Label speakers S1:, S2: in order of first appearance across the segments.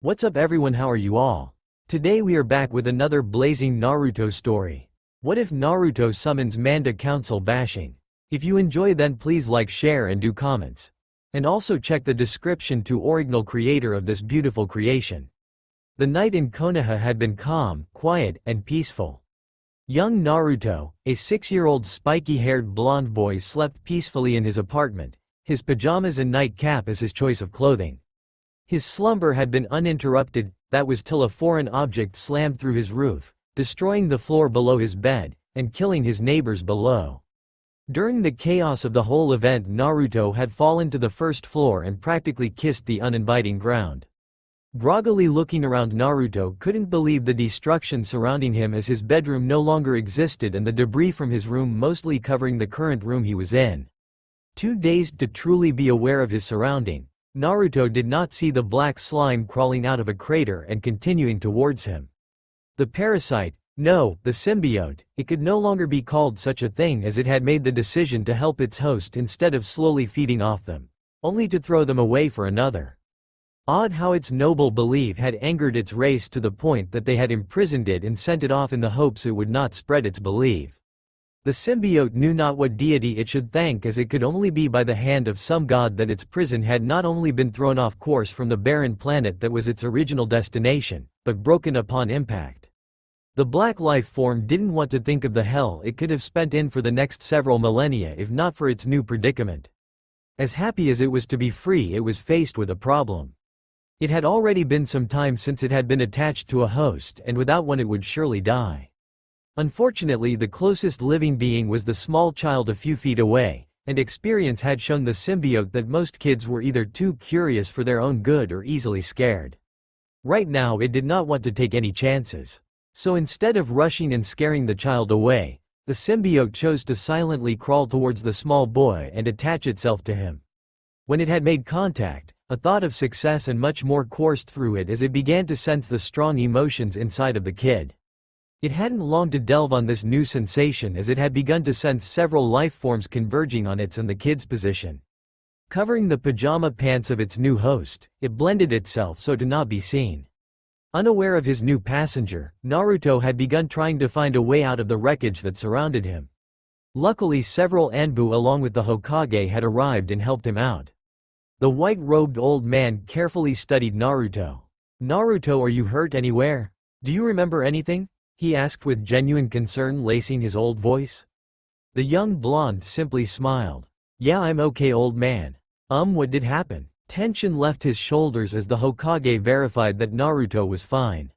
S1: What's up everyone, how are you all? Today we are back with another blazing Naruto story. What if Naruto summons Manda council bashing? If you enjoy then please like, share and do comments. And also check the description to original creator of this beautiful creation. The night in Konoha had been calm, quiet, and peaceful. Young Naruto, a 6-year-old spiky-haired blonde boy, slept peacefully in his apartment, his pajamas and nightcap as his choice of clothing. His slumber had been uninterrupted, that was till a foreign object slammed through his roof, destroying the floor below his bed, and killing his neighbors below. During the chaos of the whole event, Naruto had fallen to the first floor and practically kissed the uninviting ground. Groggily looking around, Naruto couldn't believe the destruction surrounding him, as his bedroom no longer existed and the debris from his room mostly covering the current room he was in. Too dazed to truly be aware of his surrounding, Naruto did not see the black slime crawling out of a crater and continuing towards him. The parasite, no, the symbiote, it could no longer be called such a thing, as it had made the decision to help its host instead of slowly feeding off them, only to throw them away for another. Odd how its noble belief had angered its race to the point that they had imprisoned it and sent it off in the hopes it would not spread its belief. The symbiote knew not what deity it should thank, as it could only be by the hand of some god that its prison had not only been thrown off course from the barren planet that was its original destination, but broken upon impact. The black life form didn't want to think of the hell it could have spent in for the next several millennia if not for its new predicament. As happy as it was to be free, it was faced with a problem. It had already been some time since it had been attached to a host, and without one it would surely die. Unfortunately, the closest living being was the small child a few feet away, and experience had shown the symbiote that most kids were either too curious for their own good or easily scared. Right now it did not want to take any chances. So instead of rushing and scaring the child away, the symbiote chose to silently crawl towards the small boy and attach itself to him. When it had made contact, a thought of success and much more coursed through it as it began to sense the strong emotions inside of the kid. It hadn't long to delve on this new sensation, as it had begun to sense several life forms converging on its and the kid's position. Covering the pajama pants of its new host, it blended itself so to not be seen. Unaware of his new passenger, Naruto had begun trying to find a way out of the wreckage that surrounded him. Luckily, several Anbu along with the Hokage had arrived and helped him out. The white-robed old man carefully studied Naruto. "Naruto, are you hurt anywhere? Do you remember anything?" he asked with genuine concern lacing his old voice. The young blonde simply smiled. "Yeah, I'm okay, old man. What did happen?" Tension left his shoulders as the Hokage verified that Naruto was fine.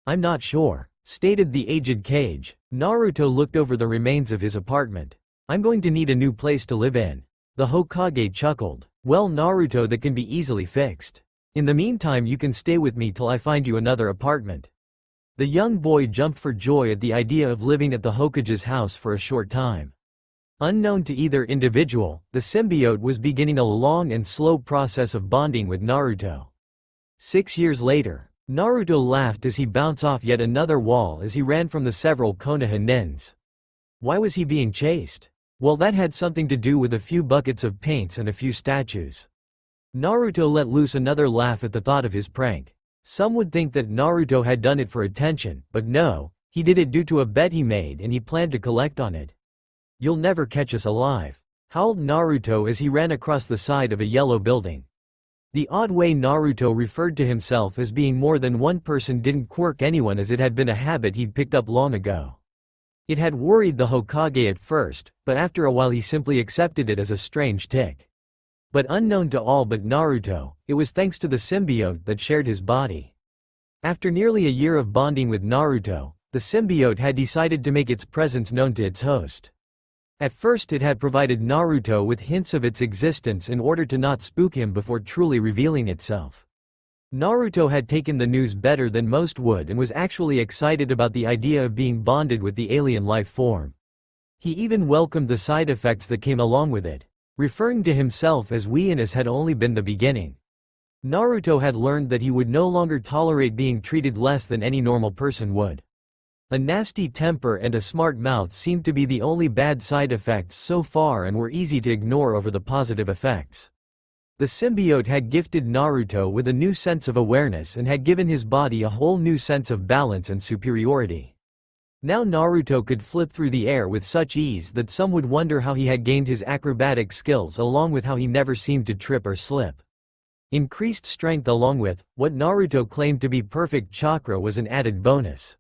S1: "I'm not sure," stated the aged Kage. Naruto looked over the remains of his apartment. "I'm going to need a new place to live in." The Hokage chuckled. "Well, Naruto, that can be easily fixed. In the meantime, you can stay with me till I find you another apartment." The young boy jumped for joy at the idea of living at the Hokage's house for a short time. Unknown to either individual, the symbiote was beginning a long and slow process of bonding with Naruto. 6 years later, Naruto laughed as he bounced off yet another wall as he ran from the several Konoha nins. Why was he being chased? Well, that had something to do with a few buckets of paints and a few statues. Naruto let loose another laugh at the thought of his prank. Some would think that Naruto had done it for attention, but no, he did it due to a bet he made and he planned to collect on it. "You'll never catch us alive," howled Naruto as he ran across the side of a yellow building. The odd way Naruto referred to himself as being more than one person didn't quirk anyone, as it had been a habit he'd picked up long ago. It had worried the Hokage at first, but after a while he simply accepted it as a strange tic. But unknown to all but Naruto, it was thanks to the symbiote that shared his body. After nearly a year of bonding with Naruto, the symbiote had decided to make its presence known to its host. At first it had provided Naruto with hints of its existence in order to not spook him before truly revealing itself. Naruto had taken the news better than most would and was actually excited about the idea of being bonded with the alien life form. He even welcomed the side effects that came along with it, referring to himself as we, and as had only been the beginning. Naruto had learned that he would no longer tolerate being treated less than any normal person would. A nasty temper and a smart mouth seemed to be the only bad side effects so far and were easy to ignore over the positive effects. The symbiote had gifted Naruto with a new sense of awareness and had given his body a whole new sense of balance and superiority. Now Naruto could flip through the air with such ease that some would wonder how he had gained his acrobatic skills along with how he never seemed to trip or slip. Increased strength along with what Naruto claimed to be perfect chakra was an added bonus.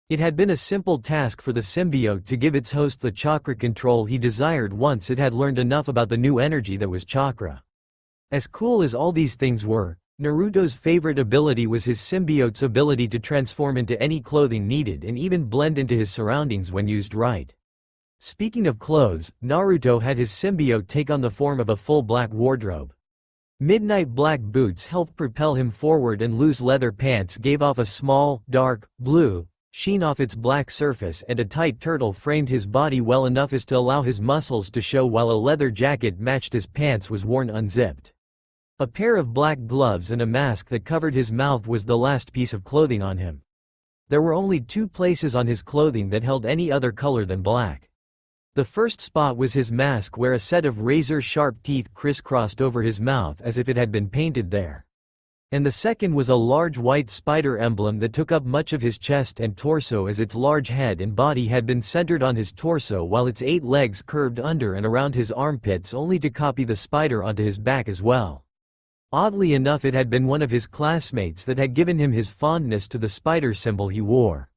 S1: It had been a simple task for the symbiote to give its host the chakra control he desired once it had learned enough about the new energy that was chakra. As cool as all these things were, Naruto's favorite ability was his symbiote's ability to transform into any clothing needed and even blend into his surroundings when used right. Speaking of clothes, Naruto had his symbiote take on the form of a full black wardrobe. Midnight black boots helped propel him forward and loose leather pants gave off a small, dark, blue sheen off its black surface, and a tight turtle framed his body well enough as to allow his muscles to show while a leather jacket matched his pants was worn unzipped. A pair of black gloves and a mask that covered his mouth was the last piece of clothing on him. There were only 2 places on his clothing that held any other color than black. The first spot was his mask where a set of razor-sharp teeth crisscrossed over his mouth as if it had been painted there. And the second was a large white spider emblem that took up much of his chest and torso as its large head and body had been centered on his torso while its 8 legs curved under and around his armpits only to copy the spider onto his back as well. Oddly enough, it had been one of his classmates that had given him his fondness to the spider symbol he wore.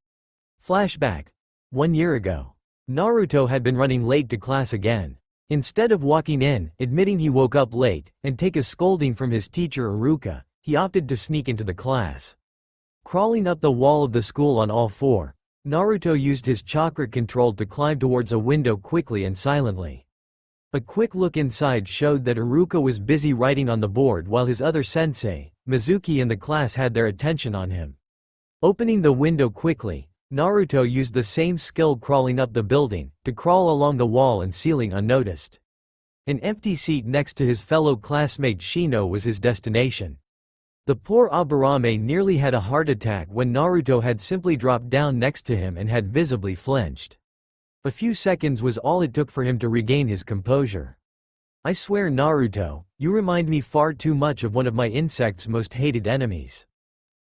S1: Flashback. 1 year ago. Naruto had been running late to class again. Instead of walking in, admitting he woke up late, and take a scolding from his teacher Iruka, he opted to sneak into the class. Crawling up the wall of the school on all 4, Naruto used his chakra control to climb towards a window quickly and silently. A quick look inside showed that Iruka was busy writing on the board while his other sensei, Mizuki, and the class had their attention on him. Opening the window quickly, Naruto used the same skill crawling up the building, to crawl along the wall and ceiling unnoticed. An empty seat next to his fellow classmate Shino was his destination. The poor Aburame nearly had a heart attack when Naruto had simply dropped down next to him and had visibly flinched. A few seconds was all it took for him to regain his composure. "I swear, Naruto, you remind me far too much of one of my insect's most hated enemies,"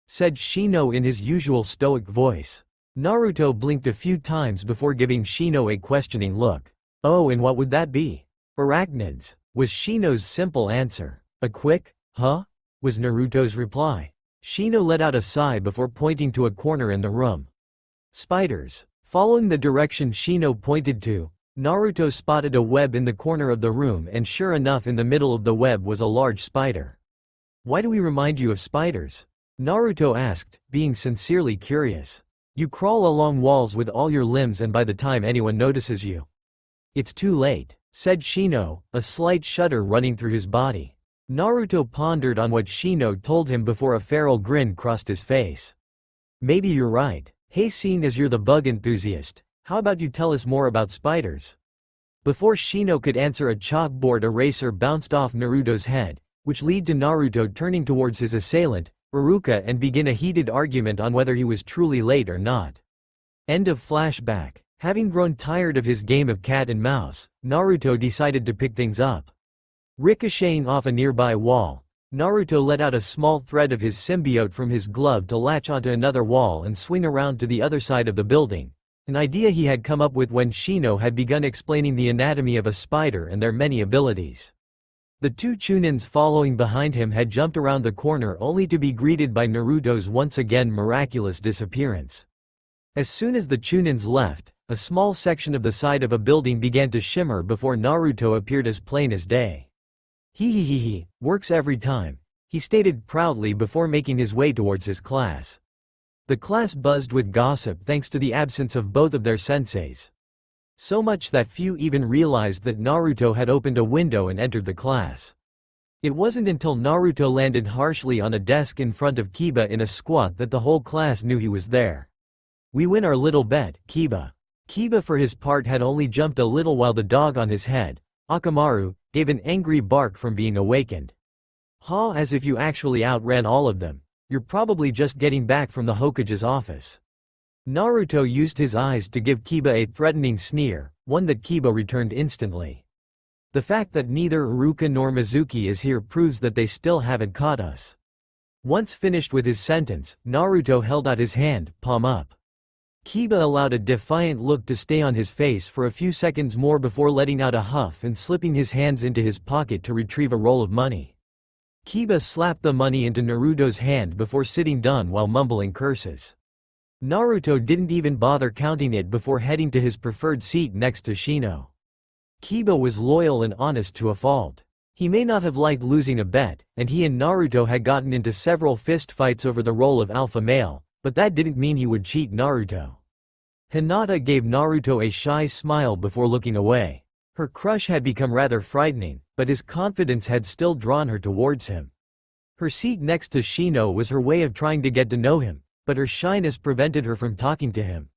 S1: said Shino in his usual stoic voice. Naruto blinked a few times before giving Shino a questioning look. "Oh, and what would that be?" "Arachnids," was Shino's simple answer. A quick, "Huh?" was Naruto's reply. Shino let out a sigh before pointing to a corner in the room. "Spiders." Following the direction Shino pointed to, Naruto spotted a web in the corner of the room, and sure enough, in the middle of the web was a large spider. "Why do we remind you of spiders?" Naruto asked, being sincerely curious. "You crawl along walls with all your limbs, and by the time anyone notices you, it's too late," said Shino, a slight shudder running through his body. Naruto pondered on what Shino told him before a feral grin crossed his face. "Maybe you're right. Hey, seeing as you're the bug enthusiast, how about you tell us more about spiders?" Before Shino could answer, a chalkboard eraser bounced off Naruto's head, which led to Naruto turning towards his assailant, Iruka, and begin a heated argument on whether he was truly late or not. End of flashback. Having grown tired of his game of cat and mouse, Naruto decided to pick things up. Ricocheting off a nearby wall, Naruto let out a small thread of his symbiote from his glove to latch onto another wall and swing around to the other side of the building, an idea he had come up with when Shino had begun explaining the anatomy of a spider and their many abilities. The 2 chunins following behind him had jumped around the corner only to be greeted by Naruto's once again miraculous disappearance. As soon as the chunins left, a small section of the side of a building began to shimmer before Naruto appeared as plain as day. "He, works every time," he stated proudly before making his way towards his class. The class buzzed with gossip thanks to the absence of both of their senseis. So much that few even realized that Naruto had opened a window and entered the class. It wasn't until Naruto landed harshly on a desk in front of Kiba in a squat that the whole class knew he was there. "We win our little bet, Kiba." Kiba for his part had only jumped a little while the dog on his head, Akamaru, gave an angry bark from being awakened. "Ha, as if you actually outran all of them. You're probably just getting back from the Hokage's office." Naruto used his eyes to give Kiba a threatening sneer, one that Kiba returned instantly. The fact that neither Iruka nor Mizuki is here proves that they still haven't caught us. Once finished with his sentence, Naruto held out his hand, palm up. Kiba allowed a defiant look to stay on his face for a few seconds more before letting out a huff and slipping his hands into his pocket to retrieve a roll of money. Kiba slapped the money into Naruto's hand before sitting down while mumbling curses. Naruto didn't even bother counting it before heading to his preferred seat next to Shino. Kiba was loyal and honest to a fault. He may not have liked losing a bet, and he and Naruto had gotten into several fist fights over the role of alpha male, but that didn't mean he would cheat Naruto. Hinata gave Naruto a shy smile before looking away. Her crush had become rather frightening, but his confidence had still drawn her towards him. Her seat next to Shino was her way of trying to get to know him, but her shyness prevented her from talking to him.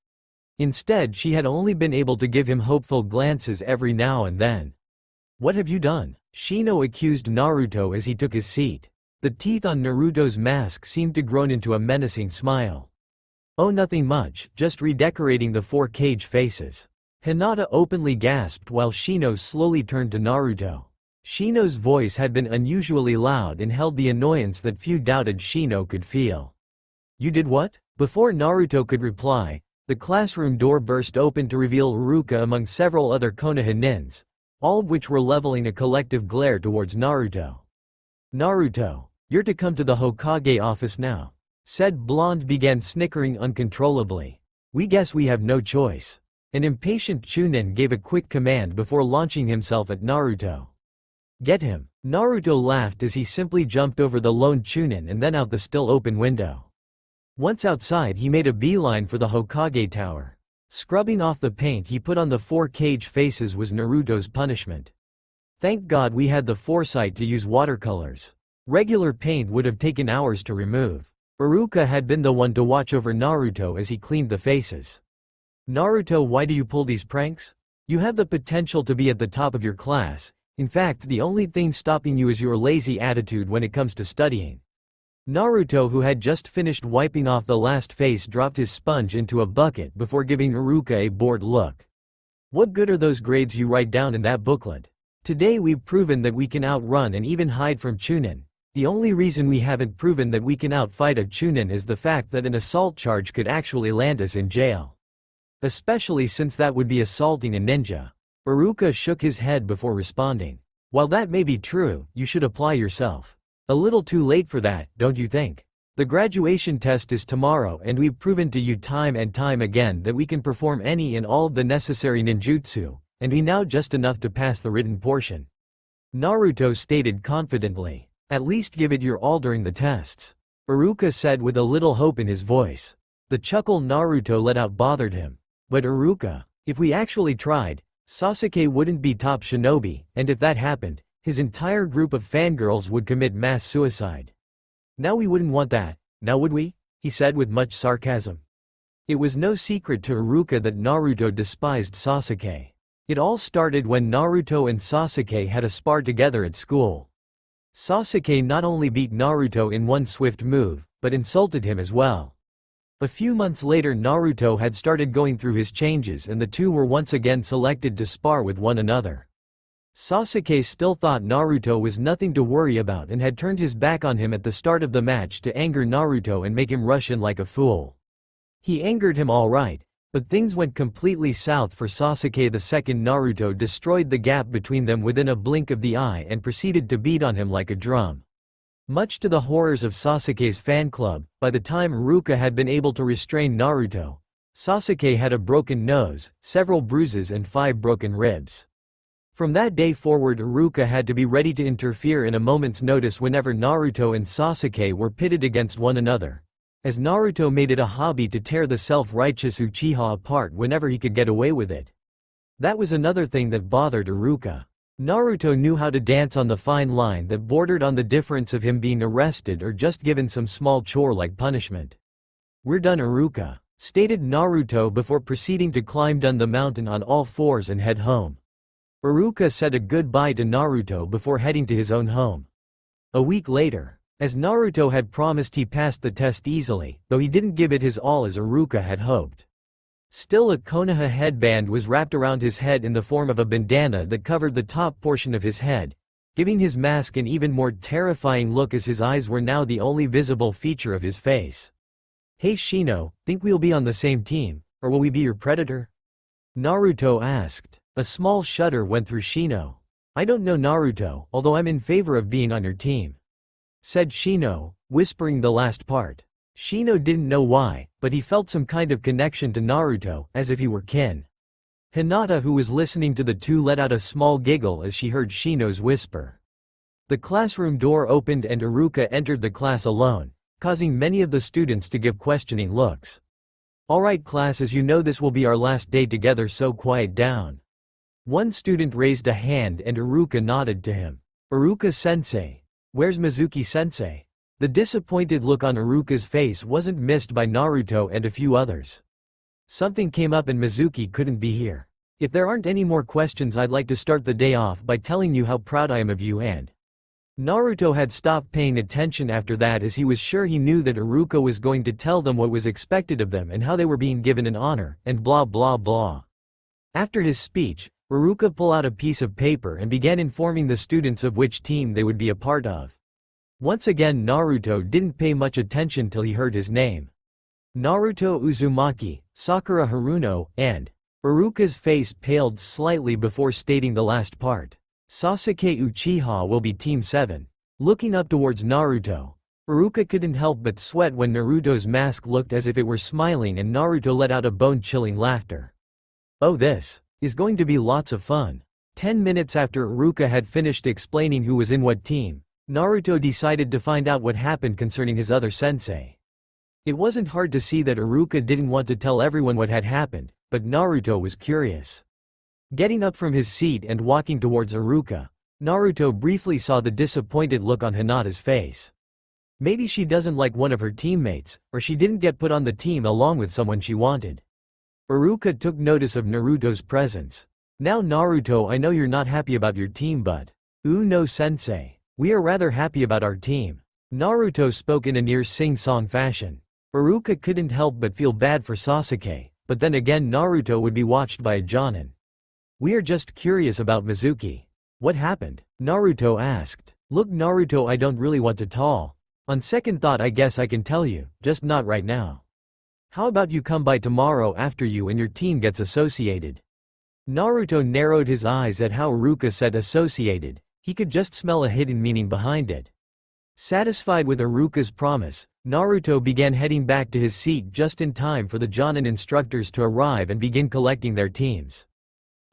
S1: Instead, she had only been able to give him hopeful glances every now and then. "What have you done?" Shino accused Naruto as he took his seat. The teeth on Naruto's mask seemed to grow into a menacing smile. "Oh, nothing much, just redecorating the 4 cage faces." Hinata openly gasped while Shino slowly turned to Naruto. Shino's voice had been unusually loud and held the annoyance that few doubted Shino could feel. "You did what?" Before Naruto could reply, the classroom door burst open to reveal Iruka among several other Konoha nins, all of which were leveling a collective glare towards Naruto. "Naruto, you're to come to the Hokage office now." Said blonde began snickering uncontrollably. "We guess we have no choice." An impatient chunin gave a quick command before launching himself at Naruto. "Get him." Naruto laughed as he simply jumped over the lone chunin and then out the still open window. Once outside, he made a beeline for the Hokage tower. Scrubbing off the paint he put on the 4 cage faces was Naruto's punishment. Thank God we had the foresight to use watercolors. Regular paint would have taken hours to remove. Iruka had been the one to watch over Naruto as he cleaned the faces. "Naruto, why do you pull these pranks? You have the potential to be at the top of your class. In fact, the only thing stopping you is your lazy attitude when it comes to studying." Naruto, who had just finished wiping off the last face, dropped his sponge into a bucket before giving Iruka a bored look. "What good are those grades you write down in that booklet? Today we've proven that we can outrun and even hide from chunin. The only reason we haven't proven that we can outfight a chunin is the fact that an assault charge could actually land us in jail. Especially since that would be assaulting a ninja." Iruka shook his head before responding. "While that may be true, you should apply yourself. A little too late for that, don't you think? The graduation test is tomorrow and we've proven to you time and time again that we can perform any and all of the necessary ninjutsu, and we now just enough to pass the written portion." Naruto stated confidently. "At least give it your all during the tests," Iruka said with a little hope in his voice. The chuckle Naruto let out bothered him. "But Iruka, if we actually tried, Sasuke wouldn't be top shinobi, and if that happened, his entire group of fangirls would commit mass suicide. Now we wouldn't want that, now would we?" he said with much sarcasm. It was no secret to Iruka that Naruto despised Sasuke. It all started when Naruto and Sasuke had a spar together at school. Sasuke not only beat Naruto in one swift move, but insulted him as well. A few months later Naruto had started going through his changes and the two were once again selected to spar with one another. Sasuke still thought Naruto was nothing to worry about and had turned his back on him at the start of the match to anger Naruto and make him rush in like a fool. He angered him all right, but things went completely south for Sasuke. The second Naruto destroyed the gap between them within a blink of the eye and proceeded to beat on him like a drum. Much to the horrors of Sasuke's fan club, by the time Iruka had been able to restrain Naruto, Sasuke had a broken nose, several bruises and 5 broken ribs. From that day forward Iruka had to be ready to interfere in a moment's notice whenever Naruto and Sasuke were pitted against one another, as Naruto made it a hobby to tear the self-righteous Uchiha apart whenever he could get away with it. That was another thing that bothered Iruka. Naruto knew how to dance on the fine line that bordered on the difference of him being arrested or just given some small chore like punishment. "We're done, Iruka," stated Naruto before proceeding to climb down the mountain on all fours and head home. Iruka said a goodbye to Naruto before heading to his own home. A week later, as Naruto had promised, he passed the test easily, though he didn't give it his all as Iruka had hoped. Still, a Konoha headband was wrapped around his head in the form of a bandana that covered the top portion of his head, giving his mask an even more terrifying look as his eyes were now the only visible feature of his face. "Hey Shino, think we'll be on the same team, or will we be your predator?" Naruto asked. A small shudder went through Shino. "I don't know Naruto, although I'm in favor of being on your team," said Shino, whispering the last part. Shino didn't know why, but he felt some kind of connection to Naruto, as if he were kin. Hinata, who was listening to the two, let out a small giggle as she heard Shino's whisper. The classroom door opened and Iruka entered the class alone, causing many of the students to give questioning looks. "Alright class, as you know this will be our last day together, so quiet down." One student raised a hand and Iruka nodded to him. "Iruka-sensei. Where's Mizuki-sensei?" The disappointed look on Iruka's face wasn't missed by Naruto and a few others. "Something came up and Mizuki couldn't be here. If there aren't any more questions, I'd like to start the day off by telling you how proud I am of you and—" Naruto had stopped paying attention after that, as he was sure he knew that Iruka was going to tell them what was expected of them and how they were being given an honor, and blah blah blah. After his speech, Iruka pulled out a piece of paper and began informing the students of which team they would be a part of. Once again Naruto didn't pay much attention till he heard his name. Naruto Uzumaki, Sakura Haruno, and Iruka's face paled slightly before stating the last part. "Sasuke Uchiha will be Team 7. Looking up towards Naruto, Iruka couldn't help but sweat when Naruto's mask looked as if it were smiling and Naruto let out a bone-chilling laughter. "Oh, this is going to be lots of fun." 10 minutes after Iruka had finished explaining who was in what team, Naruto decided to find out what happened concerning his other sensei. It wasn't hard to see that Iruka didn't want to tell everyone what had happened, but Naruto was curious. Getting up from his seat and walking towards Iruka, Naruto briefly saw the disappointed look on Hinata's face. Maybe she doesn't like one of her teammates, or she didn't get put on the team along with someone she wanted. Iruka took notice of Naruto's presence. "Now Naruto, I know you're not happy about your team, but no sensei. We are rather happy about our team." Naruto spoke in a near sing-song fashion. Iruka couldn't help but feel bad for Sasuke, but then again Naruto would be watched by a jonin. "We are just curious about Mizuki. What happened?" Naruto asked. "Look Naruto, I don't really want to tell. On second thought I guess I can tell you, just not right now. How about you come by tomorrow after you and your team gets associated?" Naruto narrowed his eyes at how Iruka said associated. He could just smell a hidden meaning behind it. Satisfied with Iruka's promise, Naruto began heading back to his seat just in time for the jonin instructors to arrive and begin collecting their teams.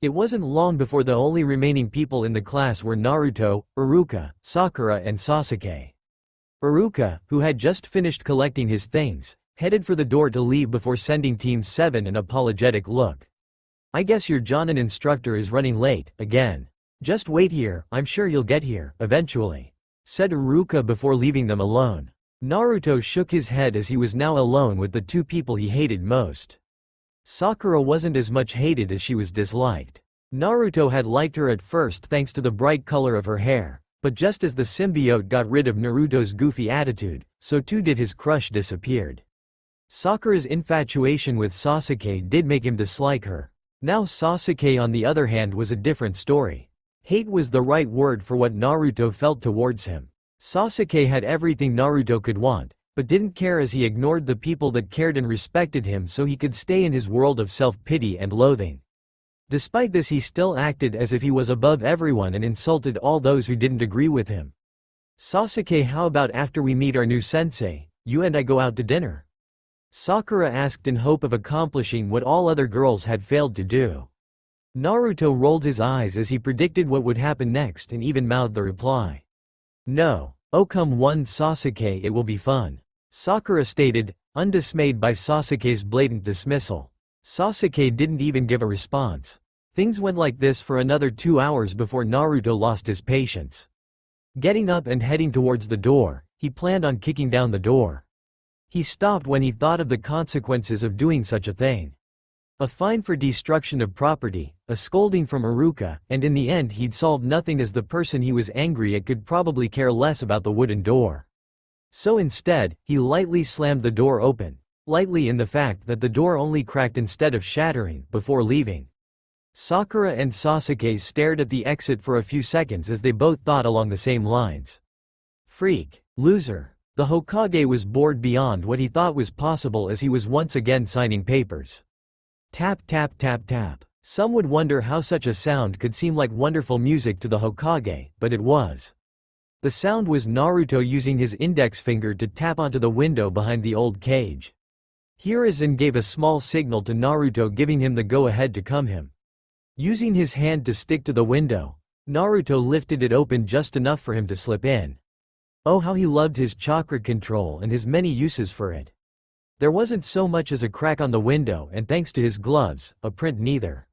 S1: It wasn't long before the only remaining people in the class were Naruto, Iruka, Sakura and Sasuke. Iruka, who had just finished collecting his things, headed for the door to leave before sending Team 7 an apologetic look. "I guess your jonin instructor is running late, again. Just wait here, I'm sure he'll get here, eventually," said Iruka before leaving them alone. Naruto shook his head as he was now alone with the two people he hated most. Sakura wasn't as much hated as she was disliked. Naruto had liked her at first thanks to the bright color of her hair, but just as the symbiote got rid of Naruto's goofy attitude, so too did his crush disappeared. Sakura's infatuation with Sasuke did make him dislike her. Now Sasuke on the other hand was a different story. Hate was the right word for what Naruto felt towards him. Sasuke had everything Naruto could want, but didn't care as he ignored the people that cared and respected him so he could stay in his world of self-pity and loathing. Despite this he still acted as if he was above everyone and insulted all those who didn't agree with him. "Sasuke, how about after we meet our new sensei, you and I go out to dinner?" Sakura asked in hope of accomplishing what all other girls had failed to do. Naruto rolled his eyes as he predicted what would happen next and even mouthed the reply. "No. Oh come on Sasuke, it will be fun," Sakura stated, undismayed by Sasuke's blatant dismissal. Sasuke didn't even give a response. Things went like this for another 2 hours before Naruto lost his patience. Getting up and heading towards the door, he planned on kicking down the door. He stopped when he thought of the consequences of doing such a thing. A fine for destruction of property, a scolding from Iruka, and in the end he'd solved nothing as the person he was angry at could probably care less about the wooden door. So instead, he lightly slammed the door open. lightly in the fact that the door only cracked instead of shattering, before leaving. Sakura and Sasuke stared at the exit for a few seconds as they both thought along the same lines. Freak. Loser. The Hokage was bored beyond what he thought was possible as he was once again signing papers. Tap tap tap tap. Some would wonder how such a sound could seem like wonderful music to the Hokage, but it was. The sound was Naruto using his index finger to tap onto the window behind the old cage. Hiruzen gave a small signal to Naruto giving him the go-ahead to come him. Using his hand to stick to the window, Naruto lifted it open just enough for him to slip in. Oh, how he loved his chakra control and his many uses for it. There wasn't so much as a crack on the window, and thanks to his gloves, a print neither.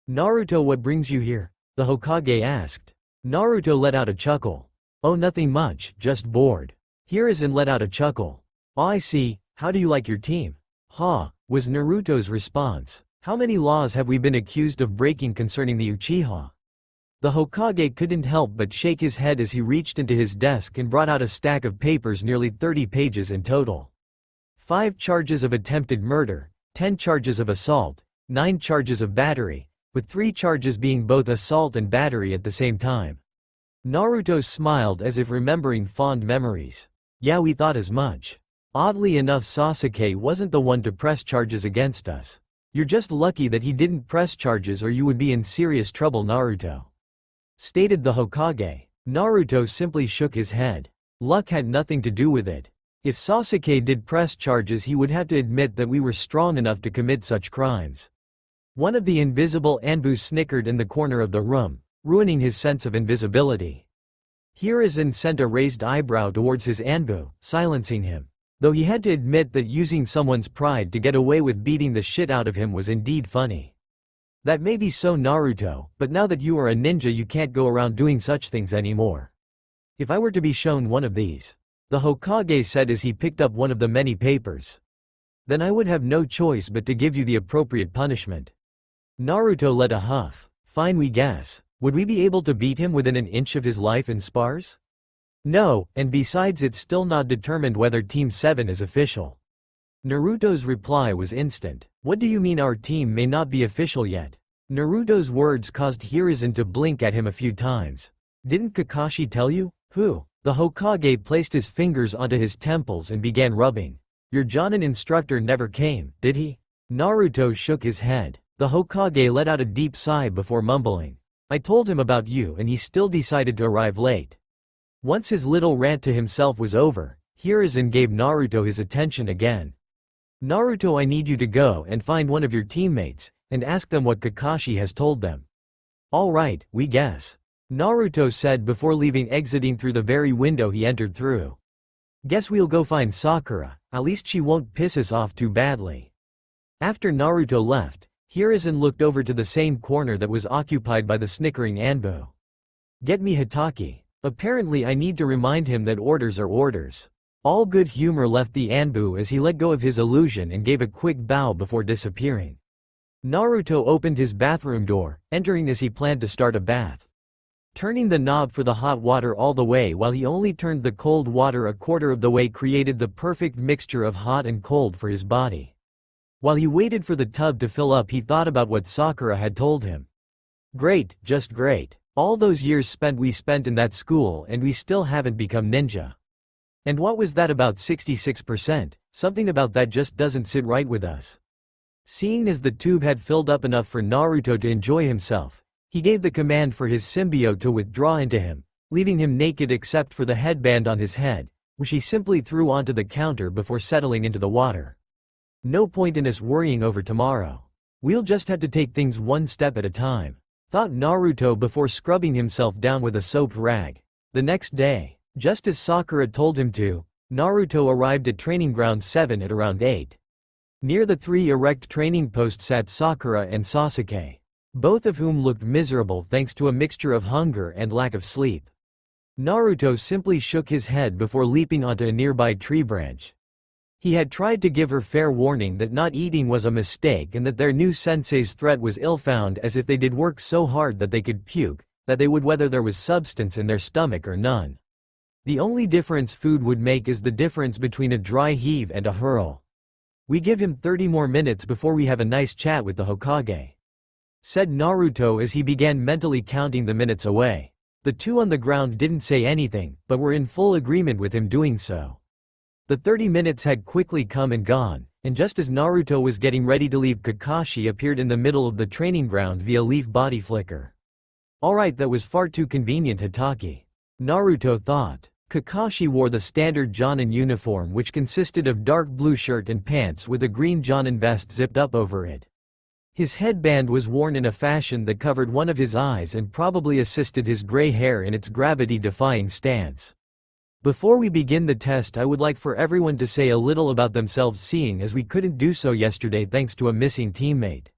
S1: Naruto, what brings you here? The Hokage asked. Naruto let out a chuckle. Oh, nothing much, just bored. Hiruzen let out a chuckle. Oh, I see. How do you like your team? Ha, was Naruto's response. How many laws have we been accused of breaking concerning the Uchiha? The Hokage couldn't help but shake his head as he reached into his desk and brought out a stack of papers, nearly 30 pages in total. 5 charges of attempted murder, 10 charges of assault, 9 charges of battery, with 3 charges being both assault and battery at the same time. Naruto smiled as if remembering fond memories. Yeah, we thought as much. Oddly enough, Sasuke wasn't the one to press charges against us. You're just lucky that he didn't press charges or you would be in serious trouble, Naruto stated the Hokage. Naruto simply shook his head. Luck had nothing to do with it. If Sasuke did press charges, he would have to admit that we were strong enough to commit such crimes. One of the invisible Anbu snickered in the corner of the room, ruining his sense of invisibility. Hiruzen sent a raised eyebrow towards his Anbu, silencing him. Though he had to admit that using someone's pride to get away with beating the shit out of him was indeed funny. That may be so, Naruto, but now that you are a ninja you can't go around doing such things anymore. If I were to be shown one of these, the Hokage said as he picked up one of the many papers, then I would have no choice but to give you the appropriate punishment. Naruto let a huff. Fine, we guess. Would we be able to beat him within an inch of his life in spars? No, and besides it's still not determined whether Team 7 is official. Naruto's reply was instant. What do you mean our team may not be official yet? Naruto's words caused Hiruzen to blink at him a few times. Didn't Kakashi tell you? Who? The Hokage placed his fingers onto his temples and began rubbing. Your Jonin instructor never came, did he? Naruto shook his head. The Hokage let out a deep sigh before mumbling. I told him about you and he still decided to arrive late. Once his little rant to himself was over, Hiruzen gave Naruto his attention again. Naruto, I need you to go and find one of your teammates, and ask them what Kakashi has told them. All right, we guess. Naruto said before leaving, exiting through the very window he entered through. Guess we'll go find Sakura, at least she won't piss us off too badly. After Naruto left, Hiruzen looked over to the same corner that was occupied by the snickering Anbu. Get me Hitaki. Apparently I need to remind him that orders are orders. All good humor left the Anbu as he let go of his illusion and gave a quick bow before disappearing. Naruto opened his bathroom door, entering as he planned to start a bath. Turning the knob for the hot water all the way while he only turned the cold water a quarter of the way created the perfect mixture of hot and cold for his body. While he waited for the tub to fill up, he thought about what Sakura had told him. Great, just great. All those years we spent in that school and we still haven't become ninja. And what was that about 66%? Something about that just doesn't sit right with us. Seeing as the tube had filled up enough for Naruto to enjoy himself, he gave the command for his symbiote to withdraw into him, leaving him naked except for the headband on his head, which he simply threw onto the counter before settling into the water. No point in us worrying over tomorrow. We'll just have to take things one step at a time, thought Naruto before scrubbing himself down with a soap rag. The next day, just as Sakura told him to, Naruto arrived at Training Ground 7 at around 8. Near the 3 erect training posts sat Sakura and Sasuke, both of whom looked miserable thanks to a mixture of hunger and lack of sleep. Naruto simply shook his head before leaping onto a nearby tree branch. He had tried to give her fair warning that not eating was a mistake and that their new sensei's threat was ill-founded, as if they did work so hard that they could puke, that they would whether there was substance in their stomach or none. The only difference food would make is the difference between a dry heave and a hurl. We give him 30 more minutes before we have a nice chat with the Hokage," said Naruto as he began mentally counting the minutes away. The two on the ground didn't say anything, but were in full agreement with him doing so. The 30 minutes had quickly come and gone, and just as Naruto was getting ready to leave, Kakashi appeared in the middle of the training ground via leaf body flicker. Alright, that was far too convenient, Hatake, Naruto thought. Kakashi wore the standard Jonin uniform, which consisted of dark blue shirt and pants with a green Jonin vest zipped up over it. His headband was worn in a fashion that covered one of his eyes and probably assisted his gray hair in its gravity-defying stance. Before we begin the test, I would like for everyone to say a little about themselves, seeing as we couldn't do so yesterday thanks to a missing teammate,"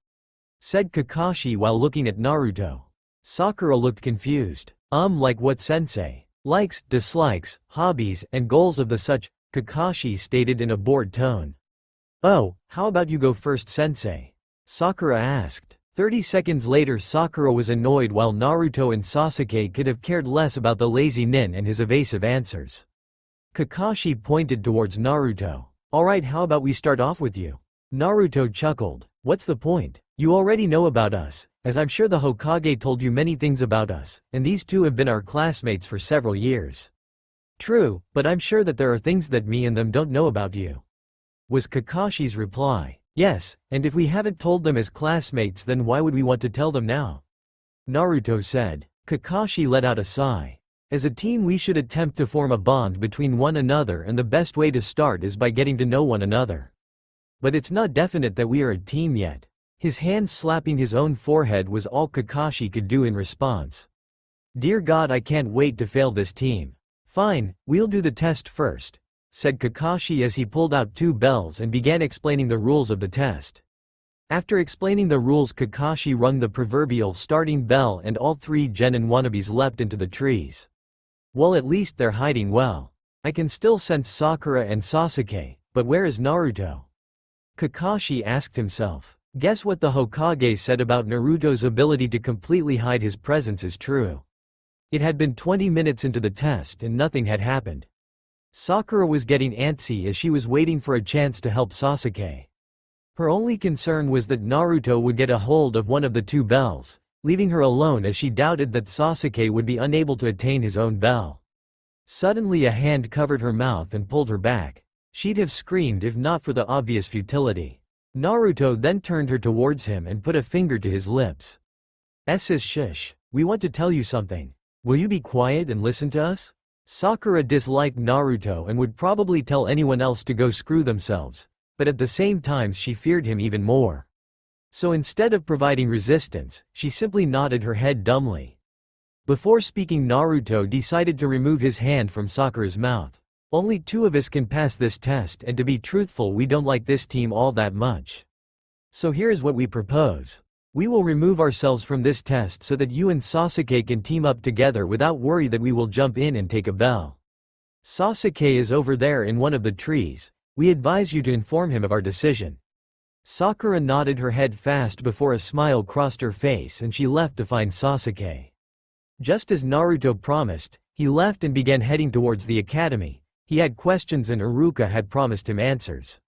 S1: said Kakashi while looking at Naruto. Sakura looked confused. Like what, sensei? Likes, dislikes, hobbies, and goals of the such," Kakashi stated in a bored tone. "Oh, how about you go first, sensei?" Sakura asked. 30 seconds later, Sakura was annoyed while Naruto and Sasuke could have cared less about the lazy nin and his evasive answers. Kakashi pointed towards Naruto. "Alright, how about we start off with you?" Naruto chuckled. "What's the point? You already know about us, as I'm sure the Hokage told you many things about us, and these two have been our classmates for several years." "True, but I'm sure that there are things that me and them don't know about you," was Kakashi's reply. "Yes, and if we haven't told them as classmates, then why would we want to tell them now?" Naruto said. Kakashi let out a sigh. "As a team, we should attempt to form a bond between one another, and the best way to start is by getting to know one another. But it's not definite that we are a team yet." His hand slapping his own forehead was all Kakashi could do in response. "Dear God, I can't wait to fail this team." "Fine, we'll do the test first," said Kakashi as he pulled out 2 bells and began explaining the rules of the test. After explaining the rules, Kakashi rung the proverbial starting bell and all 3 genin wannabes leapt into the trees. "Well, at least they're hiding well. I can still sense Sakura and Sasuke, but where is Naruto?" Kakashi asked himself. Guess what the Hokage said about Naruto's ability to completely hide his presence is true. It had been 20 minutes into the test and nothing had happened. Sakura was getting antsy as she was waiting for a chance to help Sasuke. Her only concern was that Naruto would get a hold of one of the 2 bells, leaving her alone as she doubted that Sasuke would be unable to attain his own bell. Suddenly a hand covered her mouth and pulled her back. She'd have screamed if not for the obvious futility. Naruto then turned her towards him and put a finger to his lips. "Says shush, we want to tell you something. Will you be quiet and listen to us?" Sakura disliked Naruto and would probably tell anyone else to go screw themselves, but at the same time she feared him even more. So instead of providing resistance, she simply nodded her head dumbly. Before speaking, Naruto decided to remove his hand from Sakura's mouth. "Only 2 of us can pass this test, and to be truthful, we don't like this team all that much. So here's what we propose. We will remove ourselves from this test so that you and Sasuke can team up together without worry that we will jump in and take a bell. Sasuke is over there in one of the trees. We advise you to inform him of our decision." Sakura nodded her head fast before a smile crossed her face and she left to find Sasuke. Just as Naruto promised, he left and began heading towards the academy. He had questions and Iruka had promised him answers.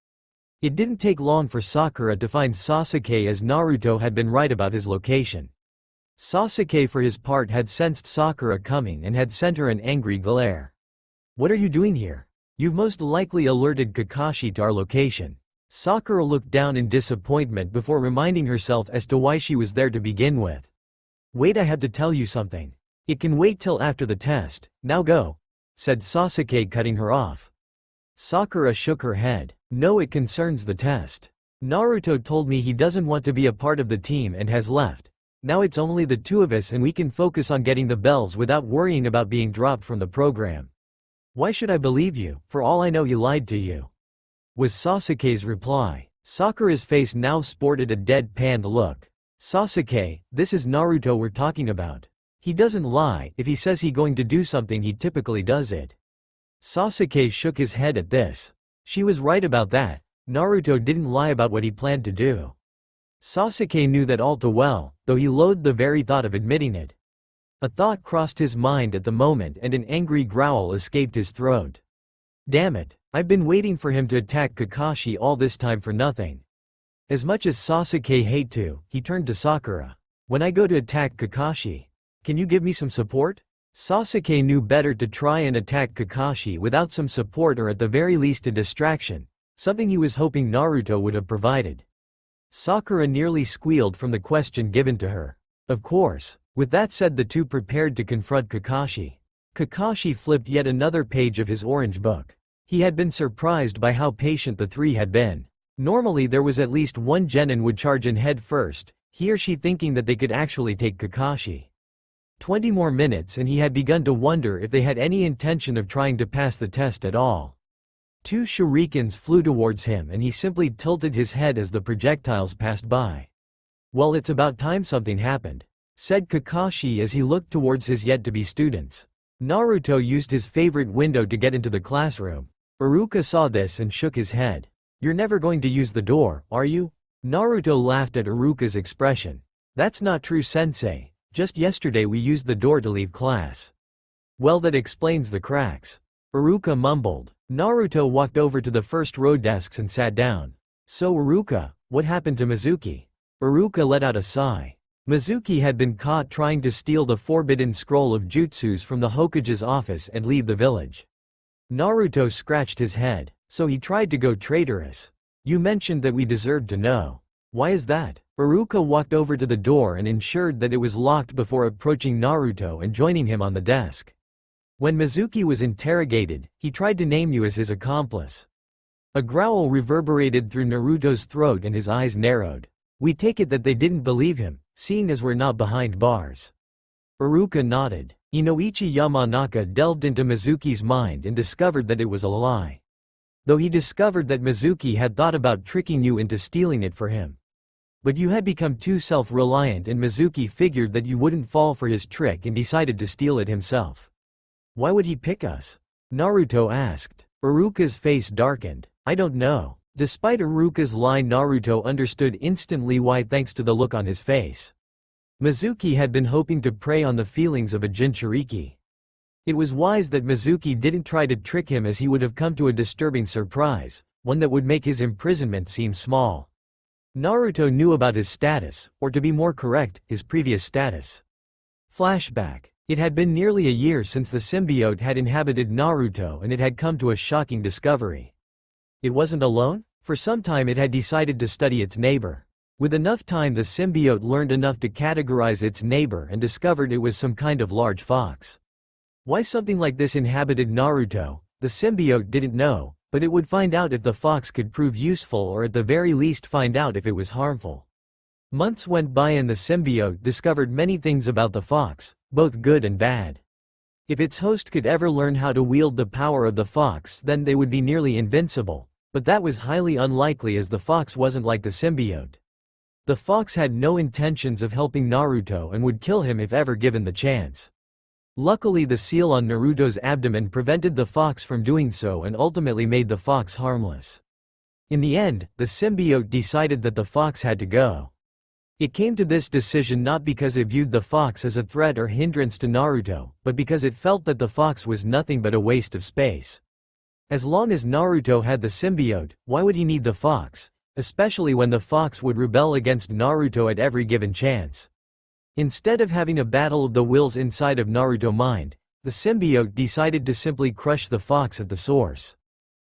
S1: It didn't take long for Sakura to find Sasuke, as Naruto had been right about his location. Sasuke for his part had sensed Sakura coming and had sent her an angry glare. "What are you doing here? You've most likely alerted Kakashi to our location." Sakura looked down in disappointment before reminding herself as to why she was there to begin with. "Wait, I have to tell you something. It can wait till after the test, now go," said Sasuke, cutting her off. Sakura shook her head. "No, it concerns the test. Naruto told me he doesn't want to be a part of the team and has left. Now it's only the 2 of us and we can focus on getting the bells without worrying about being dropped from the program." "Why should I believe you? For all I know, he lied to you," was Sasuke's reply. Sakura's face now sported a deadpanned look. "Sasuke, this is Naruto we're talking about. He doesn't lie. If he says he's going to do something, he typically does it." Sasuke shook his head at this. She was right about that. Naruto didn't lie about what he planned to do. Sasuke knew that all too well, though he loathed the very thought of admitting it. A thought crossed his mind at the moment and an angry growl escaped his throat. Damn it, I've been waiting for him to attack Kakashi all this time for nothing. As much as Sasuke hate to, he turned to Sakura. When I go to attack Kakashi, can you give me some support? Sasuke knew better to try and attack Kakashi without some support or at the very least a distraction, something he was hoping Naruto would have provided. Sakura nearly squealed from the question given to her. Of course. With that said, the two prepared to confront Kakashi. Kakashi flipped yet another page of his orange book. He had been surprised by how patient the three had been. Normally there was at least one genin would charge in head first, he or she thinking that they could actually take Kakashi. 20 more minutes and he had begun to wonder if they had any intention of trying to pass the test at all. Two shurikens flew towards him and he simply tilted his head as the projectiles passed by. Well, it's about time something happened, said Kakashi as he looked towards his yet-to-be students. Naruto used his favorite window to get into the classroom. Iruka saw this and shook his head. You're never going to use the door, are you? Naruto laughed at Iruka's expression. That's not true, sensei. Just yesterday we used the door to leave class. Well, that explains the cracks. Iruka mumbled. Naruto walked over to the first row desks and sat down. So Iruka, what happened to Mizuki? Iruka let out a sigh. Mizuki had been caught trying to steal the forbidden scroll of jutsus from the Hokage's office and leave the village. Naruto scratched his head. So he tried to go traitorous. You mentioned that we deserved to know. Why is that? Iruka walked over to the door and ensured that it was locked before approaching Naruto and joining him on the desk. When Mizuki was interrogated, he tried to name you as his accomplice. A growl reverberated through Naruto's throat and his eyes narrowed. We take it that they didn't believe him, seeing as we're not behind bars. Iruka nodded. Inoichi Yamanaka delved into Mizuki's mind and discovered that it was a lie. Though he discovered that Mizuki had thought about tricking you into stealing it for him. But you had become too self-reliant and Mizuki figured that you wouldn't fall for his trick and decided to steal it himself. Why would he pick us? Naruto asked. Iruka's face darkened. I don't know. Despite Iruka's lie, Naruto understood instantly why thanks to the look on his face. Mizuki had been hoping to prey on the feelings of a Jinchuriki. It was wise that Mizuki didn't try to trick him as he would have come to a disturbing surprise, one that would make his imprisonment seem small. Naruto knew about his status, or to be more correct, his previous status. Flashback. It had been nearly a year since the symbiote had inhabited Naruto and it had come to a shocking discovery. It wasn't alone? For some time it had decided to study its neighbor. With enough time the symbiote learned enough to categorize its neighbor and discovered it was some kind of large fox. Why something like this inhabited Naruto, the symbiote didn't know, but it would find out if the fox could prove useful or at the very least find out if it was harmful. Months went by and the symbiote discovered many things about the fox, both good and bad. If its host could ever learn how to wield the power of the fox, then they would be nearly invincible, but that was highly unlikely as the fox wasn't like the symbiote. The fox had no intentions of helping Naruto and would kill him if ever given the chance. Luckily the seal on Naruto's abdomen prevented the fox from doing so and ultimately made the fox harmless. In the end, the symbiote decided that the fox had to go. It came to this decision not because it viewed the fox as a threat or hindrance to Naruto, but because it felt that the fox was nothing but a waste of space. As long as Naruto had the symbiote, why would he need the fox, especially when the fox would rebel against Naruto at every given chance? Instead of having a battle of the wills inside of Naruto's mind, the symbiote decided to simply crush the fox at the source.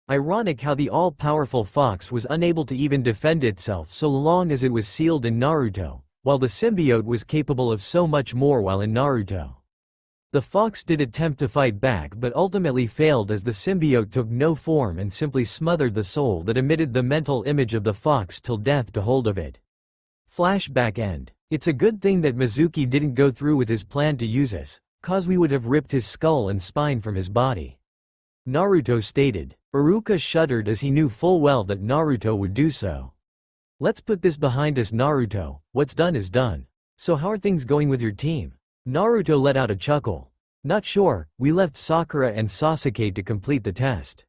S1: Ironic how the all-powerful fox was unable to even defend itself so long as it was sealed in Naruto, while the symbiote was capable of so much more while in Naruto. The fox did attempt to fight back but ultimately failed as the symbiote took no form and simply smothered the soul that emitted the mental image of the fox till death took hold of it. Flashback end. It's a good thing that Mizuki didn't go through with his plan to use us, cause we would have ripped his skull and spine from his body. Naruto stated. Iruka shuddered as he knew full well that Naruto would do so. Let's put this behind us, Naruto, what's done is done. So how are things going with your team? Naruto let out a chuckle. Not sure, we left Sakura and Sasuke to complete the test.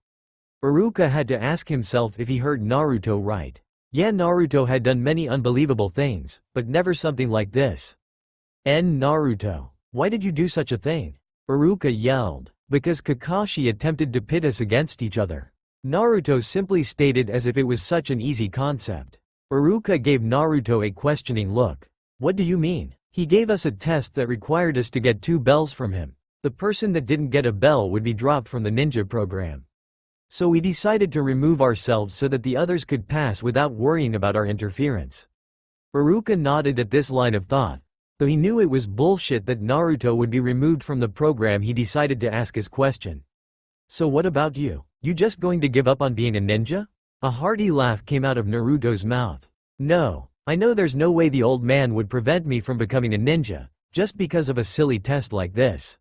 S1: Iruka had to ask himself if he heard Naruto right. Yeah, Naruto had done many unbelievable things, but never something like this. Naruto, why did you do such a thing? Iruka yelled. Because Kakashi attempted to pit us against each other. Naruto simply stated as if it was such an easy concept. Iruka gave Naruto a questioning look. What do you mean? He gave us a test that required us to get 2 bells from him. The person that didn't get a bell would be dropped from the ninja program. So we decided to remove ourselves so that the others could pass without worrying about our interference. Iruka nodded at this line of thought. Though he knew it was bullshit that Naruto would be removed from the program, he decided to ask his question. So what about you? You just going to give up on being a ninja? A hearty laugh came out of Naruto's mouth. No, I know there's no way the old man would prevent me from becoming a ninja, just because of a silly test like this.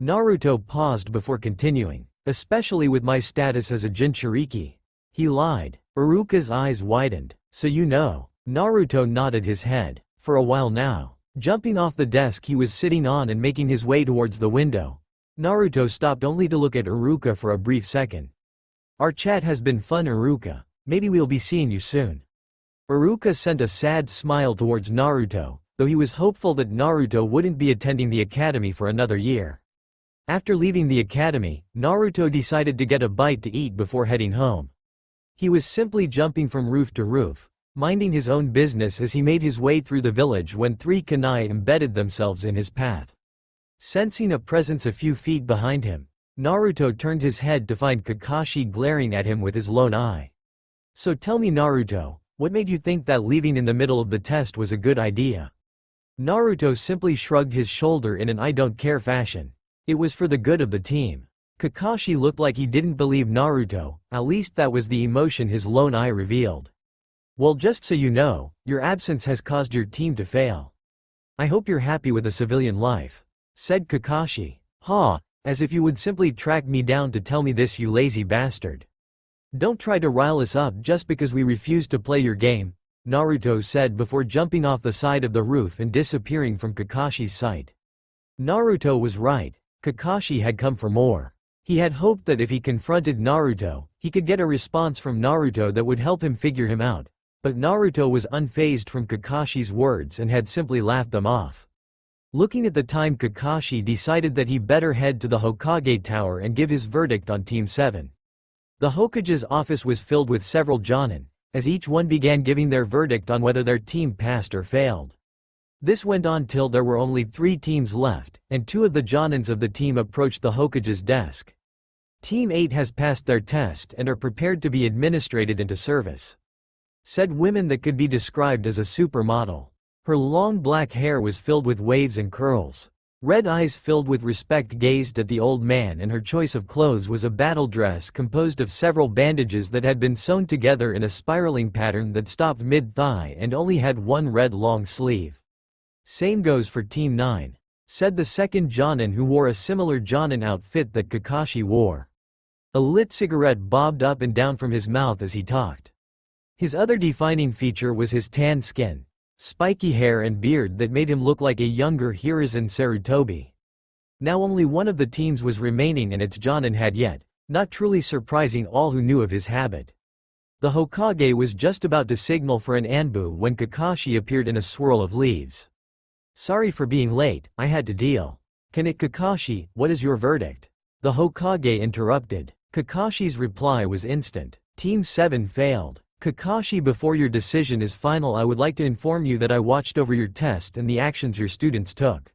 S1: Naruto paused before continuing, especially with my status as a Jinchuriki. He lied. Iruka's eyes widened. So you know. Naruto nodded his head. For a while now. Jumping off the desk he was sitting on and making his way towards the window. Naruto stopped only to look at Iruka for a brief second. Our chat has been fun, Iruka. Maybe we'll be seeing you soon. Iruka sent a sad smile towards Naruto, though he was hopeful that Naruto wouldn't be attending the academy for another year. After leaving the academy, Naruto decided to get a bite to eat before heading home. He was simply jumping from roof to roof, minding his own business as he made his way through the village when 3 kunai embedded themselves in his path. Sensing a presence a few feet behind him, Naruto turned his head to find Kakashi glaring at him with his lone eye. So tell me, Naruto, what made you think that leaving in the middle of the test was a good idea? Naruto simply shrugged his shoulder in an I don't care fashion. It was for the good of the team. Kakashi looked like he didn't believe Naruto, at least that was the emotion his lone eye revealed. Well, just so you know, your absence has caused your team to fail. I hope you're happy with a civilian life, said Kakashi. Ha, as if you would simply track me down to tell me this, you lazy bastard. Don't try to rile us up just because we refuse to play your game, Naruto said before jumping off the side of the roof and disappearing from Kakashi's sight. Naruto was right. Kakashi had come for more. He had hoped that if he confronted Naruto, he could get a response from Naruto that would help him figure him out. But Naruto was unfazed from Kakashi's words and had simply laughed them off. Looking at the time, Kakashi decided that he better head to the Hokage Tower and give his verdict on Team 7. The Hokage's office was filled with several jonin, as each one began giving their verdict on whether their team passed or failed. This went on till there were only 3 teams left, and 2 of the jonins of the team approached the Hokage's desk. Team 8 has passed their test and are prepared to be administrated into service, said woman that could be described as a supermodel. Her long black hair was filled with waves and curls. Red eyes filled with respect gazed at the old man, and her choice of clothes was a battle dress composed of several bandages that had been sewn together in a spiraling pattern that stopped mid-thigh and only had one red long sleeve. Same goes for Team 9, said the second jonin, who wore a similar jonin outfit that Kakashi wore. A lit cigarette bobbed up and down from his mouth as he talked. His other defining feature was his tan skin, spiky hair and beard that made him look like a younger Hiruzen Sarutobi. Now only one of the teams was remaining, and its jonin had yet, not truly surprising all who knew of his habit. The Hokage was just about to signal for an anbu when Kakashi appeared in a swirl of leaves. Sorry for being late, I had to deal. Can it, Kakashi, what is your verdict? The Hokage interrupted. Kakashi's reply was instant. Team 7 failed. Kakashi, before your decision is final, I would like to inform you that I watched over your test and the actions your students took.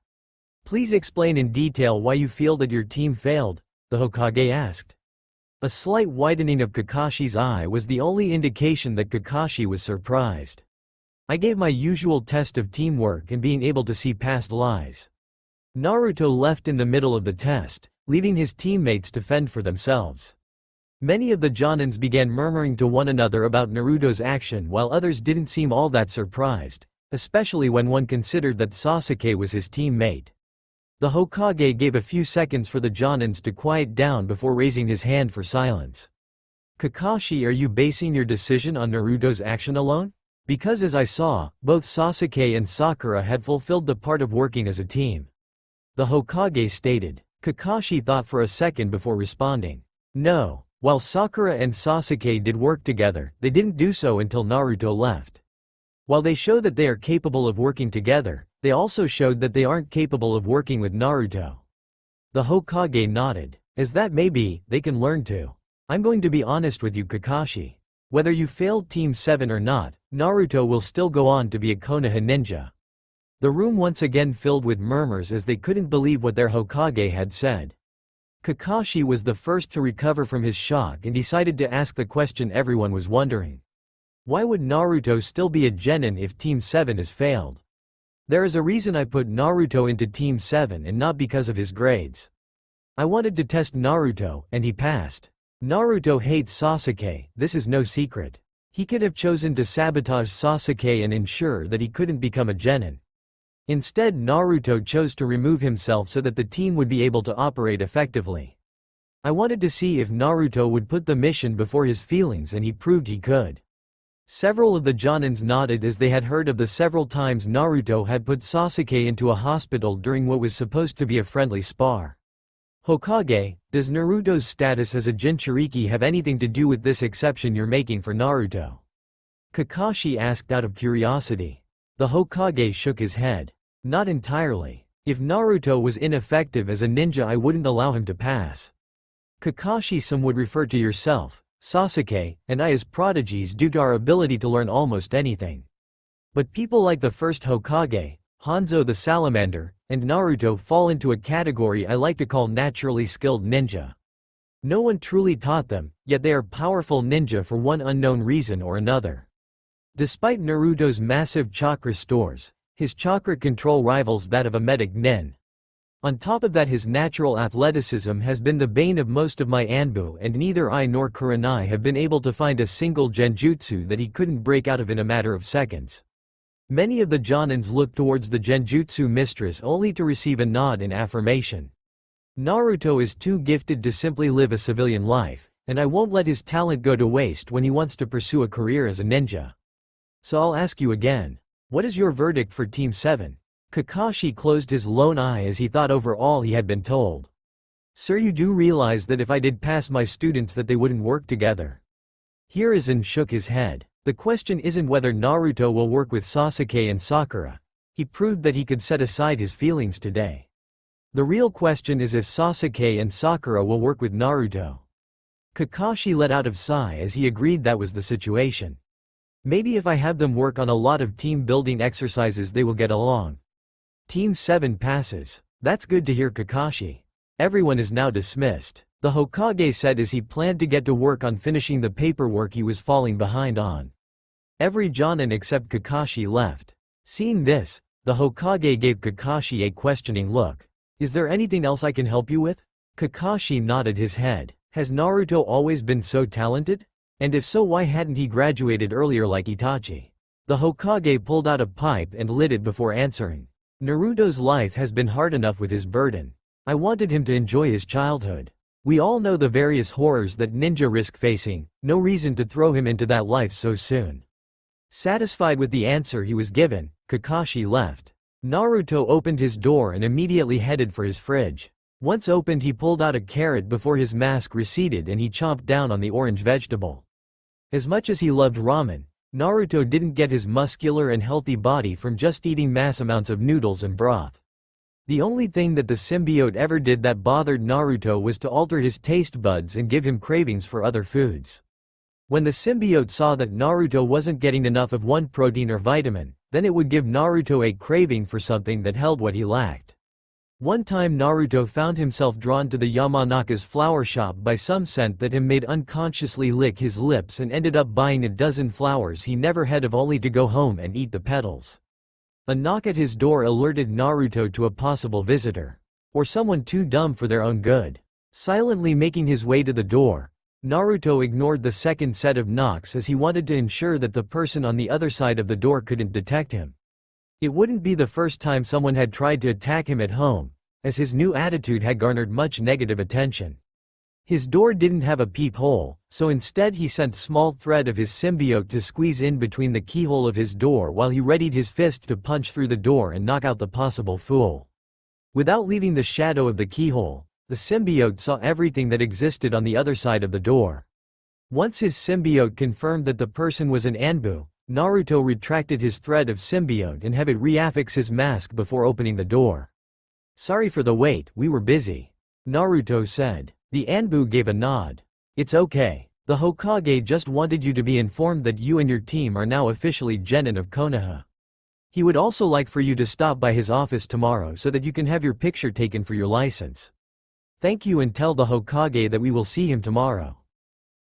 S1: Please explain in detail why you feel that your team failed, the Hokage asked. A slight widening of Kakashi's eye was the only indication that Kakashi was surprised. I gave my usual test of teamwork and being able to see past lies. Naruto left in the middle of the test, leaving his teammates to fend for themselves. Many of the jonins began murmuring to one another about Naruto's action, while others didn't seem all that surprised, especially when one considered that Sasuke was his teammate. The Hokage gave a few seconds for the jonins to quiet down before raising his hand for silence. Kakashi, are you basing your decision on Naruto's action alone? Because as I saw, both Sasuke and Sakura had fulfilled the part of working as a team, the Hokage stated. Kakashi thought for a second before responding. No. While Sakura and Sasuke did work together, they didn't do so until Naruto left. While they show that they are capable of working together, they also showed that they aren't capable of working with Naruto. The Hokage nodded. As that may be, they can learn too. I'm going to be honest with you, Kakashi. Whether you failed Team 7 or not, Naruto will still go on to be a Konoha ninja. The room once again filled with murmurs as they couldn't believe what their Hokage had said. Kakashi was the first to recover from his shock and decided to ask the question everyone was wondering. Why would Naruto still be a genin if Team 7 has failed? There is a reason I put Naruto into Team 7 and not because of his grades. I wanted to test Naruto, and he passed. Naruto hates Sasuke, this is no secret. He could have chosen to sabotage Sasuke and ensure that he couldn't become a genin. Instead, Naruto chose to remove himself so that the team would be able to operate effectively. I wanted to see if Naruto would put the mission before his feelings, and he proved he could. Several of the Jonins nodded as they had heard of the several times Naruto had put Sasuke into a hospital during what was supposed to be a friendly spar. Hokage, does Naruto's status as a Jinchuriki have anything to do with this exception you're making for Naruto? Kakashi asked out of curiosity. The Hokage shook his head. Not entirely. If Naruto was ineffective as a ninja, I wouldn't allow him to pass. Kakashi, some would refer to yourself, Sasuke, and I as prodigies due to our ability to learn almost anything. But people like the first Hokage, Hanzo the Salamander, and Naruto fall into a category I like to call naturally skilled ninja. No one truly taught them, yet they are powerful ninja for one unknown reason or another. Despite Naruto's massive chakra stores, his chakra control rivals that of a medic nin. On top of that, his natural athleticism has been the bane of most of my Anbu, and neither I nor Kurenai have been able to find a single genjutsu that he couldn't break out of in a matter of seconds. Many of the Jonins look towards the genjutsu mistress only to receive a nod in affirmation. Naruto is too gifted to simply live a civilian life, and I won't let his talent go to waste when he wants to pursue a career as a ninja. So I'll ask you again. What is your verdict for Team 7? Kakashi closed his lone eye as he thought over all he had been told. Sir, you do realize that if I did pass my students that they wouldn't work together? Hiruzen shook his head. The question isn't whether Naruto will work with Sasuke and Sakura. He proved that he could set aside his feelings today. The real question is if Sasuke and Sakura will work with Naruto. Kakashi let out a sigh as he agreed that was the situation. Maybe if I have them work on a lot of team building exercises they will get along. Team 7 passes. That's good to hear, Kakashi. Everyone is now dismissed, the Hokage said as he planned to get to work on finishing the paperwork he was falling behind on. Every Jonin except Kakashi left. Seeing this, the Hokage gave Kakashi a questioning look. Is there anything else I can help you with? Kakashi nodded his head. Has Naruto always been so talented? And if so, why hadn't he graduated earlier like Itachi? The Hokage pulled out a pipe and lit it before answering. Naruto's life has been hard enough with his burden. I wanted him to enjoy his childhood. We all know the various horrors that ninja risk facing, no reason to throw him into that life so soon. Satisfied with the answer he was given, Kakashi left. Naruto opened his door and immediately headed for his fridge. Once opened, he pulled out a carrot before his mask receded and he chomped down on the orange vegetable. As much as he loved ramen, Naruto didn't get his muscular and healthy body from just eating mass amounts of noodles and broth. The only thing that the symbiote ever did that bothered Naruto was to alter his taste buds and give him cravings for other foods. When the symbiote saw that Naruto wasn't getting enough of one protein or vitamin, then it would give Naruto a craving for something that held what he lacked. One time Naruto found himself drawn to the Yamanaka's flower shop by some scent that him made unconsciously lick his lips and ended up buying a dozen flowers he never had of, only to go home and eat the petals. A knock at his door alerted Naruto to a possible visitor. Or someone too dumb for their own good. Silently making his way to the door, Naruto ignored the second set of knocks as he wanted to ensure that the person on the other side of the door couldn't detect him. It wouldn't be the first time someone had tried to attack him at home, as his new attitude had garnered much negative attention. His door didn't have a peephole, so instead he sent small thread of his symbiote to squeeze in between the keyhole of his door while he readied his fist to punch through the door and knock out the possible fool. Without leaving the shadow of the keyhole, the symbiote saw everything that existed on the other side of the door. Once his symbiote confirmed that the person was an Anbu, Naruto retracted his thread of symbiote and have it reaffix his mask before opening the door. Sorry for the wait, we were busy. Naruto said. The Anbu gave a nod. It's okay. The Hokage just wanted you to be informed that you and your team are now officially Genin of Konoha. He would also like for you to stop by his office tomorrow so that you can have your picture taken for your license. Thank you and tell the Hokage that we will see him tomorrow.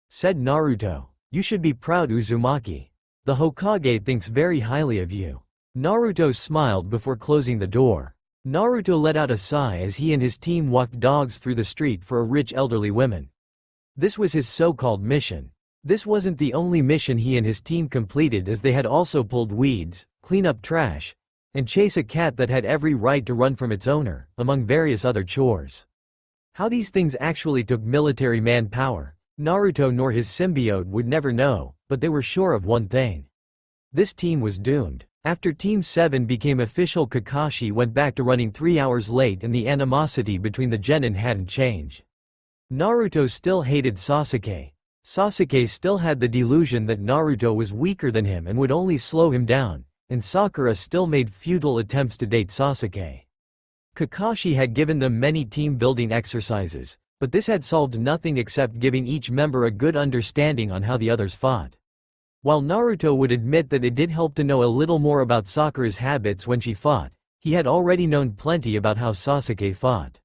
S1: Said Naruto. You should be proud, Uzumaki. The Hokage thinks very highly of you. Naruto smiled before closing the door. Naruto let out a sigh as he and his team walked dogs through the street for a rich elderly woman. This was his so-called mission. This wasn't the only mission he and his team completed, as they had also pulled weeds, clean up trash, and chase a cat that had every right to run from its owner, among various other chores. How these things actually took military manpower, Naruto nor his symbiote would never know, but they were sure of one thing. This team was doomed. After Team 7 became official, Kakashi went back to running 3 hours late and the animosity between the Genin hadn't changed. Naruto still hated Sasuke. Sasuke still had the delusion that Naruto was weaker than him and would only slow him down, and Sakura still made futile attempts to date Sasuke. Kakashi had given them many team-building exercises, but this had solved nothing except giving each member a good understanding on how the others fought. While Naruto would admit that it did help to know a little more about Sakura's habits when she fought, he had already known plenty about how Sasuke fought.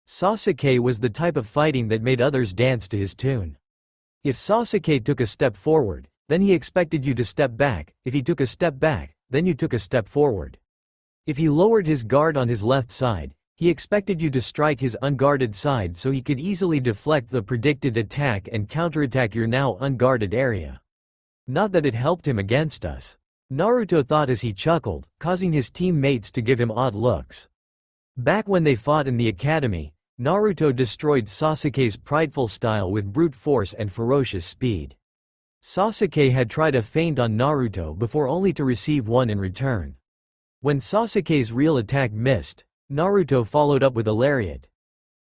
S1: Sasuke was the type of fighting that made others dance to his tune. If Sasuke took a step forward, then he expected you to step back. If he took a step back, then you took a step forward. If he lowered his guard on his left side, he expected you to strike his unguarded side so he could easily deflect the predicted attack and counterattack your now unguarded area. Not that it helped him against us. Naruto thought as he chuckled, causing his teammates to give him odd looks. Back when they fought in the academy, Naruto destroyed Sasuke's prideful style with brute force and ferocious speed. Sasuke had tried a feint on Naruto before, only to receive one in return. When Sasuke's real attack missed, Naruto followed up with a lariat.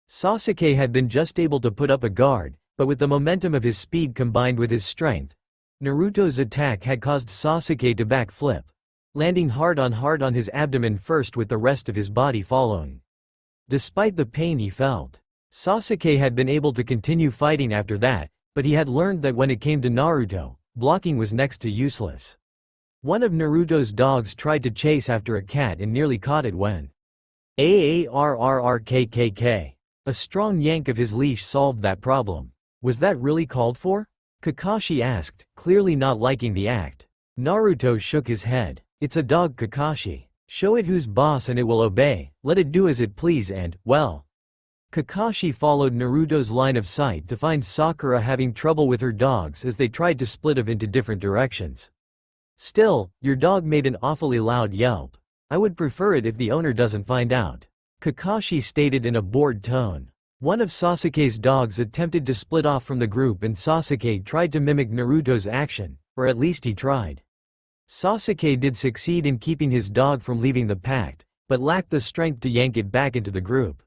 S1: Sasuke had been just able to put up a guard, but with the momentum of his speed combined with his strength, Naruto's attack had caused Sasuke to backflip, landing hard on his abdomen first with the rest of his body following. Despite the pain he felt, Sasuke had been able to continue fighting after that, but he had learned that when it came to Naruto, blocking was next to useless. One of Naruto's dogs tried to chase after a cat and nearly caught it when AARRRKKK. A strong yank of his leash solved that problem. Was that really called for? Kakashi asked, clearly not liking the act. Naruto shook his head. It's a dog, Kakashi. Show it who's boss and it will obey, let it do as it please and, well. Kakashi followed Naruto's line of sight to find Sakura having trouble with her dogs as they tried to split off into different directions. Still, your dog made an awfully loud yelp. I would prefer it if the owner doesn't find out. Kakashi stated in a bored tone. One of Sasuke's dogs attempted to split off from the group and Sasuke tried to mimic Naruto's action, or at least he tried. Sasuke did succeed in keeping his dog from leaving the pact, but lacked the strength to yank it back into the group.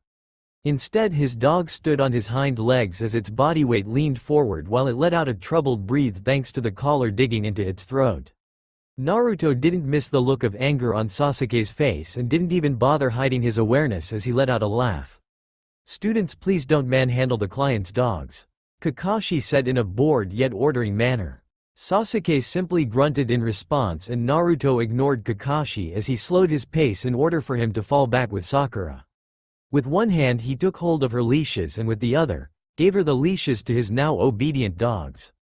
S1: Instead, his dog stood on his hind legs as its body weight leaned forward while it let out a troubled breath thanks to the collar digging into its throat. Naruto didn't miss the look of anger on Sasuke's face and didn't even bother hiding his awareness as he let out a laugh. Students, please don't manhandle the client's dogs, Kakashi said in a bored yet ordering manner. Sasuke simply grunted in response and Naruto ignored Kakashi as he slowed his pace in order for him to fall back with Sakura. With one hand he took hold of her leashes and with the other, gave her the leashes to his now obedient dogs.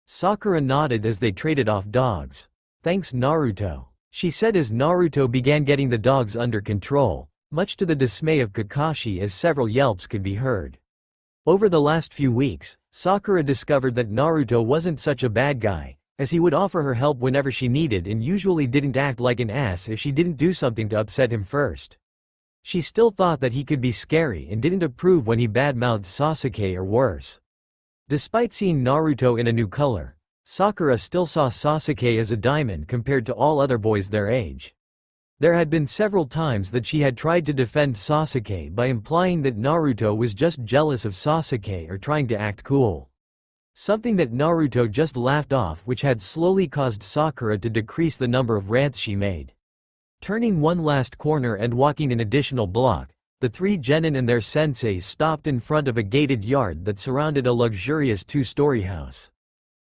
S1: Sakura nodded as they traded off dogs. Thanks, Naruto, she said as Naruto began getting the dogs under control, much to the dismay of Kakashi as several yelps could be heard. Over the last few weeks, Sakura discovered that Naruto wasn't such a bad guy, as he would offer her help whenever she needed and usually didn't act like an ass if she didn't do something to upset him first. She still thought that he could be scary and didn't approve when he badmouthed Sasuke or worse. Despite seeing Naruto in a new color, Sakura still saw Sasuke as a diamond compared to all other boys their age. There had been several times that she had tried to defend Sasuke by implying that Naruto was just jealous of Sasuke or trying to act cool. Something that Naruto just laughed off, which had slowly caused Sakura to decrease the number of rants she made. Turning one last corner and walking an additional block, The three genin and their sensei stopped in front of a gated yard that surrounded a luxurious two-story house.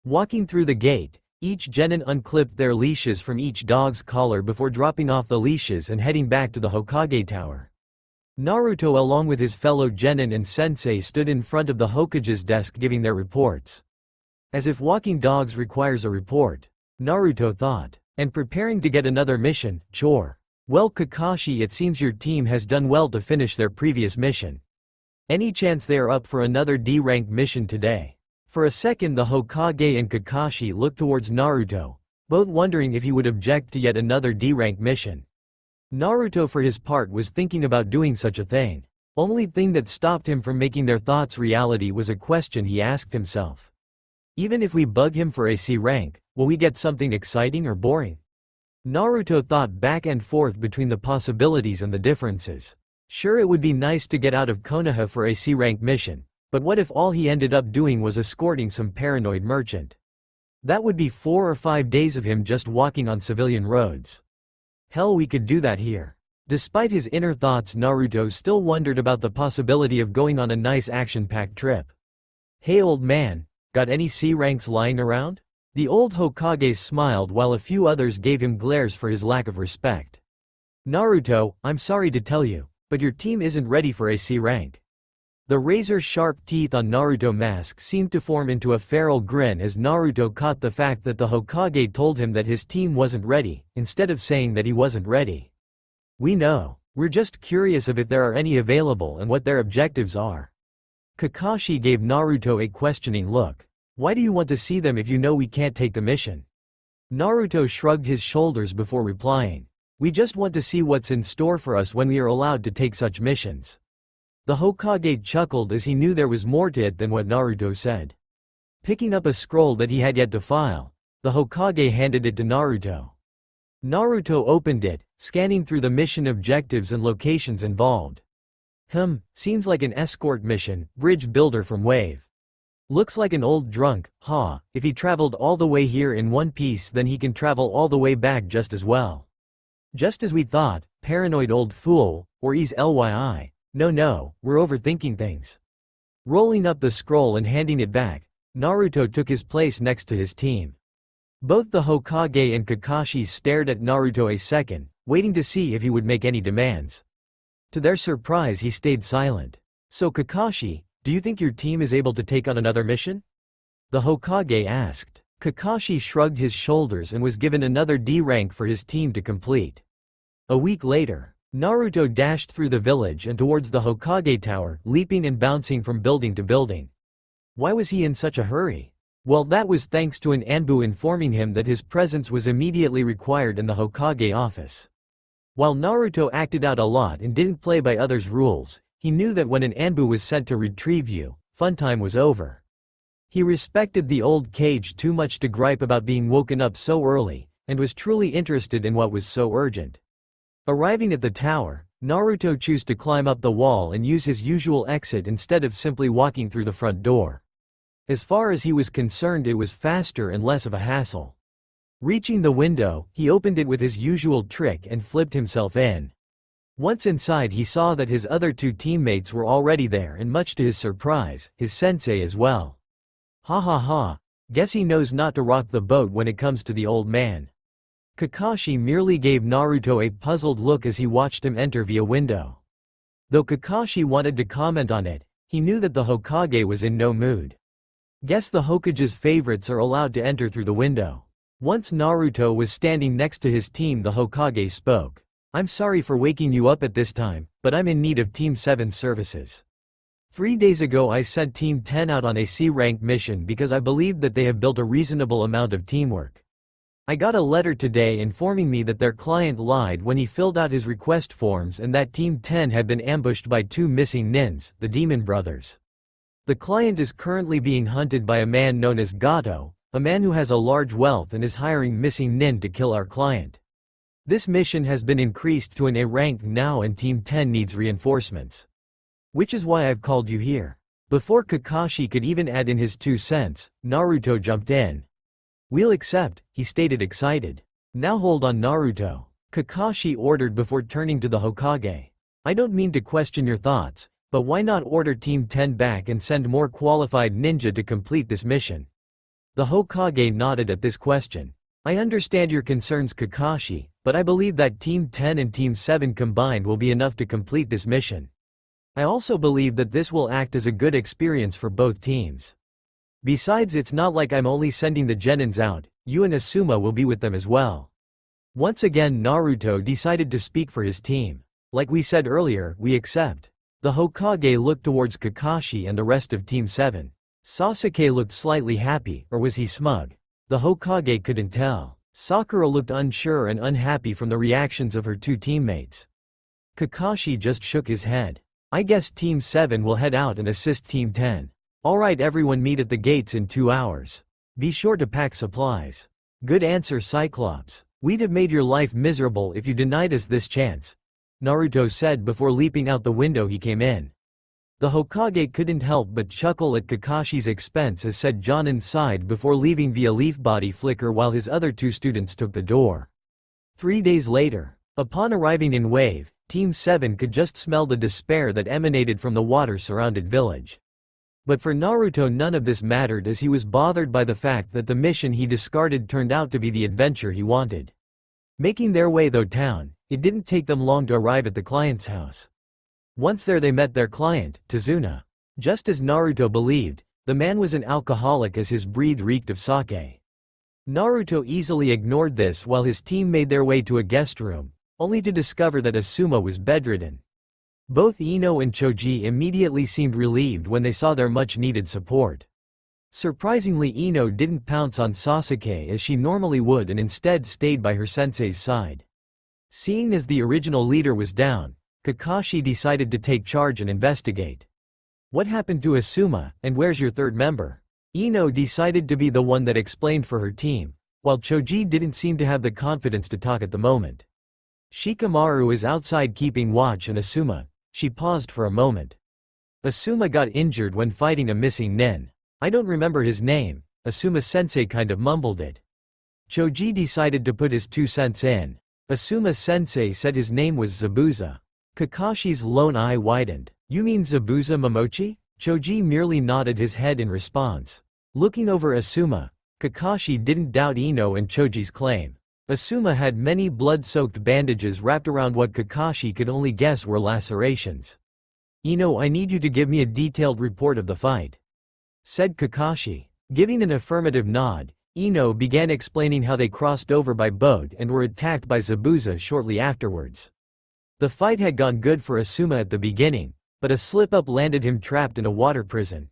S1: Walking through the gate, each genin unclipped their leashes from each dog's collar before dropping off the leashes and heading back to the Hokage tower. Naruto along with his fellow genin and sensei stood in front of the Hokage's desk giving their reports. As if walking dogs requires a report, Naruto thought, and preparing to get another mission, chore. Well Kakashi, it seems your team has done well to finish their previous mission. Any chance they are up for another D-rank mission today? For a second the Hokage and Kakashi looked towards Naruto, both wondering if he would object to yet another D-rank mission. Naruto for his part was thinking about doing such a thing. Only thing that stopped him from making their thoughts reality was a question he asked himself. Even if we bug him for a C rank, will we get something exciting or boring? Naruto thought back and forth between the possibilities and the differences. Sure, it would be nice to get out of Konoha for a C rank mission, but what if all he ended up doing was escorting some paranoid merchant? That would be 4 or 5 days of him just walking on civilian roads. Hell, we could do that here. Despite his inner thoughts, Naruto still wondered about the possibility of going on a nice action-packed trip. Hey old man, got any C ranks lying around? The old Hokage smiled while a few others gave him glares for his lack of respect. Naruto, I'm sorry to tell you, but your team isn't ready for a C rank. The razor-sharp teeth on Naruto's mask seemed to form into a feral grin as Naruto caught the fact that the Hokage told him that his team wasn't ready, instead of saying that he wasn't ready. We know. We're just curious if there are any available and what their objectives are. Kakashi gave Naruto a questioning look. Why do you want to see them if you know we can't take the mission? Naruto shrugged his shoulders before replying. We just want to see what's in store for us when we are allowed to take such missions. The Hokage chuckled as he knew there was more to it than what Naruto said. Picking up a scroll that he had yet to file, the Hokage handed it to Naruto. Naruto opened it, scanning through the mission objectives and locations involved. Seems like an escort mission, bridge builder from Wave. Looks like an old drunk, if he traveled all the way here in one piece then he can travel all the way back just as well. Just as we thought, paranoid old fool, or ease lyi. No, we're overthinking things. Rolling up the scroll and handing it back, Naruto took his place next to his team. Both the Hokage and Kakashi stared at Naruto a second, waiting to see if he would make any demands. To their surprise he stayed silent. So Kakashi, do you think your team is able to take on another mission? The Hokage asked. Kakashi shrugged his shoulders and was given another D rank for his team to complete. A week later, Naruto dashed through the village and towards the Hokage tower, leaping and bouncing from building to building. Why was he in such a hurry? Well, that was thanks to an Anbu informing him that his presence was immediately required in the Hokage office. While Naruto acted out a lot and didn't play by others' rules, he knew that when an Anbu was sent to retrieve you, fun time was over. He respected the old Kage too much to gripe about being woken up so early, and was truly interested in what was so urgent. Arriving at the tower, Naruto chose to climb up the wall and use his usual exit instead of simply walking through the front door. As far as he was concerned, it was faster and less of a hassle. Reaching the window, he opened it with his usual trick and flipped himself in. Once inside, he saw that his other two teammates were already there and much to his surprise, his sensei as well. Guess he knows not to rock the boat when it comes to the old man. Kakashi merely gave Naruto a puzzled look as he watched him enter via window. Though Kakashi wanted to comment on it, he knew that the Hokage was in no mood. Guess the Hokage's favorites are allowed to enter through the window. Once Naruto was standing next to his team, the Hokage spoke. I'm sorry for waking you up at this time, but I'm in need of Team 7's services. 3 days ago I sent Team 10 out on a C-rank mission because I believed that they have built a reasonable amount of teamwork. I got a letter today informing me that their client lied when he filled out his request forms and that Team 10 had been ambushed by 2 missing nins, the Demon Brothers. The client is currently being hunted by a man known as Gato, a man who has a large wealth and is hiring missing nin to kill our client. This mission has been increased to an A rank now and Team 10 needs reinforcements. Which is why I've called you here. Before Kakashi could even add in his 2 cents, Naruto jumped in. We'll accept, he stated excited. Now hold on Naruto, Kakashi ordered before turning to the Hokage. I don't mean to question your thoughts, but why not order Team 10 back and send more qualified ninja to complete this mission? The Hokage nodded at this question. I understand your concerns, Kakashi, but I believe that Team 10 and Team 7 combined will be enough to complete this mission. I also believe that this will act as a good experience for both teams. Besides, it's not like I'm only sending the genins out, you and Asuma will be with them as well. Once again Naruto decided to speak for his team. Like we said earlier, we accept. The Hokage looked towards Kakashi and the rest of Team 7. Sasuke looked slightly happy, or was he smug? The Hokage couldn't tell. Sakura looked unsure and unhappy from the reactions of her two teammates. Kakashi just shook his head. I guess Team 7 will head out and assist Team 10. Alright, everyone, meet at the gates in 2 hours. Be sure to pack supplies. Good answer, Cyclops. We'd have made your life miserable if you denied us this chance, Naruto said before leaping out the window he came in. The Hokage couldn't help but chuckle at Kakashi's expense as said Jonin sighed before leaving via leaf body flicker while his other two students took the door. 3 days later, upon arriving in Wave, Team 7 could just smell the despair that emanated from the water-surrounded village. But for Naruto none of this mattered as he was bothered by the fact that the mission he discarded turned out to be the adventure he wanted. Making their way through town, it didn't take them long to arrive at the client's house. Once there they met their client, Tazuna. Just as Naruto believed, the man was an alcoholic as his breath reeked of sake. Naruto easily ignored this while his team made their way to a guest room, only to discover that Asuma was bedridden. Both Ino and Choji immediately seemed relieved when they saw their much-needed support. Surprisingly, Ino didn't pounce on Sasuke as she normally would and instead stayed by her sensei's side. Seeing as the original leader was down, Kakashi decided to take charge and investigate. What happened to Asuma, and where's your third member? Ino decided to be the one that explained for her team, while Choji didn't seem to have the confidence to talk at the moment. Shikamaru is outside keeping watch and Asuma. She paused for a moment. Asuma got injured when fighting a missing nin. I don't remember his name, Asuma-sensei kind of mumbled it. Choji decided to put his 2 cents in. Asuma-sensei said his name was Zabuza. Kakashi's lone eye widened. You mean Zabuza Momochi? Choji merely nodded his head in response. Looking over Asuma, Kakashi didn't doubt Ino and Choji's claim. Asuma had many blood-soaked bandages wrapped around what Kakashi could only guess were lacerations. Ino, I need you to give me a detailed report of the fight, said Kakashi. Giving an affirmative nod, Ino began explaining how they crossed over by boat and were attacked by Zabuza shortly afterwards. The fight had gone good for Asuma at the beginning, but a slip-up landed him trapped in a water prison.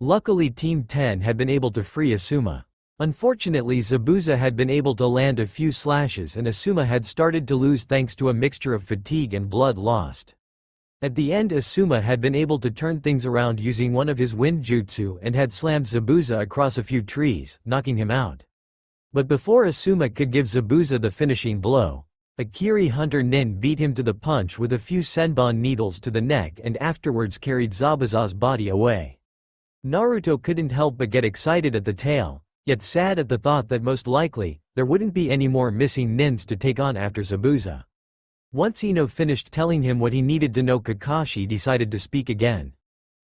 S1: Luckily Team 10 had been able to free Asuma. Unfortunately Zabuza had been able to land a few slashes and Asuma had started to lose thanks to a mixture of fatigue and blood lost. At the end Asuma had been able to turn things around using one of his wind jutsu and had slammed Zabuza across a few trees, knocking him out. But before Asuma could give Zabuza the finishing blow, a Kiri hunter nin beat him to the punch with a few senbon needles to the neck and afterwards carried Zabuza's body away. Naruto couldn't help but get excited at the tale, yet sad at the thought that most likely, there wouldn't be any more missing nins to take on after Zabuza. Once Ino finished telling him what he needed to know, Kakashi decided to speak again.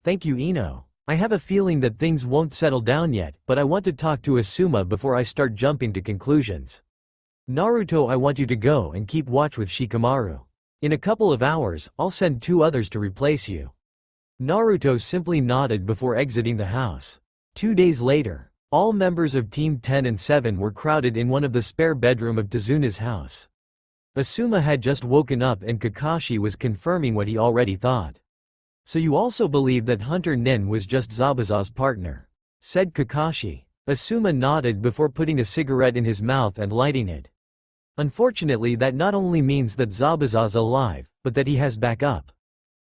S1: Thank you, Ino. I have a feeling that things won't settle down yet, but I want to talk to Asuma before I start jumping to conclusions. Naruto, I want you to go and keep watch with Shikamaru. In a couple of hours, I'll send 2 others to replace you. Naruto simply nodded before exiting the house. 2 days later, all members of Team 10 and 7 were crowded in one of the spare bedroom of Tazuna's house. Asuma had just woken up and Kakashi was confirming what he already thought. So you also believe that Hunter Nin was just Zabuza's partner? Said Kakashi. Asuma nodded before putting a cigarette in his mouth and lighting it. Unfortunately that not only means that Zabuza's alive, but that he has backup.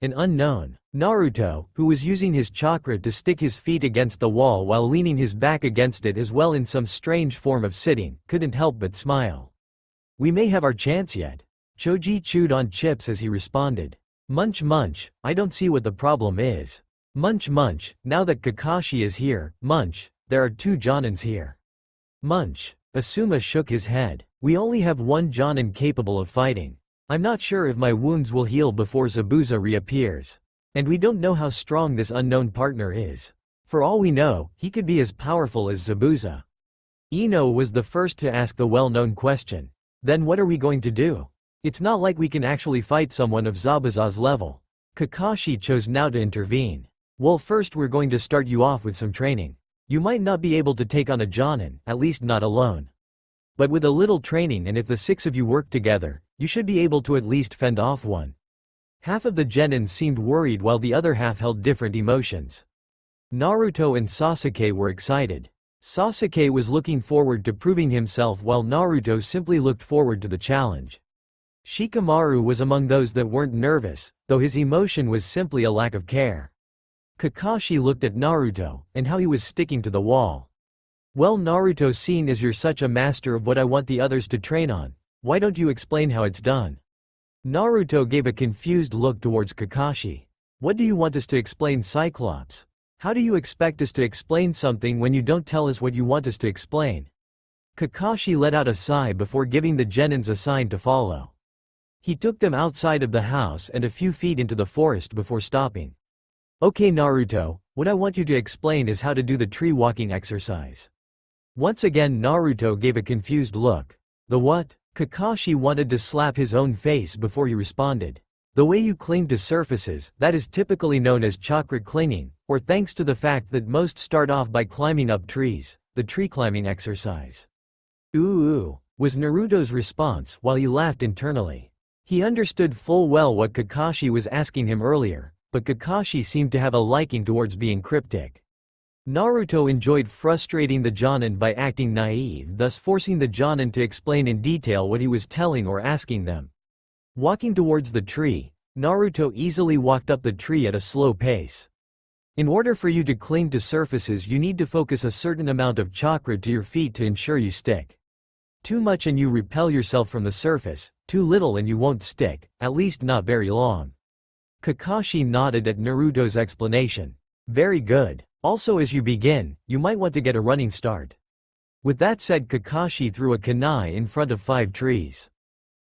S1: An unknown. Naruto, who was using his chakra to stick his feet against the wall while leaning his back against it as well in some strange form of sitting, couldn't help but smile. We may have our chance yet. Choji chewed on chips as he responded. Munch munch, I don't see what the problem is. Munch munch, now that Kakashi is here, munch, there are 2 Jonins here. Munch. Asuma shook his head. We only have 1 Jonin capable of fighting. I'm not sure if my wounds will heal before Zabuza reappears. And we don't know how strong this unknown partner is. For all we know, he could be as powerful as Zabuza. Ino was the first to ask the well-known question. Then what are we going to do? It's not like we can actually fight someone of Zabuza's level. Kakashi chose now to intervene. Well, first we're going to start you off with some training. You might not be able to take on a Jonin, at least not alone. But with a little training, and if the 6 of you work together, you should be able to at least fend off one. Half of the Genin seemed worried while the other half held different emotions. Naruto and Sasuke were excited. Sasuke was looking forward to proving himself while Naruto simply looked forward to the challenge. Shikamaru was among those that weren't nervous, though his emotion was simply a lack of care. Kakashi looked at Naruto, and how he was sticking to the wall. Well, Naruto, seeing as you're such a master of what I want the others to train on, why don't you explain how it's done? Naruto gave a confused look towards Kakashi. What do you want us to explain, Cyclops? How do you expect us to explain something when you don't tell us what you want us to explain? Kakashi let out a sigh before giving the Genins a sign to follow. He took them outside of the house and a few feet into the forest before stopping. Okay, Naruto, what I want you to explain is how to do the tree walking exercise. Once again Naruto gave a confused look. The what? Kakashi wanted to slap his own face before he responded. The way you cling to surfaces, that is typically known as chakra clinging, or thanks to the fact that most start off by climbing up trees, the tree climbing exercise. Ooh, was Naruto's response while he laughed internally. He understood full well what Kakashi was asking him earlier, but Kakashi seemed to have a liking towards being cryptic. Naruto enjoyed frustrating the Jonin by acting naive, thus forcing the Jonin to explain in detail what he was telling or asking them. Walking towards the tree, Naruto easily walked up the tree at a slow pace. In order for you to cling to surfaces, you need to focus a certain amount of chakra to your feet to ensure you stick. Too much and you repel yourself from the surface, too little and you won't stick, at least not very long. Kakashi nodded at Naruto's explanation. Very good. Also, as you begin, you might want to get a running start. With that said, Kakashi threw a kunai in front of 5 trees.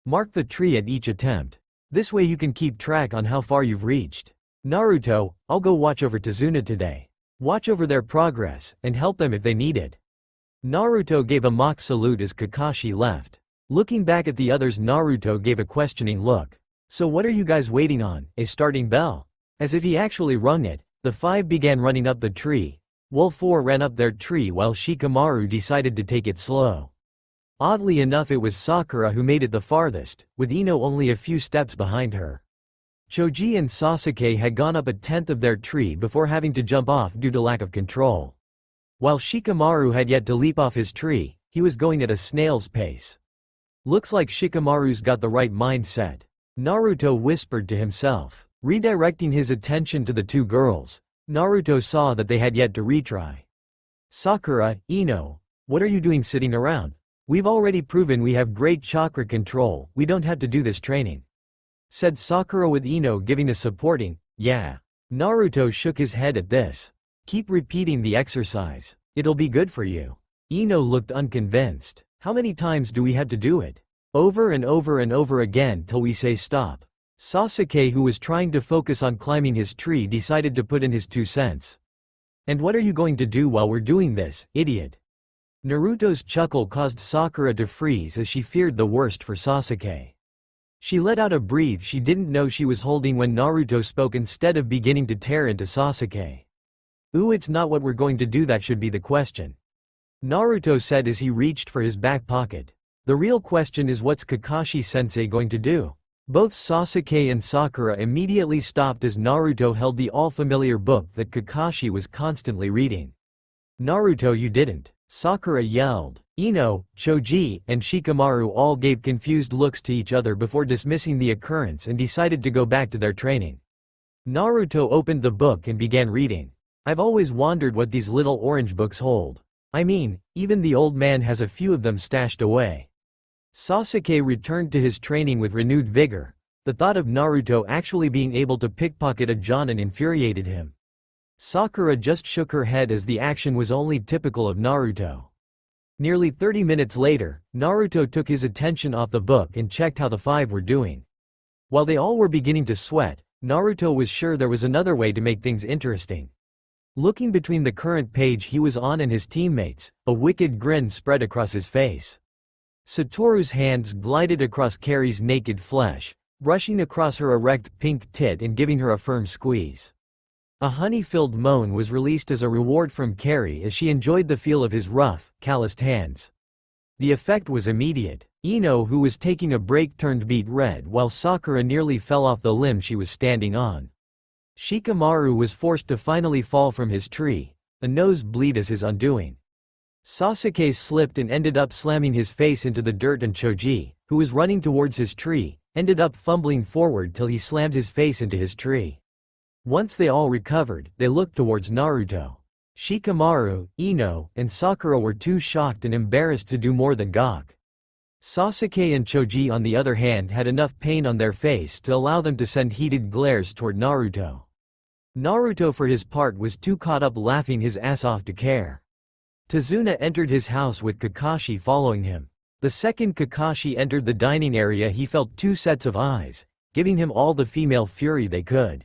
S1: Mark the tree at each attempt. This way you can keep track on how far you've reached. Naruto, I'll go watch over Tazuna today. Watch over their progress, and help them if they need it. Naruto gave a mock salute as Kakashi left. Looking back at the others, Naruto gave a questioning look. So what are you guys waiting on, a starting bell? As if he actually rung it, the 5 began running up the tree. While 4 ran up their tree while Shikamaru decided to take it slow. Oddly enough, it was Sakura who made it the farthest, with Ino only a few steps behind her. Choji and Sasuke had gone up a 10th of their tree before having to jump off due to lack of control. While Shikamaru had yet to leap off his tree, he was going at a snail's pace. Looks like Shikamaru's got the right mindset. Naruto whispered to himself. Redirecting his attention to the 2 girls, Naruto saw that they had yet to retry. Sakura, Ino, what are you doing sitting around? We've already proven we have great chakra control, we don't have to do this training. Said Sakura with Ino giving a supporting, yeah. Naruto shook his head at this. Keep repeating the exercise. It'll be good for you. Ino looked unconvinced. How many times do we have to do it? Over and over and over again till we say stop. Sasuke, who was trying to focus on climbing his tree, decided to put in his 2 cents. And what are you going to do while we're doing this, idiot? Naruto's chuckle caused Sakura to freeze as she feared the worst for Sasuke. She let out a breath she didn't know she was holding when Naruto spoke instead of beginning to tear into Sasuke. Ooh, it's not what we're going to do that should be the question. Naruto said as he reached for his back pocket. The real question is, what's Kakashi-sensei going to do? Both Sasuke and Sakura immediately stopped as Naruto held the all-familiar book that Kakashi was constantly reading. Naruto, you didn't. Sakura yelled. Ino, Choji, and Shikamaru all gave confused looks to each other before dismissing the occurrence and decided to go back to their training. Naruto opened the book and began reading. I've always wondered what these little orange books hold. I mean, even the old man has a few of them stashed away. Sasuke returned to his training with renewed vigor. The thought of Naruto actually being able to pickpocket a Jonin infuriated him. Sakura just shook her head as the action was only typical of Naruto. Nearly 30 minutes later, Naruto took his attention off the book and checked how the five were doing. While they all were beginning to sweat, Naruto was sure there was another way to make things interesting. Looking between the current page he was on and his teammates, a wicked grin spread across his face. Satoru's hands glided across Carrie's naked flesh, brushing across her erect pink tit and giving her a firm squeeze. A honey-filled moan was released as a reward from Carrie as she enjoyed the feel of his rough, calloused hands. The effect was immediate. Ino, who was taking a break, turned beet red while Sakura nearly fell off the limb she was standing on. Shikamaru was forced to finally fall from his tree, a nosebleed as his undoing. Sasuke slipped and ended up slamming his face into the dirt, and Choji, who was running towards his tree, ended up fumbling forward till he slammed his face into his tree. Once they all recovered, they looked towards Naruto. Shikamaru, Ino, and Sakura were too shocked and embarrassed to do more than gawk. Sasuke and Choji, on the other hand, had enough pain on their face to allow them to send heated glares toward Naruto. Naruto, for his part, was too caught up laughing his ass off to care. Tazuna entered his house with Kakashi following him. The second Kakashi entered the dining area he felt two sets of eyes, giving him all the female fury they could.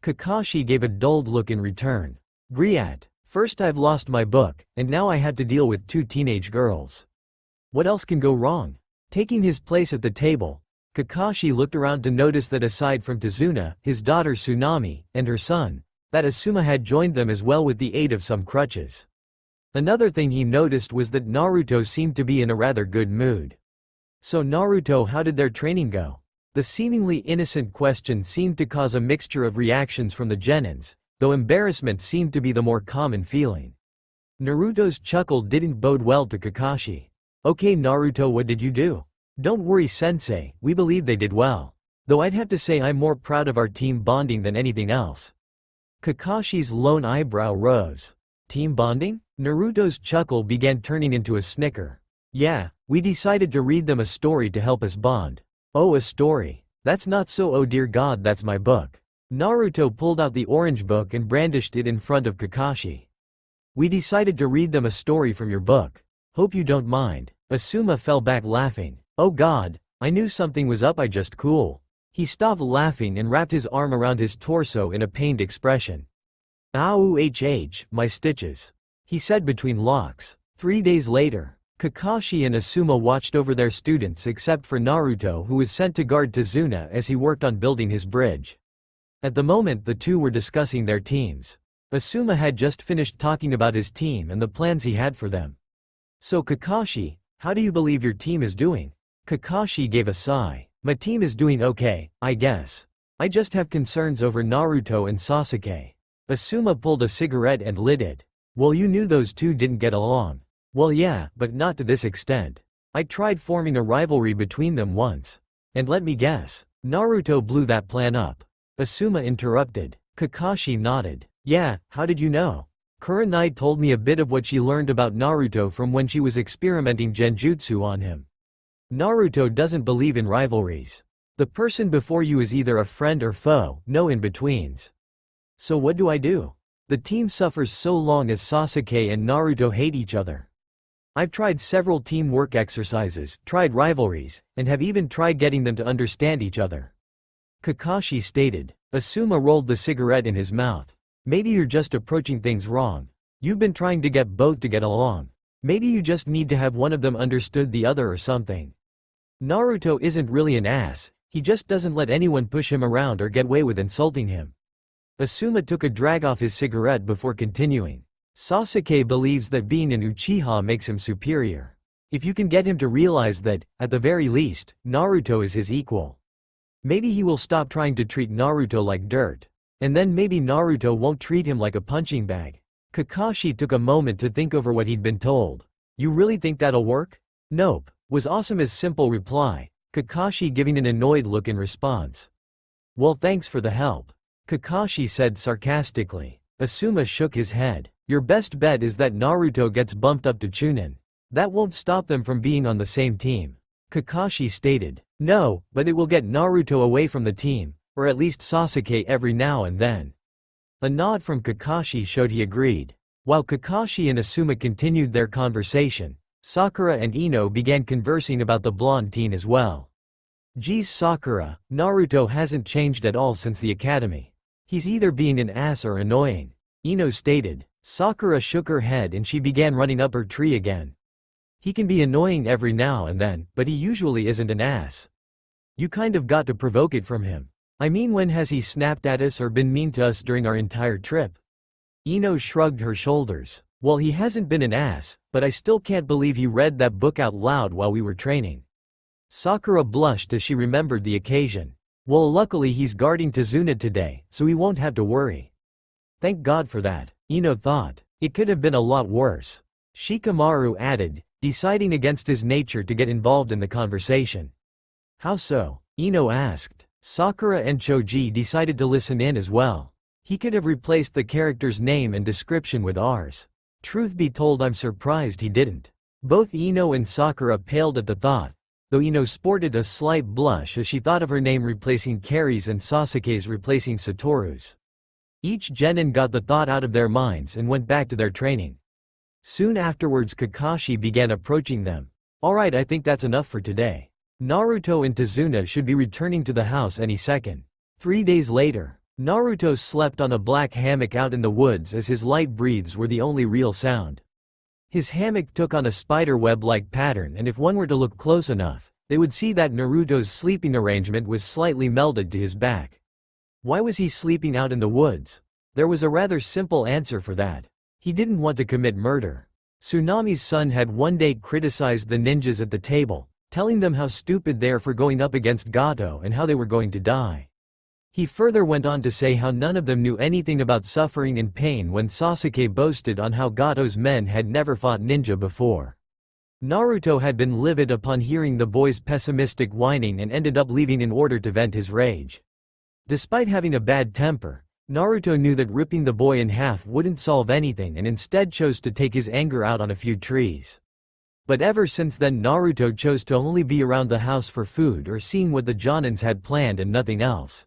S1: Kakashi gave a dulled look in return. Griat, first I've lost my book, and now I had to deal with two teenage girls. What else can go wrong? Taking his place at the table, Kakashi looked around to notice that aside from Tazuna, his daughter Tsunami, and her son, that Asuma had joined them as well with the aid of some crutches. Another thing he noticed was that Naruto seemed to be in a rather good mood. So Naruto, how did their training go? The seemingly innocent question seemed to cause a mixture of reactions from the genins, though embarrassment seemed to be the more common feeling. Naruto's chuckle didn't bode well to Kakashi. Okay Naruto, what did you do? Don't worry sensei, we believe they did well. Though I'd have to say I'm more proud of our team bonding than anything else. Kakashi's lone eyebrow rose. Team bonding? Naruto's chuckle began turning into a snicker. Yeah, we decided to read them a story to help us bond. Oh, a story. That's not so, oh dear god, that's my book. Naruto pulled out the orange book and brandished it in front of Kakashi. We decided to read them a story from your book. Hope you don't mind. Asuma fell back laughing. Oh god, I knew something was up, I just cool. He stopped laughing and wrapped his arm around his torso in a pained expression. Ouch, my stitches. He said between locks. 3 days later, Kakashi and Asuma watched over their students except for Naruto, who was sent to guard Tazuna as he worked on building his bridge. At the moment the two were discussing their teams. Asuma had just finished talking about his team and the plans he had for them. So Kakashi, how do you believe your team is doing? Kakashi gave a sigh. My team is doing okay, I guess. I just have concerns over Naruto and Sasuke. Asuma pulled a cigarette and lit it. Well, you knew those two didn't get along. Well yeah, but not to this extent. I tried forming a rivalry between them once. And let me guess, Naruto blew that plan up. Asuma interrupted. Kakashi nodded. Yeah, how did you know? Kurenai told me a bit of what she learned about Naruto from when she was experimenting genjutsu on him. Naruto doesn't believe in rivalries. The person before you is either a friend or foe, no in-betweens. So what do I do? The team suffers so long as Sasuke and Naruto hate each other. I've tried several teamwork exercises, tried rivalries, and have even tried getting them to understand each other. Kakashi stated. Asuma rolled the cigarette in his mouth. Maybe you're just approaching things wrong. You've been trying to get both to get along. Maybe you just need to have one of them understood the other or something. Naruto isn't really an ass, he just doesn't let anyone push him around or get away with insulting him. Asuma took a drag off his cigarette before continuing. Sasuke believes that being an Uchiha makes him superior. If you can get him to realize that, at the very least, Naruto is his equal. Maybe he will stop trying to treat Naruto like dirt. And then maybe Naruto won't treat him like a punching bag. Kakashi took a moment to think over what he'd been told. You really think that'll work? Nope, was Asuma's simple reply, Kakashi giving an annoyed look in response. Well, thanks for the help, Kakashi said sarcastically. Asuma shook his head. Your best bet is that Naruto gets bumped up to chunin. That won't stop them from being on the same team. Kakashi stated. No, but it will get Naruto away from the team, or at least Sasuke every now and then. A nod from Kakashi showed he agreed. While Kakashi and Asuma continued their conversation, Sakura and Ino began conversing about the blonde teen as well. Geez, Sakura, Naruto hasn't changed at all since the academy. He's either being an ass or annoying, Ino stated. Sakura shook her head and she began running up her tree again. He can be annoying every now and then, but he usually isn't an ass. You kind of got to provoke it from him. I mean, when has he snapped at us or been mean to us during our entire trip? Ino shrugged her shoulders. Well, he hasn't been an ass, but I still can't believe he read that book out loud while we were training. Sakura blushed as she remembered the occasion. Well, luckily he's guarding Tazuna today, so he won't have to worry. Thank God for that, Ino thought. It could have been a lot worse. Shikamaru added, deciding against his nature to get involved in the conversation. How so? Ino asked. Sakura and Choji decided to listen in as well. He could have replaced the character's name and description with ours. Truth be told, I'm surprised he didn't. Both Ino and Sakura paled at the thought, though Ino sported a slight blush as she thought of her name replacing Kari's and Sasuke's replacing Satoru's. Each genin got the thought out of their minds and went back to their training. Soon afterwards Kakashi began approaching them. Alright, I think that's enough for today. Naruto and Tazuna should be returning to the house any second. 3 days later, Naruto slept on a black hammock out in the woods as his light breaths were the only real sound. His hammock took on a spiderweb-like pattern, and if one were to look close enough, they would see that Naruto's sleeping arrangement was slightly melded to his back. Why was he sleeping out in the woods? There was a rather simple answer for that. He didn't want to commit murder. Tsunami's son had one day criticized the ninjas at the table, telling them how stupid they are for going up against Gato and how they were going to die. He further went on to say how none of them knew anything about suffering and pain when Sasuke boasted on how Gato's men had never fought ninja before. Naruto had been livid upon hearing the boy's pessimistic whining and ended up leaving in order to vent his rage. Despite having a bad temper, Naruto knew that ripping the boy in half wouldn't solve anything and instead chose to take his anger out on a few trees. But ever since then Naruto chose to only be around the house for food or seeing what the Jonins had planned and nothing else.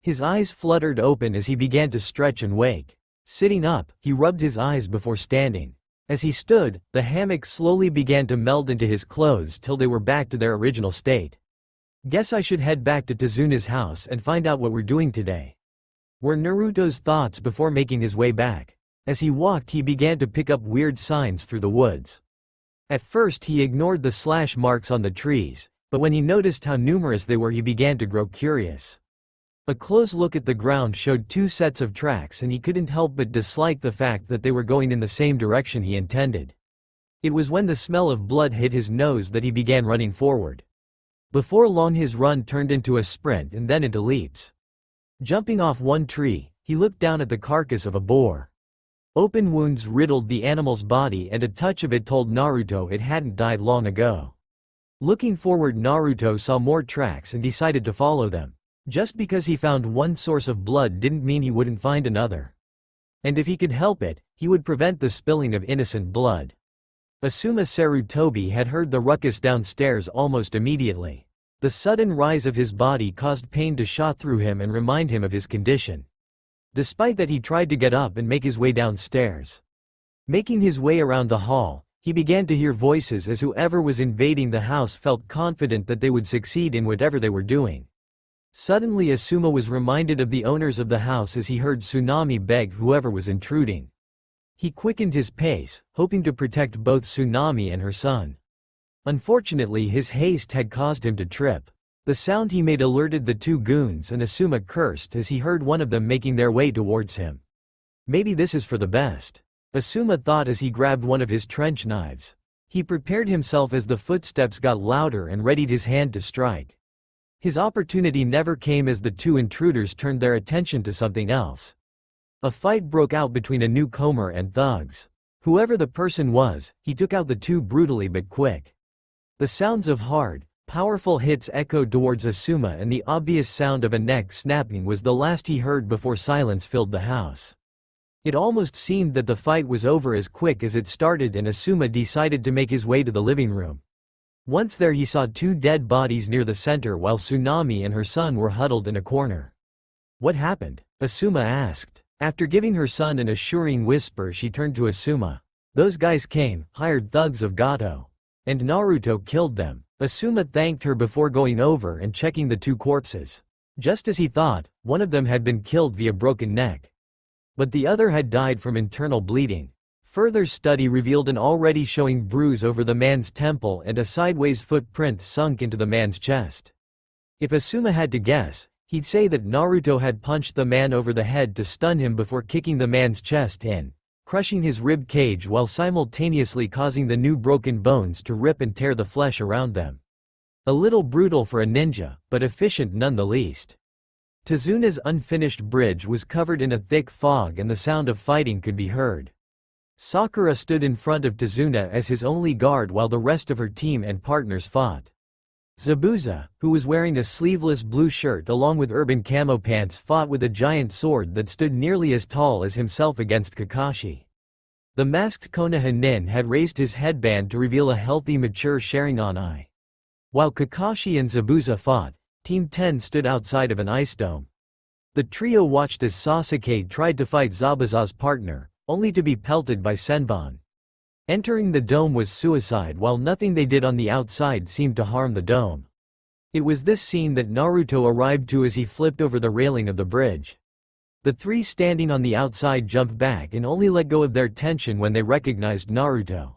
S1: His eyes fluttered open as he began to stretch and wake. Sitting up, he rubbed his eyes before standing. As he stood, the hammock slowly began to meld into his clothes till they were back to their original state. Guess I should head back to Tazuna's house and find out what we're doing today, were Naruto's thoughts before making his way back. As he walked, he began to pick up weird signs through the woods. At first he ignored the slash marks on the trees, but when he noticed how numerous they were he began to grow curious. A close look at the ground showed 2 sets of tracks and he couldn't help but dislike the fact that they were going in the same direction he intended. It was when the smell of blood hit his nose that he began running forward. Before long his run turned into a sprint and then into leaps. Jumping off one tree, he looked down at the carcass of a boar. Open wounds riddled the animal's body and a touch of it told Naruto it hadn't died long ago. Looking forward, Naruto saw more tracks and decided to follow them. Just because he found one source of blood didn't mean he wouldn't find another. And if he could help it, he would prevent the spilling of innocent blood. Asuma Sarutobi had heard the ruckus downstairs almost immediately. The sudden rise of his body caused pain to shot through him and remind him of his condition. Despite that, he tried to get up and make his way downstairs. Making his way around the hall, he began to hear voices as whoever was invading the house felt confident that they would succeed in whatever they were doing. Suddenly Asuma was reminded of the owners of the house as he heard Tsunami beg whoever was intruding. He quickened his pace, hoping to protect both Tsunami and her son. Unfortunately, his haste had caused him to trip. The sound he made alerted the 2 goons and Asuma cursed as he heard one of them making their way towards him. Maybe this is for the best, Asuma thought as he grabbed one of his trench knives. He prepared himself as the footsteps got louder and readied his hand to strike. His opportunity never came as the 2 intruders turned their attention to something else. A fight broke out between a newcomer and thugs. Whoever the person was, he took out the 2 brutally but quick. The sounds of hard, powerful hits echoed towards Asuma and the obvious sound of a neck snapping was the last he heard before silence filled the house. It almost seemed that the fight was over as quick as it started and Asuma decided to make his way to the living room. Once there he saw 2 dead bodies near the center while Tsunami and her son were huddled in a corner. What happened? Asuma asked. After giving her son an assuring whisper she turned to Asuma. Those guys came, hired thugs of Gato. And Naruto killed them. Asuma thanked her before going over and checking the two corpses. Just as he thought, one of them had been killed via broken neck. But the other had died from internal bleeding. Further study revealed an already showing bruise over the man's temple and a sideways footprint sunk into the man's chest. If Asuma had to guess, he'd say that Naruto had punched the man over the head to stun him before kicking the man's chest in, crushing his rib cage while simultaneously causing the new broken bones to rip and tear the flesh around them. A little brutal for a ninja, but efficient none the least. Tezuna's unfinished bridge was covered in a thick fog and the sound of fighting could be heard. Sakura stood in front of Tezuna as his only guard while the rest of her team and partners fought. Zabuza, who was wearing a sleeveless blue shirt along with urban camo pants, fought with a giant sword that stood nearly as tall as himself against Kakashi. The masked Konoha nin had raised his headband to reveal a healthy mature Sharingan eye. While Kakashi and Zabuza fought, Team 10 stood outside of an ice dome. The trio watched as Sasuke tried to fight Zabuza's partner, only to be pelted by Senbon. Entering the dome was suicide while nothing they did on the outside seemed to harm the dome. It was this scene that Naruto arrived to as he flipped over the railing of the bridge. The three standing on the outside jumped back and only let go of their tension when they recognized Naruto.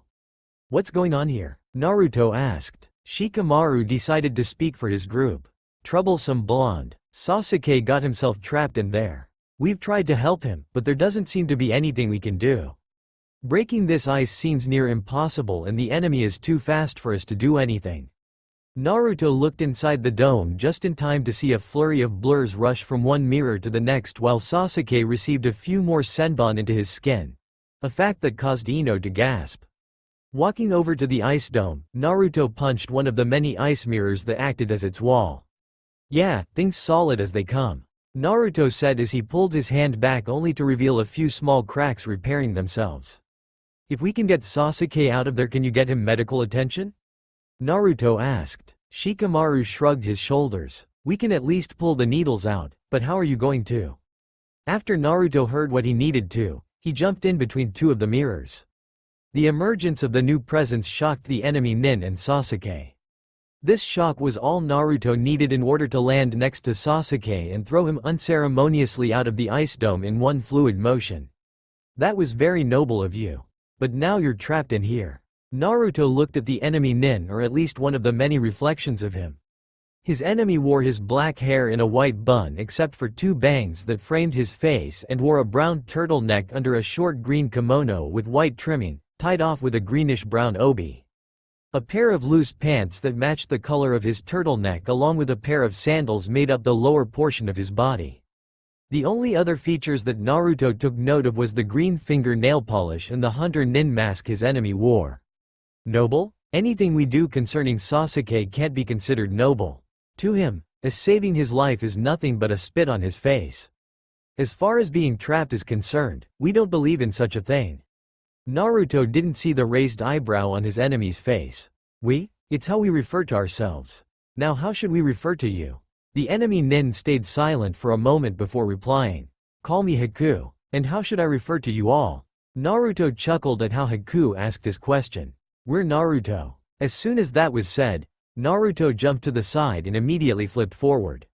S1: "What's going on here?" Naruto asked. Shikamaru decided to speak for his group. "Troublesome blonde. Sasuke got himself trapped in there. We've tried to help him, but there doesn't seem to be anything we can do. Breaking this ice seems near impossible and the enemy is too fast for us to do anything." Naruto looked inside the dome just in time to see a flurry of blurs rush from one mirror to the next while Sasuke received a few more senbon into his skin. A fact that caused Ino to gasp. Walking over to the ice dome, Naruto punched one of the many ice mirrors that acted as its wall. "Yeah, things solid as they come," Naruto said as he pulled his hand back only to reveal a few small cracks repairing themselves. "If we can get Sasuke out of there, can you get him medical attention?" Naruto asked. Shikamaru shrugged his shoulders. "We can at least pull the needles out, but how are you going to?" After Naruto heard what he needed to, he jumped in between two of the mirrors. The emergence of the new presence shocked the enemy nin and Sasuke. This shock was all Naruto needed in order to land next to Sasuke and throw him unceremoniously out of the ice dome in one fluid motion. "That was very noble of you. But now you're trapped in here." Naruto looked at the enemy nin, or at least one of the many reflections of him. His enemy wore his black hair in a white bun except for two bangs that framed his face and wore a brown turtleneck under a short green kimono with white trimming, tied off with a greenish-brown obi. A pair of loose pants that matched the color of his turtleneck along with a pair of sandals made up the lower portion of his body. The only other features that Naruto took note of was the green finger nail polish and the hunter nin mask his enemy wore. Noble? Anything we do concerning Sasuke can't be considered noble. To him, as saving his life is nothing but a spit on his face. As far as being trapped is concerned, we don't believe in such a thing. Naruto didn't see the raised eyebrow on his enemy's face. "We? It's how we refer to ourselves. Now how should we refer to you?" The enemy nin stayed silent for a moment before replying. "Call me Haku. And how should I refer to you all?" Naruto chuckled at how Haku asked his question. "We're Naruto." As soon as that was said, Naruto jumped to the side and immediately flipped forward.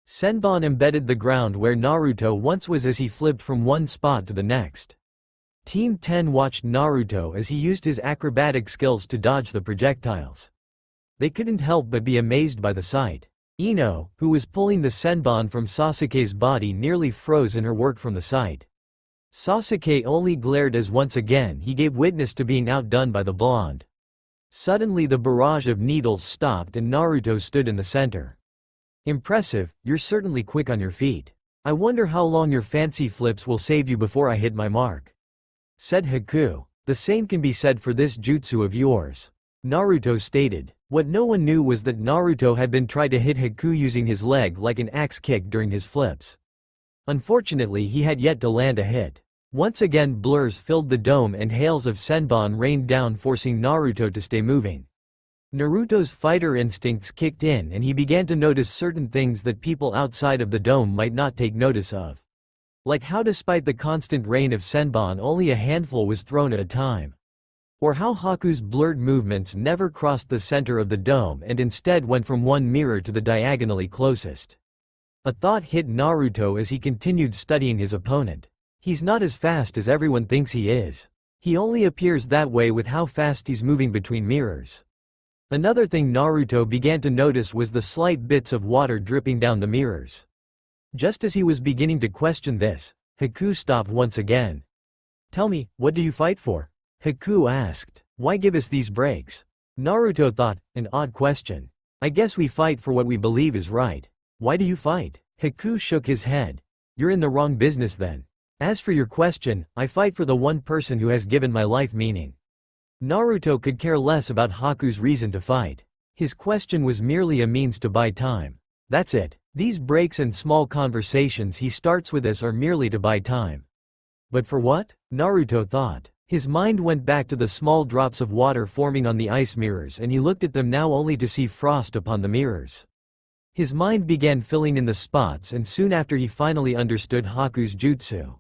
S1: Senbon embedded the ground where Naruto once was as he flipped from one spot to the next. Team 10 watched Naruto as he used his acrobatic skills to dodge the projectiles. They couldn't help but be amazed by the sight. Ino, who was pulling the senbon from Sasuke's body, nearly froze in her work from the sight. Sasuke only glared as once again he gave witness to being outdone by the blonde. Suddenly the barrage of needles stopped and Naruto stood in the center. "Impressive, you're certainly quick on your feet. I wonder how long your fancy flips will save you before I hit my mark," said Haku. "The same can be said for this jutsu of yours," Naruto stated. What no one knew was that Naruto had been trying to hit Haku using his leg like an axe kick during his flips. Unfortunately, he had yet to land a hit. Once again blurs filled the dome and hails of senbon rained down, forcing Naruto to stay moving. Naruto's fighter instincts kicked in and he began to notice certain things that people outside of the dome might not take notice of. Like how despite the constant rain of senbon only a handful was thrown at a time. Or how Haku's blurred movements never crossed the center of the dome and instead went from one mirror to the diagonally closest. A thought hit Naruto as he continued studying his opponent. He's not as fast as everyone thinks he is. He only appears that way with how fast he's moving between mirrors. Another thing Naruto began to notice was the slight bits of water dripping down the mirrors. Just as he was beginning to question this, Haku stopped once again. "Tell me, what do you fight for?" Haku asked. "Why give us these breaks?" Naruto thought, an odd question. "I guess we fight for what we believe is right." "Why do you fight?" Haku shook his head. "You're in the wrong business then. As for your question, I fight for the one person who has given my life meaning." Naruto could care less about Haku's reason to fight. His question was merely a means to buy time. That's it. These breaks and small conversations he starts with us are merely to buy time. But for what? Naruto thought. His mind went back to the small drops of water forming on the ice mirrors and he looked at them now only to see frost upon the mirrors. His mind began filling in the spots and soon after he finally understood Haku's jutsu.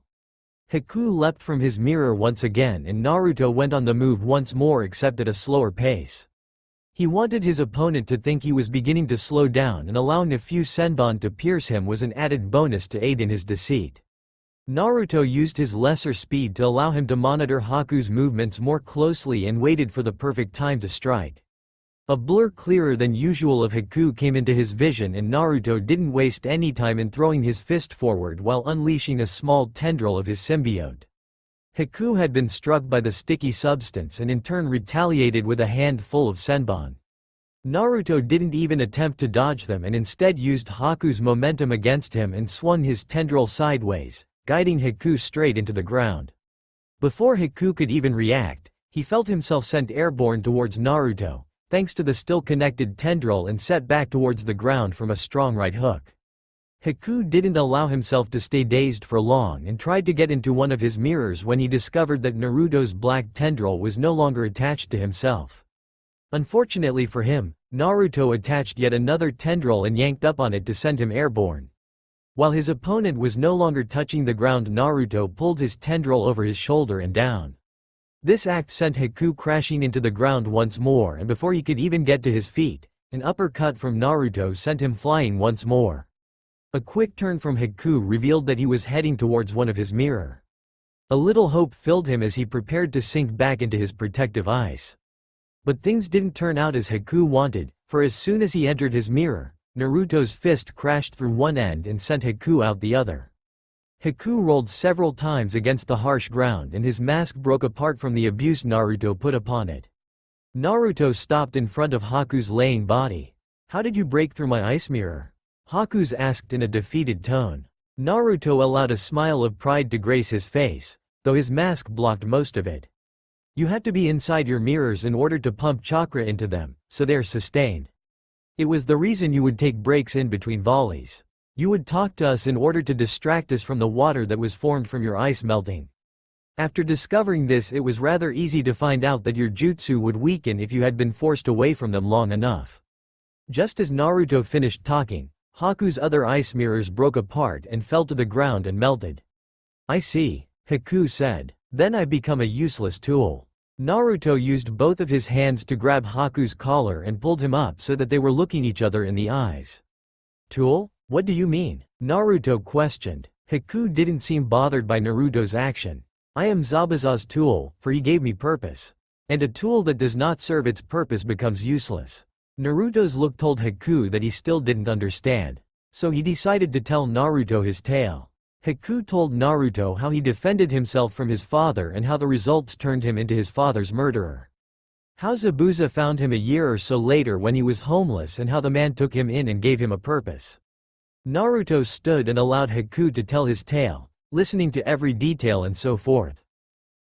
S1: Haku leapt from his mirror once again and Naruto went on the move once more except at a slower pace. He wanted his opponent to think he was beginning to slow down and allowing a few senbon to pierce him was an added bonus to aid in his deceit. Naruto used his lesser speed to allow him to monitor Haku's movements more closely and waited for the perfect time to strike. A blur clearer than usual of Haku came into his vision and Naruto didn't waste any time in throwing his fist forward while unleashing a small tendril of his symbiote. Haku had been struck by the sticky substance and in turn retaliated with a handful of senbon. Naruto didn't even attempt to dodge them and instead used Haku's momentum against him and swung his tendril sideways, guiding Haku straight into the ground. Before Haku could even react, he felt himself sent airborne towards Naruto, thanks to the still connected tendril and set back towards the ground from a strong right hook. Haku didn't allow himself to stay dazed for long and tried to get into one of his mirrors when he discovered that Naruto's black tendril was no longer attached to himself. Unfortunately for him, Naruto attached yet another tendril and yanked up on it to send him airborne. While his opponent was no longer touching the ground, Naruto pulled his tendril over his shoulder and down. This act sent Haku crashing into the ground once more and before he could even get to his feet, an uppercut from Naruto sent him flying once more. A quick turn from Haku revealed that he was heading towards one of his mirror. A little hope filled him as he prepared to sink back into his protective ice. But things didn't turn out as Haku wanted, for as soon as he entered his mirror, Naruto's fist crashed through one end and sent Haku out the other. Haku rolled several times against the harsh ground and his mask broke apart from the abuse Naruto put upon it. Naruto stopped in front of Haku's laying body. "How did you break through my ice mirror?" Haku asked in a defeated tone. Naruto allowed a smile of pride to grace his face, though his mask blocked most of it. "You had to be inside your mirrors in order to pump chakra into them, so they are sustained. It was the reason you would take breaks in between volleys. You would talk to us in order to distract us from the water that was formed from your ice melting. After discovering this, it was rather easy to find out that your jutsu would weaken if you had been forced away from them long enough." Just as Naruto finished talking, Haku's other ice mirrors broke apart and fell to the ground and melted. "I see," Haku said. "Then I become a useless tool." Naruto used both of his hands to grab Haku's collar and pulled him up so that they were looking each other in the eyes. "Tool? What do you mean?" Naruto questioned. Haku didn't seem bothered by Naruto's action. "I am Zabuza's tool, for he gave me purpose. And a tool that does not serve its purpose becomes useless." Naruto's look told Haku that he still didn't understand. So he decided to tell Naruto his tale. Haku told Naruto how he defended himself from his father and how the results turned him into his father's murderer. How Zabuza found him a year or so later when he was homeless and how the man took him in and gave him a purpose. Naruto stood and allowed Haku to tell his tale, listening to every detail and so forth.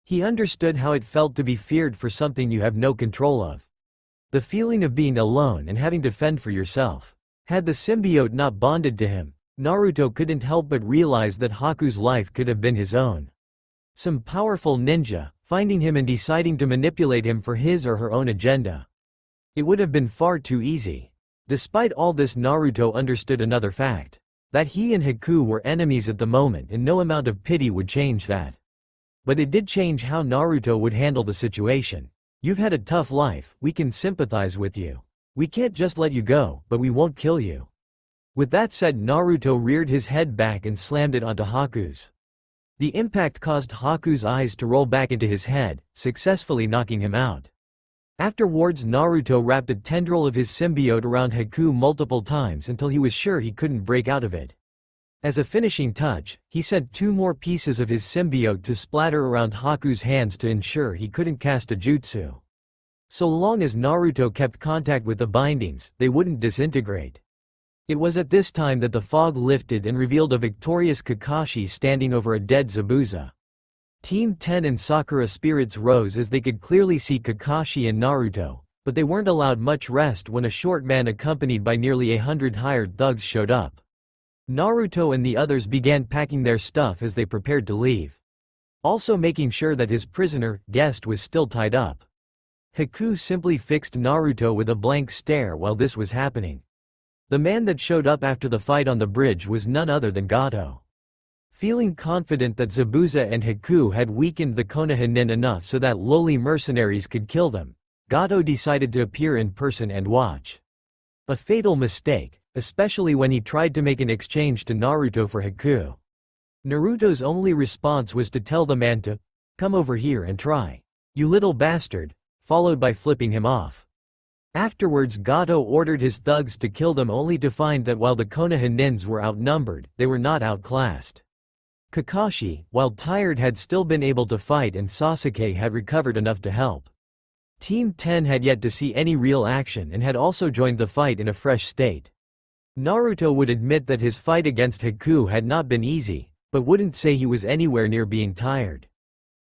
S1: He understood how it felt to be feared for something you have no control of. The feeling of being alone and having to fend for yourself. Had the symbiote not bonded to him, Naruto couldn't help but realize that Haku's life could have been his own. Some powerful ninja, finding him and deciding to manipulate him for his or her own agenda. It would have been far too easy. Despite all this, Naruto understood another fact. That he and Haku were enemies at the moment and no amount of pity would change that. But it did change how Naruto would handle the situation. You've had a tough life, we can sympathize with you. We can't just let you go, but we won't kill you. With that said, Naruto reared his head back and slammed it onto Haku's. The impact caused Haku's eyes to roll back into his head, successfully knocking him out. Afterwards, Naruto wrapped a tendril of his symbiote around Haku multiple times until he was sure he couldn't break out of it. As a finishing touch, he sent 2 more pieces of his symbiote to splatter around Haku's hands to ensure he couldn't cast a jutsu. So long as Naruto kept contact with the bindings, they wouldn't disintegrate. It was at this time that the fog lifted and revealed a victorious Kakashi standing over a dead Zabuza. Team 10 and Sakura spirits rose as they could clearly see Kakashi and Naruto, but they weren't allowed much rest when a short man accompanied by nearly 100 hired thugs showed up. Naruto and the others began packing their stuff as they prepared to leave. Also making sure that his prisoner, guest, was still tied up. Haku simply fixed Naruto with a blank stare while this was happening. The man that showed up after the fight on the bridge was none other than Gato. Feeling confident that Zabuza and Haku had weakened the Konoha nin enough so that lowly mercenaries could kill them, Gato decided to appear in person and watch. A fatal mistake, especially when he tried to make an exchange to Naruto for Haku. Naruto's only response was to tell the man to, "Come over here and try. You little bastard," followed by flipping him off. Afterwards, Gato ordered his thugs to kill them only to find that while the Konoha nins were outnumbered, they were not outclassed. Kakashi, while tired, had still been able to fight and Sasuke had recovered enough to help. Team 10 had yet to see any real action and had also joined the fight in a fresh state. Naruto would admit that his fight against Haku had not been easy, but wouldn't say he was anywhere near being tired.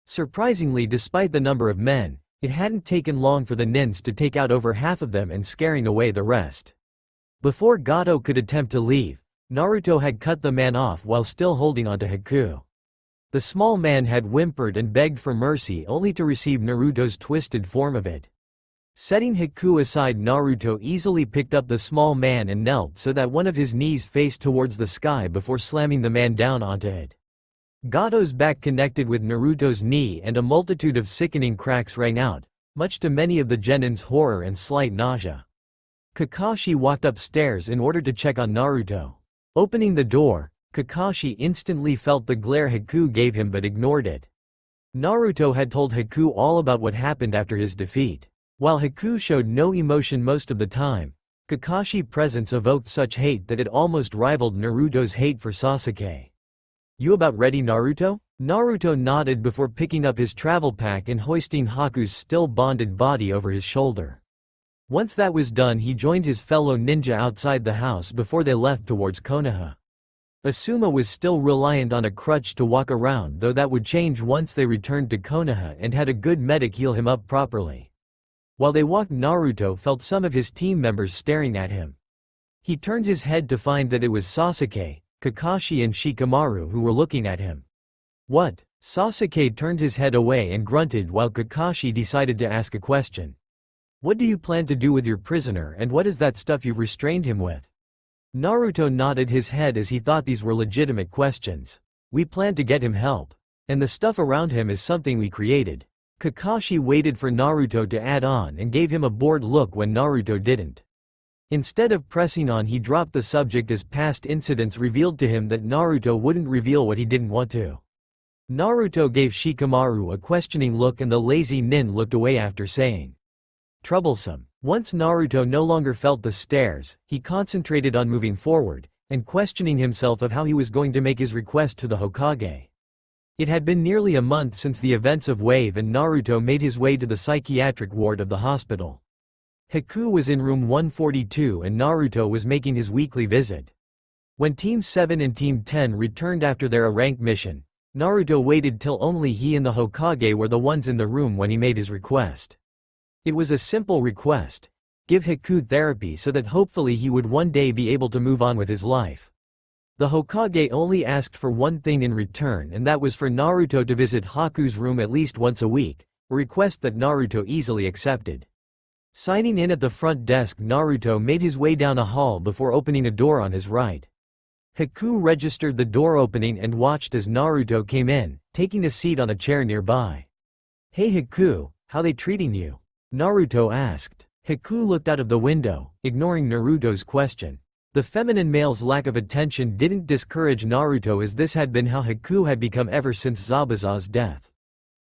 S1: Surprisingly, despite the number of men, it hadn't taken long for the nins to take out over half of them and scaring away the rest. Before Gato could attempt to leave, Naruto had cut the man off while still holding onto Haku. The small man had whimpered and begged for mercy only to receive Naruto's twisted form of it. Setting Haku aside, Naruto easily picked up the small man and knelt so that one of his knees faced towards the sky before slamming the man down onto it. Gato's back connected with Naruto's knee and a multitude of sickening cracks rang out, much to many of the genins' horror and slight nausea. Kakashi walked upstairs in order to check on Naruto. Opening the door, Kakashi instantly felt the glare Haku gave him but ignored it. Naruto had told Haku all about what happened after his defeat. While Haku showed no emotion most of the time, Kakashi's presence evoked such hate that it almost rivaled Naruto's hate for Sasuke. "You about ready, Naruto?" Naruto nodded before picking up his travel pack and hoisting Haku's still bonded body over his shoulder. Once that was done, he joined his fellow ninja outside the house before they left towards Konoha. Asuma was still reliant on a crutch to walk around, though that would change once they returned to Konoha and had a good medic heal him up properly. While they walked, Naruto felt some of his team members staring at him. He turned his head to find that it was Sasuke, Kakashi and Shikamaru who were looking at him. "What?" Sasuke turned his head away and grunted while Kakashi decided to ask a question. "What do you plan to do with your prisoner, and what is that stuff you've restrained him with?" Naruto nodded his head as he thought these were legitimate questions. "We plan to get him help. And the stuff around him is something we created." Kakashi waited for Naruto to add on and gave him a bored look when Naruto didn't. Instead of pressing on, he dropped the subject as past incidents revealed to him that Naruto wouldn't reveal what he didn't want to. Naruto gave Shikamaru a questioning look and the lazy nin looked away after saying, "Troublesome." Once Naruto no longer felt the stares, he concentrated on moving forward, and questioning himself of how he was going to make his request to the Hokage. It had been nearly a month since the events of Wave and Naruto made his way to the psychiatric ward of the hospital. Haku was in room 142 and Naruto was making his weekly visit. When Team 7 and Team 10 returned after their rank mission, Naruto waited till only he and the Hokage were the ones in the room when he made his request. It was a simple request: give Haku therapy so that hopefully he would one day be able to move on with his life. The Hokage only asked for one thing in return, and that was for Naruto to visit Haku's room at least once a week, a request that Naruto easily accepted. Signing in at the front desk, Naruto made his way down a hall before opening a door on his right. Haku registered the door opening and watched as Naruto came in, taking a seat on a chair nearby. "Hey Haku, how they treating you?" Naruto asked. Haku looked out of the window, ignoring Naruto's question. The feminine male's lack of attention didn't discourage Naruto, as this had been how Haku had become ever since Zabuza's death.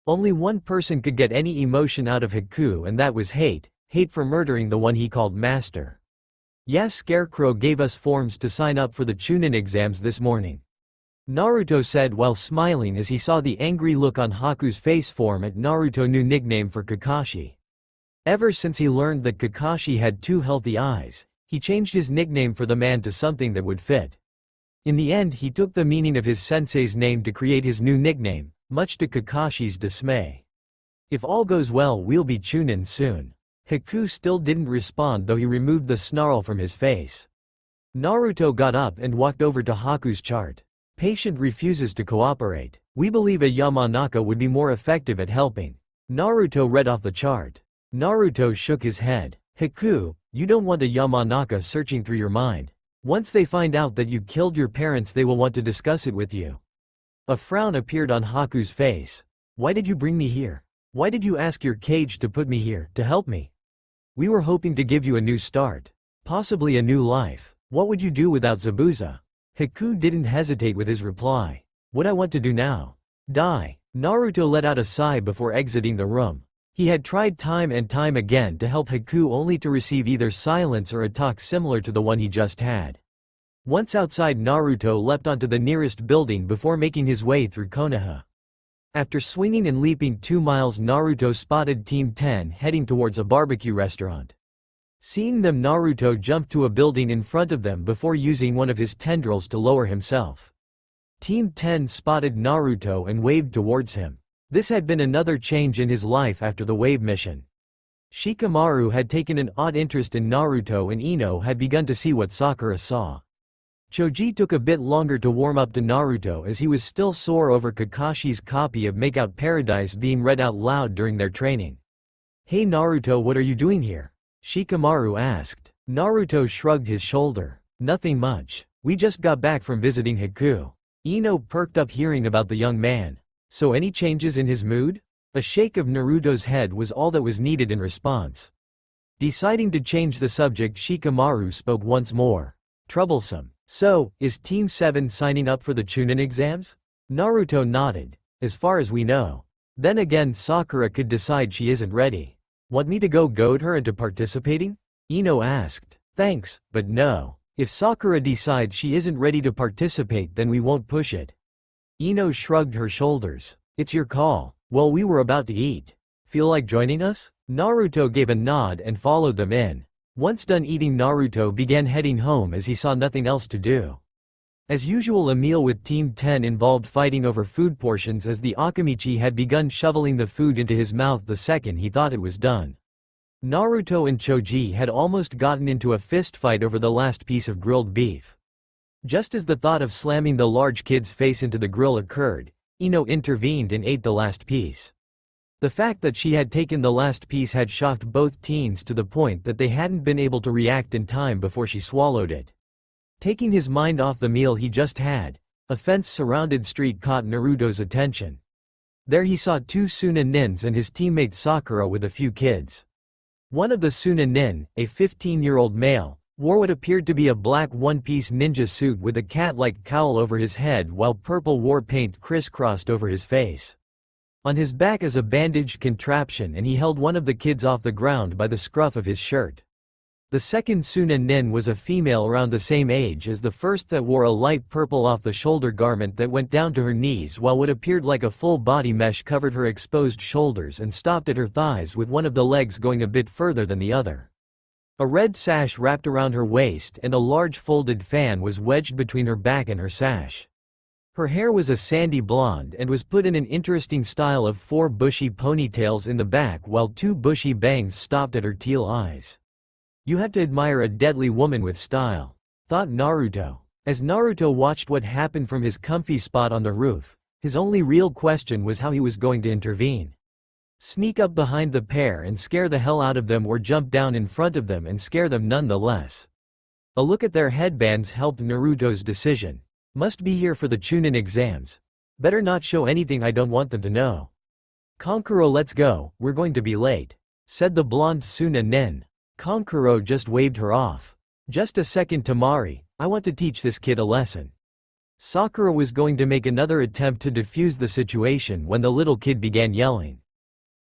S1: Only one person could get any emotion out of Haku, and that was hate for murdering the one he called master. "Yeah, Scarecrow gave us forms to sign up for the chunin exams this morning," Naruto said while smiling as he saw the angry look on Haku's face form at Naruto's new nickname for Kakashi. Ever since he learned that Kakashi had two healthy eyes, he changed his nickname for the man to something that would fit. In the end, he took the meaning of his sensei's name to create his new nickname, much to Kakashi's dismay. "If all goes well, we'll be chunin soon." Haku still didn't respond, though he removed the snarl from his face. Naruto got up and walked over to Haku's chart. "Patient refuses to cooperate. We believe a Yamanaka would be more effective at helping." Naruto read off the chart. Naruto shook his head. "Haku, you don't want a Yamanaka searching through your mind. Once they find out that you killed your parents, they will want to discuss it with you." A frown appeared on Haku's face. "Why did you bring me here? Why did you ask your cage to put me here, to help me? We were hoping to give you a new start. Possibly a new life. What would you do without Zabuza?" Haku didn't hesitate with his reply. "What I want to do now? Die." Naruto let out a sigh before exiting the room. He had tried time and time again to help Haku, only to receive either silence or a talk similar to the one he just had. Once outside, Naruto leapt onto the nearest building before making his way through Konoha. After swinging and leaping 2 miles, Naruto spotted Team 10 heading towards a barbecue restaurant. Seeing them, Naruto jumped to a building in front of them before using one of his tendrils to lower himself. Team 10 spotted Naruto and waved towards him. This had been another change in his life after the wave mission. Shikamaru had taken an odd interest in Naruto, and Ino had begun to see what Sakura saw. Choji took a bit longer to warm up to Naruto, as he was still sore over Kakashi's copy of Make Out Paradise being read out loud during their training. "Hey Naruto, what are you doing here?" Shikamaru asked. Naruto shrugged his shoulder. "Nothing much. We just got back from visiting Haku." Ino perked up hearing about the young man. "So any changes in his mood?" A shake of Naruto's head was all that was needed in response. Deciding to change the subject, Shikamaru spoke once more. "Troublesome. So, is Team 7 signing up for the chunin exams?" Naruto nodded. "As far as we know. Then again, Sakura could decide she isn't ready." "Want me to go goad her into participating?" Ino asked. "Thanks, but no. If Sakura decides she isn't ready to participate, then we won't push it." Ino shrugged her shoulders. "It's your call." "Well, we were about to eat. Feel like joining us?" Naruto gave a nod and followed them in. Once done eating, Naruto began heading home as he saw nothing else to do. As usual, a meal with Team 10 involved fighting over food portions, as the Akamichi had begun shoveling the food into his mouth the second he thought it was done. Naruto and Choji had almost gotten into a fist fight over the last piece of grilled beef. Just as the thought of slamming the large kid's face into the grill occurred, Ino intervened and ate the last piece. The fact that she had taken the last piece had shocked both teens to the point that they hadn't been able to react in time before she swallowed it. Taking his mind off the meal he just had, a fence-surrounded street caught Naruto's attention. There he saw 2 Sunanins and his teammate Sakura with a few kids. One of the Sunanin, a 15-year-old male, wore what appeared to be a black one-piece ninja suit with a cat-like cowl over his head, while purple war paint crisscrossed over his face. On his back is a bandaged contraption, and he held one of the kids off the ground by the scruff of his shirt. The second Sunanin was a female around the same age as the first, that wore a light purple off-the-shoulder garment that went down to her knees, while what appeared like a full-body mesh covered her exposed shoulders and stopped at her thighs, with one of the legs going a bit further than the other. A red sash wrapped around her waist, and a large folded fan was wedged between her back and her sash. Her hair was a sandy blonde and was put in an interesting style of 4 bushy ponytails in the back, while 2 bushy bangs stopped at her teal eyes. "You have to admire a deadly woman with style," thought Naruto. As Naruto watched what happened from his comfy spot on the roof, his only real question was how he was going to intervene. Sneak up behind the pair and scare the hell out of them, or jump down in front of them and scare them nonetheless. A look at their headbands helped Naruto's decision. Must be here for the chunin exams. Better not show anything I don't want them to know. Kankuro, let's go, we're going to be late, said the blonde Suna Nin. Kankuro just waved her off. Just a second, Tamari, I want to teach this kid a lesson. Sakura was going to make another attempt to defuse the situation when the little kid began yelling.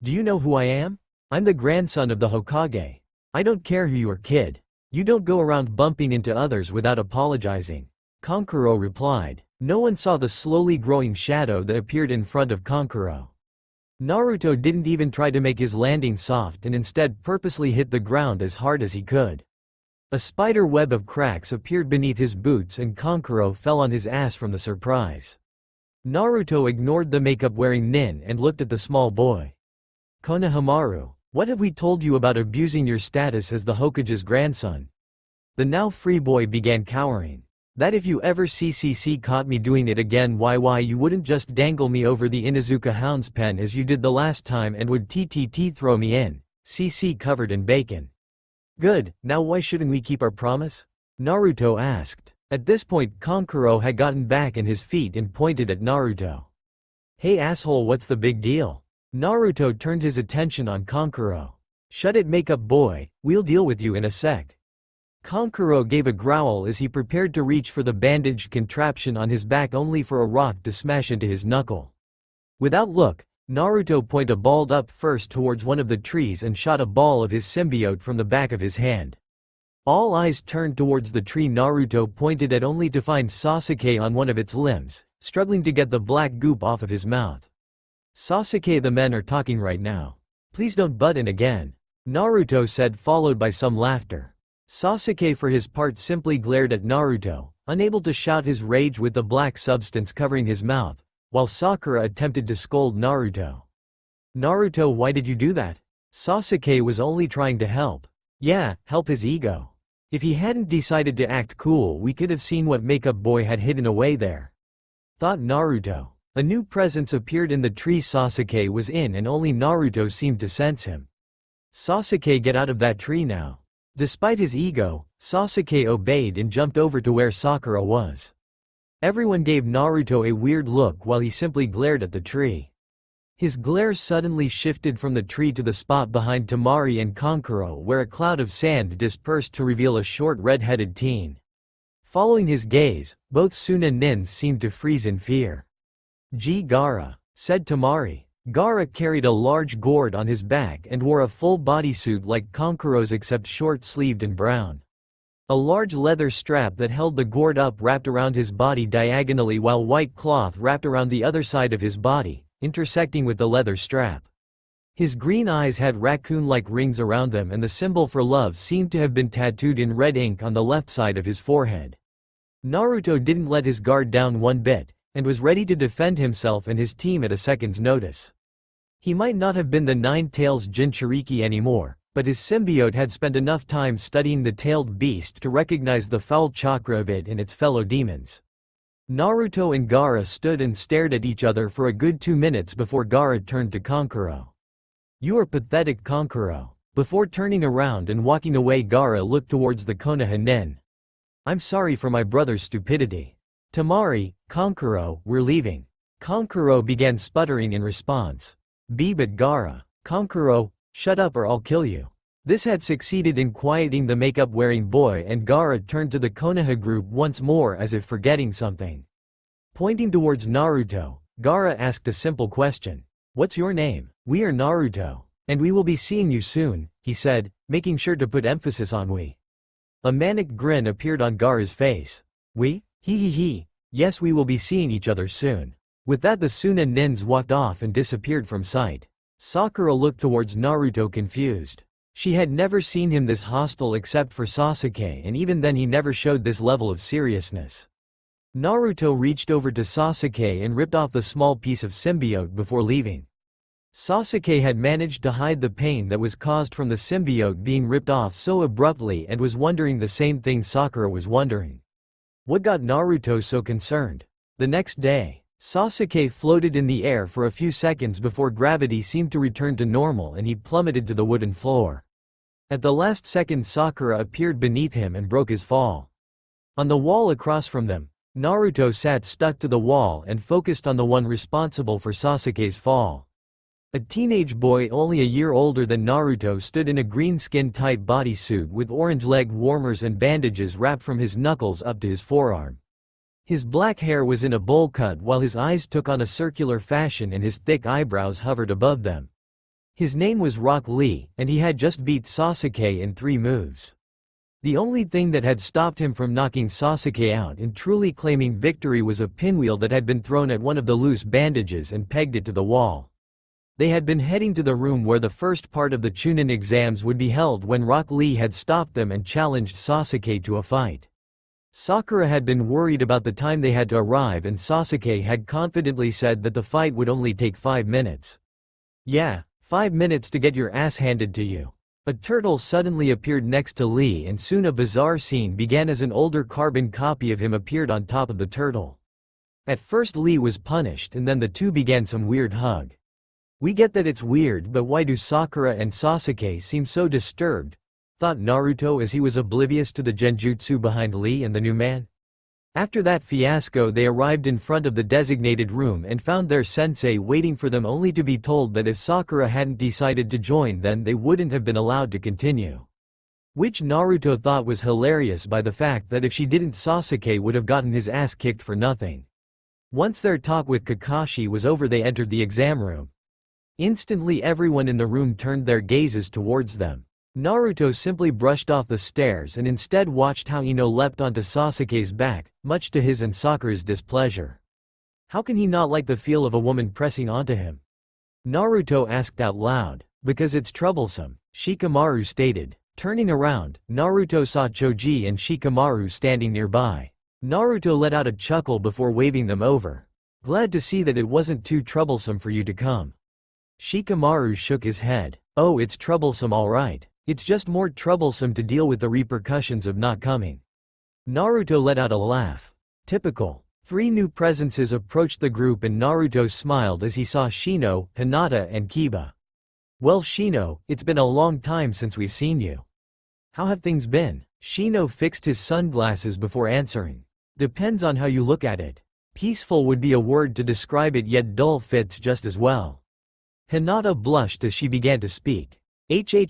S1: Do you know who I am? I'm the grandson of the Hokage. I don't care who you are, kid. You don't go around bumping into others without apologizing. Kankuro replied. No one saw the slowly growing shadow that appeared in front of Kankuro. Naruto didn't even try to make his landing soft and instead purposely hit the ground as hard as he could. A spider web of cracks appeared beneath his boots and Kankuro fell on his ass from the surprise. Naruto ignored the makeup-wearing Nin and looked at the small boy. Konohamaru, what have we told you about abusing your status as the Hokage's grandson? The now free boy began cowering. That if you ever caught me doing it again, why you wouldn't just dangle me over the Inuzuka hound's pen as you did the last time and would throw me in, covered in bacon. Good, now why shouldn't we keep our promise? Naruto asked. At this point Kankuro had gotten back on his feet and pointed at Naruto. Hey asshole, what's the big deal? Naruto turned his attention on Kankuro. Shut it, makeup boy, we'll deal with you in a sec. Kankuro gave a growl as he prepared to reach for the bandaged contraption on his back only for a rock to smash into his knuckle. Without look, Naruto pointed a ball up first towards one of the trees and shot a ball of his symbiote from the back of his hand. All eyes turned towards the tree Naruto pointed at only to find Sasuke on one of its limbs, struggling to get the black goop off of his mouth. Sasuke, the men are talking right now. Please don't butt in again, Naruto said, followed by some laughter. Sasuke for his part simply glared at Naruto, unable to shout his rage with the black substance covering his mouth, while Sakura attempted to scold Naruto. Naruto, why did you do that? Sasuke was only trying to help. Yeah, help his ego. If he hadn't decided to act cool, we could have seen what makeup boy had hidden away there, thought Naruto. A new presence appeared in the tree Sasuke was in and only Naruto seemed to sense him. Sasuke, get out of that tree now. Despite his ego, Sasuke obeyed and jumped over to where Sakura was. Everyone gave Naruto a weird look while he simply glared at the tree. His glare suddenly shifted from the tree to the spot behind Tamari and Kankuro where a cloud of sand dispersed to reveal a short red-headed teen. Following his gaze, both Suna Nins seemed to freeze in fear. Gaara, said Tamari. Gaara carried a large gourd on his back and wore a full bodysuit like Kankuro's except short-sleeved and brown. A large leather strap that held the gourd up wrapped around his body diagonally while white cloth wrapped around the other side of his body, intersecting with the leather strap. His green eyes had raccoon-like rings around them and the symbol for love seemed to have been tattooed in red ink on the left side of his forehead. Naruto didn't let his guard down one bit, and was ready to defend himself and his team at a second's notice. He might not have been the Nine-Tails Jinchuriki anymore, but his symbiote had spent enough time studying the tailed beast to recognize the foul chakra of it and its fellow demons. Naruto and Gaara stood and stared at each other for a good 2 minutes before Gaara turned to Kankuro. You are pathetic, Kankuro. Before turning around and walking away, Gaara looked towards the Konoha Nin. I'm sorry for my brother's stupidity. Tamari, Kankuro, we're leaving. Kankuro began sputtering in response. But Gaara. Kankuro, shut up or I'll kill you. This had succeeded in quieting the makeup-wearing boy and Gaara turned to the Konoha group once more as if forgetting something. Pointing towards Naruto, Gaara asked a simple question. What's your name? We are Naruto. And we will be seeing you soon, he said, making sure to put emphasis on we. A manic grin appeared on Gaara's face. We? He. Yes, we will be seeing each other soon. With that the Suna Nins walked off and disappeared from sight. Sakura looked towards Naruto confused. She had never seen him this hostile except for Sasuke and even then he never showed this level of seriousness. Naruto reached over to Sasuke and ripped off the small piece of symbiote before leaving. Sasuke had managed to hide the pain that was caused from the symbiote being ripped off so abruptly and was wondering the same thing Sakura was wondering. What got Naruto so concerned? The next day, Sasuke floated in the air for a few seconds before gravity seemed to return to normal and he plummeted to the wooden floor. At the last second Sakura appeared beneath him and broke his fall. On the wall across from them, Naruto sat stuck to the wall and focused on the one responsible for Sasuke's fall. A teenage boy only a year older than Naruto stood in a green skin-tight bodysuit with orange leg warmers and bandages wrapped from his knuckles up to his forearm. His black hair was in a bowl cut while his eyes took on a circular fashion and his thick eyebrows hovered above them. His name was Rock Lee, and he had just beat Sasuke in 3 moves. The only thing that had stopped him from knocking Sasuke out and truly claiming victory was a pinwheel that had been thrown at one of the loose bandages and pegged it to the wall. They had been heading to the room where the first part of the chunin exams would be held when Rock Lee had stopped them and challenged Sasuke to a fight. Sakura had been worried about the time they had to arrive, and Sasuke had confidently said that the fight would only take 5 minutes. Yeah, 5 minutes to get your ass handed to you. A turtle suddenly appeared next to Lee, and soon a bizarre scene began as an older carbon copy of him appeared on top of the turtle. At first Lee was punished and then the two began some weird hug. We get that it's weird, but why do Sakura and Sasuke seem so disturbed? Thought Naruto as he was oblivious to the genjutsu behind Lee and the new man. After that fiasco they arrived in front of the designated room and found their sensei waiting for them, only to be told that if Sakura hadn't decided to join then they wouldn't have been allowed to continue. Which Naruto thought was hilarious by the fact that if she didn't Sasuke would have gotten his ass kicked for nothing. Once their talk with Kakashi was over they entered the exam room. Instantly everyone in the room turned their gazes towards them. Naruto simply brushed off the stares and instead watched how Ino leapt onto Sasuke's back, much to his and Sakura's displeasure. How can he not like the feel of a woman pressing onto him? Naruto asked out loud. Because it's troublesome, Shikamaru stated. Turning around, Naruto saw Choji and Shikamaru standing nearby. Naruto let out a chuckle before waving them over. Glad to see that it wasn't too troublesome for you to come. Shikamaru shook his head. Oh, it's troublesome all right. It's just more troublesome to deal with the repercussions of not coming. Naruto let out a laugh. Typical. 3 new presences approached the group and Naruto smiled as he saw Shino, Hinata and Kiba. Well Shino, it's been a long time since we've seen you. How have things been? Shino fixed his sunglasses before answering. Depends on how you look at it. Peaceful would be a word to describe it, yet dull fits just as well. Hinata blushed as she began to speak.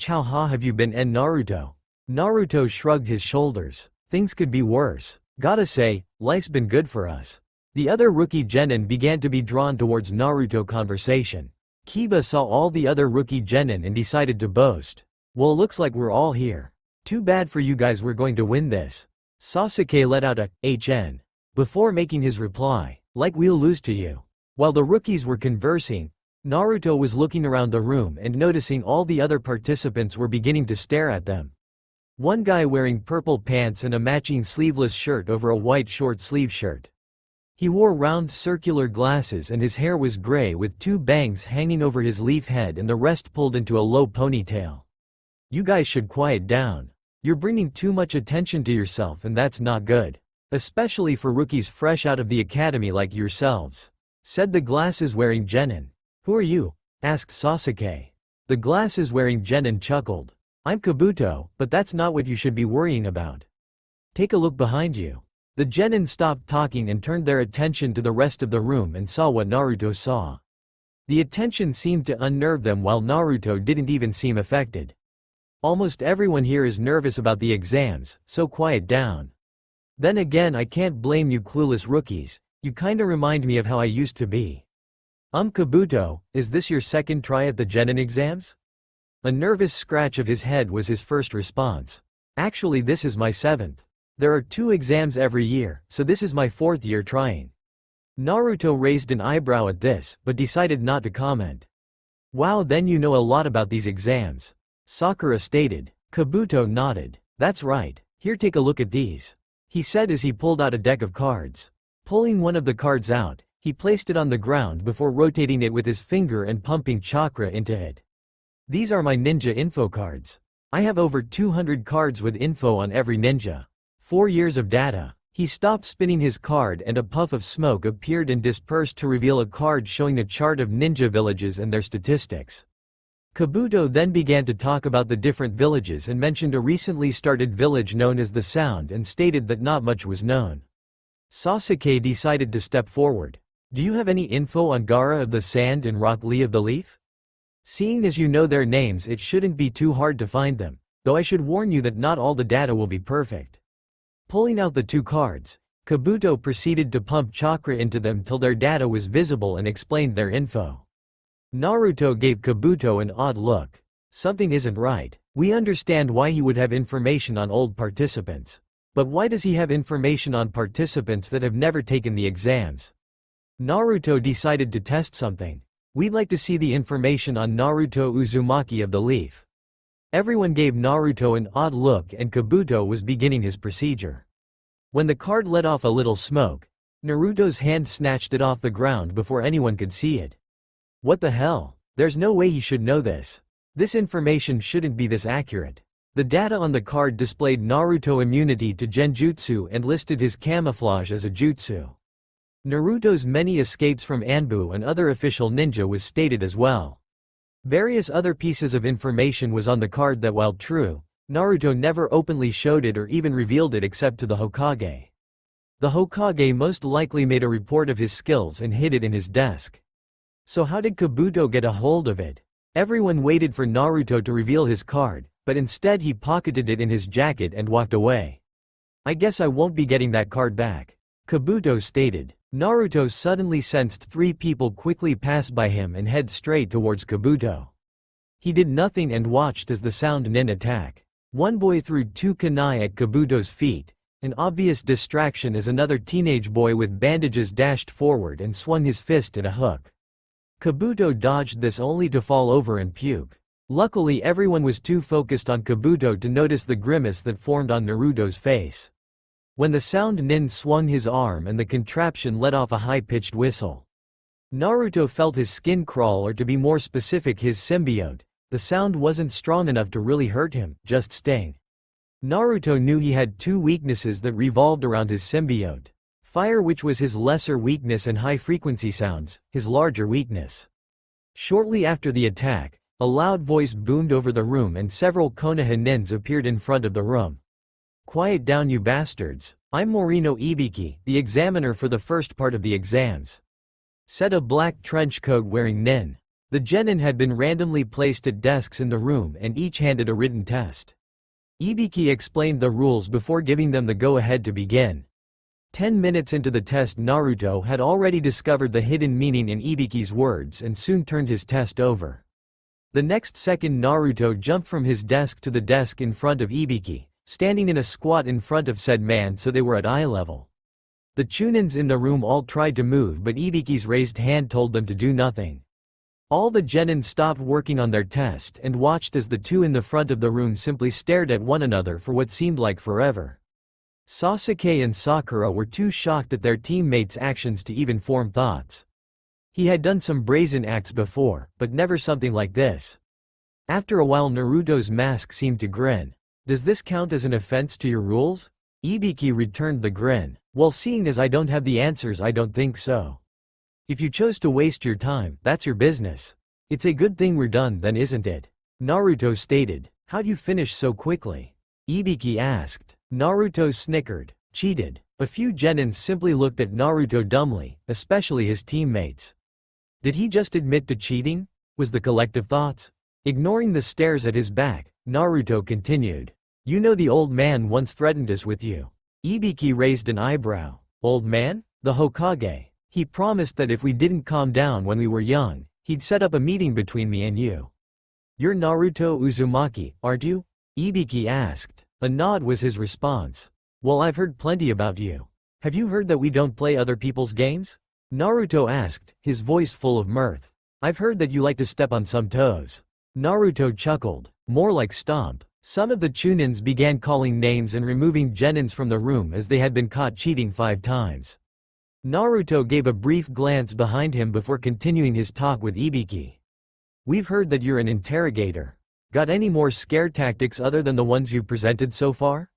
S1: How have you been and Naruto? Naruto shrugged his shoulders. Things could be worse. Gotta say, life's been good for us. The other rookie genin began to be drawn towards Naruto conversation. Kiba saw all the other rookie genin and decided to boast. Well, looks like we're all here. Too bad for you guys, we're going to win this. Sasuke let out a HN before making his reply. Like we'll lose to you. While the rookies were conversing, Naruto was looking around the room and noticing all the other participants were beginning to stare at them. One guy wearing purple pants and a matching sleeveless shirt over a white short-sleeve shirt. He wore round circular glasses and his hair was gray with 2 bangs hanging over his leaf head and the rest pulled into a low ponytail. You guys should quiet down. You're bringing too much attention to yourself and that's not good. Especially for rookies fresh out of the academy like yourselves. Said the glasses-wearing genin. Who are you? Asked Sasuke. The glasses-wearing genin chuckled. I'm Kabuto, but that's not what you should be worrying about. Take a look behind you. The genin stopped talking and turned their attention to the rest of the room and saw what Naruto saw. The attention seemed to unnerve them while Naruto didn't even seem affected. Almost everyone here is nervous about the exams, so quiet down. Then again, I can't blame you clueless rookies, you kinda remind me of how I used to be. Kabuto, is this your second try at the genin exams? A nervous scratch of his head was his first response. Actually this is my 7th. There are 2 exams every year, so this is my 4th year trying. Naruto raised an eyebrow at this, but decided not to comment. Wow, then you know a lot about these exams. Sakura stated. Kabuto nodded. That's right, here take a look at these. He said as he pulled out a deck of cards. Pulling one of the cards out, he placed it on the ground before rotating it with his finger and pumping chakra into it. These are my ninja info cards. I have over 200 cards with info on every ninja. 4 years of data. He stopped spinning his card and a puff of smoke appeared and dispersed to reveal a card showing a chart of ninja villages and their statistics. Kabuto then began to talk about the different villages and mentioned a recently started village known as the Sound and stated that not much was known. Sasuke decided to step forward. Do you have any info on Gaara of the Sand and Rock Lee of the Leaf? Seeing as you know their names, it shouldn't be too hard to find them, though I should warn you that not all the data will be perfect. Pulling out the 2 cards, Kabuto proceeded to pump chakra into them till their data was visible and explained their info. Naruto gave Kabuto an odd look. Something isn't right. We understand why he would have information on old participants. But why does he have information on participants that have never taken the exams? Naruto decided to test something. We'd like to see the information on Naruto Uzumaki of the Leaf. Everyone gave Naruto an odd look and Kabuto was beginning his procedure. When the card let off a little smoke, Naruto's hand snatched it off the ground before anyone could see it. What the hell? There's no way he should know this. This information shouldn't be this accurate. The data on the card displayed Naruto immunity to genjutsu and listed his camouflage as a jutsu. Naruto's many escapes from Anbu and other official ninja was stated as well. Various other pieces of information was on the card that, while true, Naruto never openly showed it or even revealed it except to the Hokage. The Hokage most likely made a report of his skills and hid it in his desk. So how did Kabuto get a hold of it? Everyone waited for Naruto to reveal his card, but instead he pocketed it in his jacket and walked away. I guess I won't be getting that card back, Kabuto stated. Naruto suddenly sensed 3 people quickly pass by him and head straight towards Kabuto. He did nothing and watched as the Sound Nin attack. One boy threw 2 kunai at Kabuto's feet, an obvious distraction as another teenage boy with bandages dashed forward and swung his fist at a hook. Kabuto dodged this only to fall over and puke. Luckily everyone was too focused on Kabuto to notice the grimace that formed on Naruto's face. When the Sound Nin swung his arm and the contraption let off a high-pitched whistle, Naruto felt his skin crawl, or to be more specific his symbiote. The sound wasn't strong enough to really hurt him, just sting. Naruto knew he had 2 weaknesses that revolved around his symbiote. Fire, which was his lesser weakness, and high-frequency sounds, his larger weakness. Shortly after the attack, a loud voice boomed over the room and several Konoha nins appeared in front of the room. Quiet down, you bastards. I'm Morino Ibiki, the examiner for the first part of the exams, said a black trench coat wearing nin. The genin had been randomly placed at desks in the room and each handed a written test. Ibiki explained the rules before giving them the go-ahead to begin. 10 minutes into the test, Naruto had already discovered the hidden meaning in Ibiki's words and soon turned his test over. The next second Naruto jumped from his desk to the desk in front of Ibiki, standing in a squat in front of said man so they were at eye level. The chunins in the room all tried to move, but Ibiki's raised hand told them to do nothing. All the genin stopped working on their test and watched as the 2 in the front of the room simply stared at one another for what seemed like forever. Sasuke and Sakura were too shocked at their teammates' actions to even form thoughts. He had done some brazen acts before, but never something like this. After a while Naruto's mask seemed to grin. Does this count as an offense to your rules? Ibiki returned the grin. Well, seeing as I don't have the answers, I don't think so. If you chose to waste your time, that's your business. It's a good thing we're done then, isn't it? Naruto stated. How'd you finish so quickly? Ibiki asked. Naruto snickered. Cheated. A few genins simply looked at Naruto dumbly, especially his teammates. Did he just admit to cheating? Was the collective thoughts. Ignoring the stares at his back, Naruto continued. You know the old man once threatened us with you. Ibiki raised an eyebrow. Old man? The Hokage. He promised that if we didn't calm down when we were young, he'd set up a meeting between me and you. You're Naruto Uzumaki, aren't you? Ibiki asked. A nod was his response. Well, I've heard plenty about you. Have you heard that we don't play other people's games? Naruto asked, his voice full of mirth. I've heard that you like to step on some toes. Naruto chuckled. More like stomp. Some of the chunins began calling names and removing genins from the room as they had been caught cheating 5 times. Naruto gave a brief glance behind him before continuing his talk with Ibiki. We've heard that you're an interrogator. Got any more scare tactics other than the ones you've presented so far?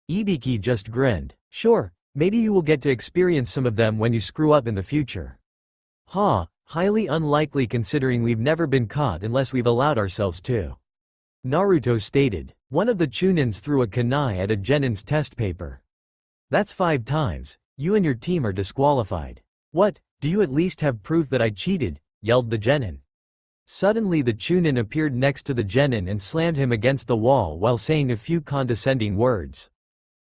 S1: Ibiki just grinned. Sure, maybe you will get to experience some of them when you screw up in the future. Ha, Highly unlikely considering we've never been caught unless we've allowed ourselves to. Naruto stated. One of the chunins threw a kunai at a genin's test paper. That's 5 times. You and your team are disqualified. What, do you at least have proof that I cheated? Yelled the genin. Suddenly the chunin appeared next to the genin and slammed him against the wall while saying a few condescending words.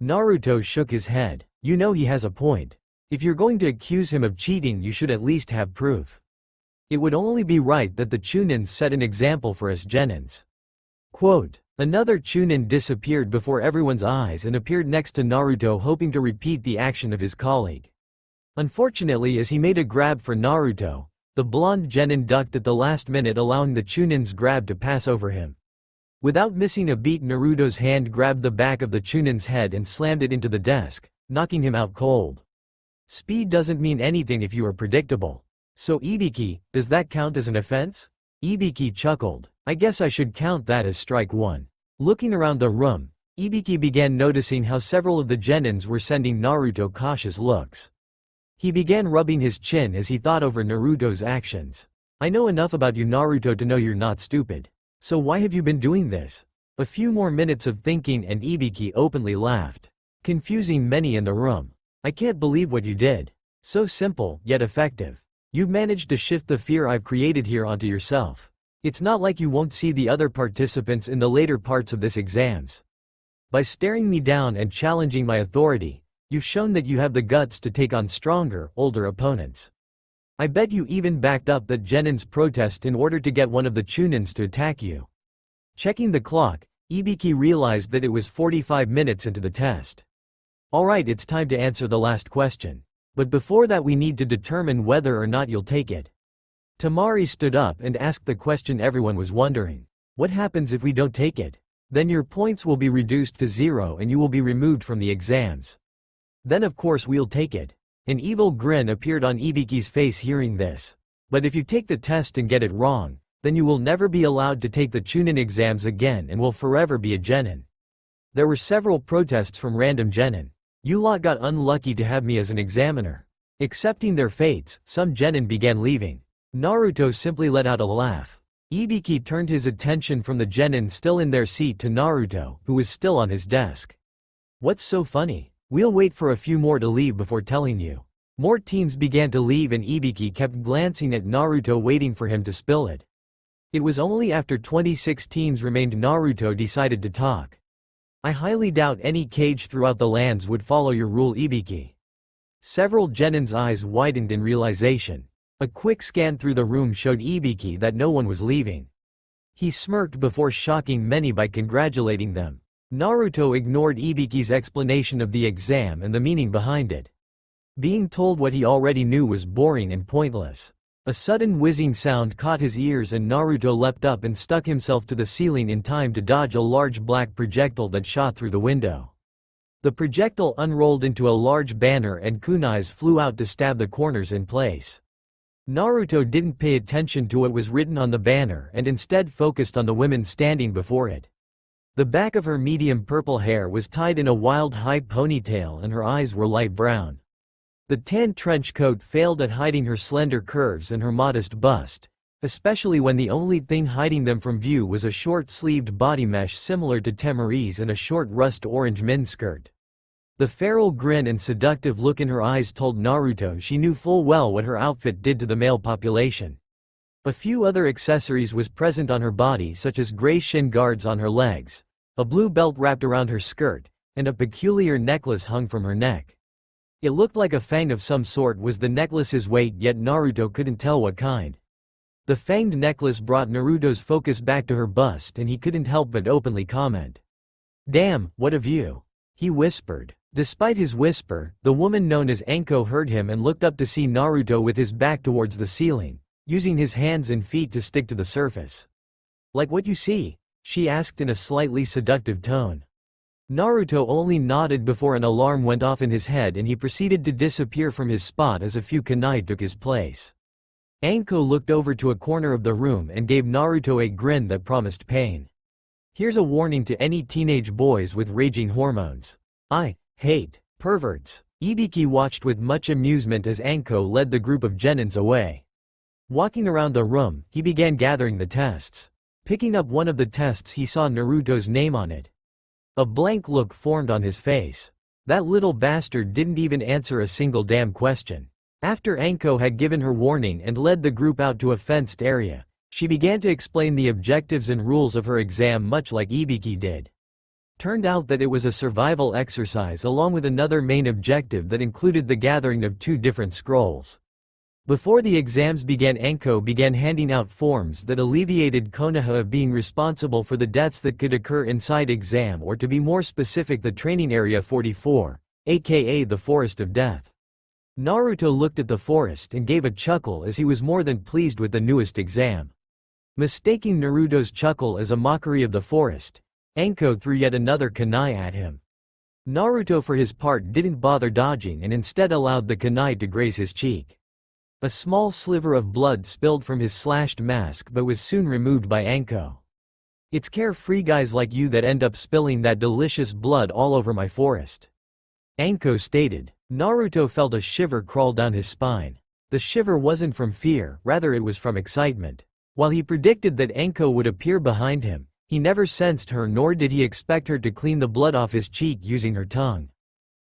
S1: Naruto shook his head. You know he has a point. If you're going to accuse him of cheating, you should at least have proof. It would only be right that the chunins set an example for us genins. Quote, another chunin disappeared before everyone's eyes and appeared next to Naruto, hoping to repeat the action of his colleague. Unfortunately, as he made a grab for Naruto, the blonde genin ducked at the last minute, allowing the chunin's grab to pass over him. Without missing a beat, Naruto's hand grabbed the back of the chunin's head and slammed it into the desk, knocking him out cold. Speed doesn't mean anything if you are predictable. So Ibiki, does that count as an offense? Ibiki chuckled. I guess I should count that as strike 1. Looking around the room, Ibiki began noticing how several of the genins were sending Naruto cautious looks. He began rubbing his chin as he thought over Naruto's actions. I know enough about you, Naruto, to know you're not stupid. So why have you been doing this? A few more minutes of thinking and Ibiki openly laughed, confusing many in the room. I can't believe what you did. So simple, yet effective. You've managed to shift the fear I've created here onto yourself. It's not like you won't see the other participants in the later parts of this exams. By staring me down and challenging my authority, you've shown that you have the guts to take on stronger, older opponents. I bet you even backed up that genin's protest in order to get one of the chunins to attack you. Checking the clock, Ibiki realized that it was 45 minutes into the test. Alright, it's time to answer the last question. But before that we need to determine whether or not you'll take it. Tamari stood up and asked the question everyone was wondering. What happens if we don't take it? Then your points will be reduced to 0 and you will be removed from the exams. Then of course we'll take it. An evil grin appeared on Ibiki's face hearing this. But if you take the test and get it wrong, then you will never be allowed to take the chunin exams again and will forever be a genin. There were several protests from random genin. You lot got unlucky to have me as an examiner. Accepting their fates, some genin began leaving. Naruto simply let out a laugh. Ibiki turned his attention from the genin still in their seat to Naruto, who was still on his desk. What's so funny? We'll wait for a few more to leave before telling you. More teams began to leave and Ibiki kept glancing at Naruto waiting for him to spill it. It was only after 26 teams remained Naruto decided to talk. I highly doubt any cage throughout the lands would follow your rule, Ibiki. Several genin's eyes widened in realization. A quick scan through the room showed Ibiki that no one was leaving. He smirked before shocking many by congratulating them. Naruto ignored Ibiki's explanation of the exam and the meaning behind it. Being told what he already knew was boring and pointless. A sudden whizzing sound caught his ears and Naruto leapt up and stuck himself to the ceiling in time to dodge a large black projectile that shot through the window. The projectile unrolled into a large banner and kunais flew out to stab the corners in place. Naruto didn't pay attention to what was written on the banner and instead focused on the women standing before it. The back of her medium purple hair was tied in a wild high ponytail and her eyes were light brown. The tan trench coat failed at hiding her slender curves and her modest bust, especially when the only thing hiding them from view was a short-sleeved body mesh similar to Temari's and a short rust-orange miniskirt. The feral grin and seductive look in her eyes told Naruto she knew full well what her outfit did to the male population. A few other accessories was present on her body, such as gray shin guards on her legs, a blue belt wrapped around her skirt, and a peculiar necklace hung from her neck. It looked like a fang of some sort was the necklace's weight, yet Naruto couldn't tell what kind. The fanged necklace brought Naruto's focus back to her bust and he couldn't help but openly comment. "Damn, what a view," he whispered. Despite his whisper, the woman known as Anko heard him and looked up to see Naruto with his back towards the ceiling, using his hands and feet to stick to the surface. "Like what you see?" she asked in a slightly seductive tone. Naruto only nodded before an alarm went off in his head and he proceeded to disappear from his spot as a few kunai took his place. Anko looked over to a corner of the room and gave Naruto a grin that promised pain. Here's a warning to any teenage boys with raging hormones. I hate perverts. Ibiki watched with much amusement as Anko led the group of genins away. Walking around the room, he began gathering the tests. Picking up one of the tests, he saw Naruto's name on it. A blank look formed on his face. That little bastard didn't even answer a single damn question. After Anko had given her warning and led the group out to a fenced area, she began to explain the objectives and rules of her exam much like Ibiki did. Turned out that it was a survival exercise along with another main objective that included the gathering of 2 different scrolls. Before the exams began, Anko began handing out forms that alleviated Konoha of being responsible for the deaths that could occur inside exam, or to be more specific, the training area 44, aka the Forest of Death. Naruto looked at the forest and gave a chuckle as he was more than pleased with the newest exam. Mistaking Naruto's chuckle as a mockery of the forest, Anko threw yet another kunai at him. Naruto for his part didn't bother dodging and instead allowed the kunai to graze his cheek. A small sliver of blood spilled from his slashed mask but was soon removed by Anko. "It's carefree guys like you that end up spilling that delicious blood all over my forest," Anko stated. Naruto felt a shiver crawl down his spine. The shiver wasn't from fear, rather it was from excitement. While he predicted that Anko would appear behind him, he never sensed her, nor did he expect her to clean the blood off his cheek using her tongue.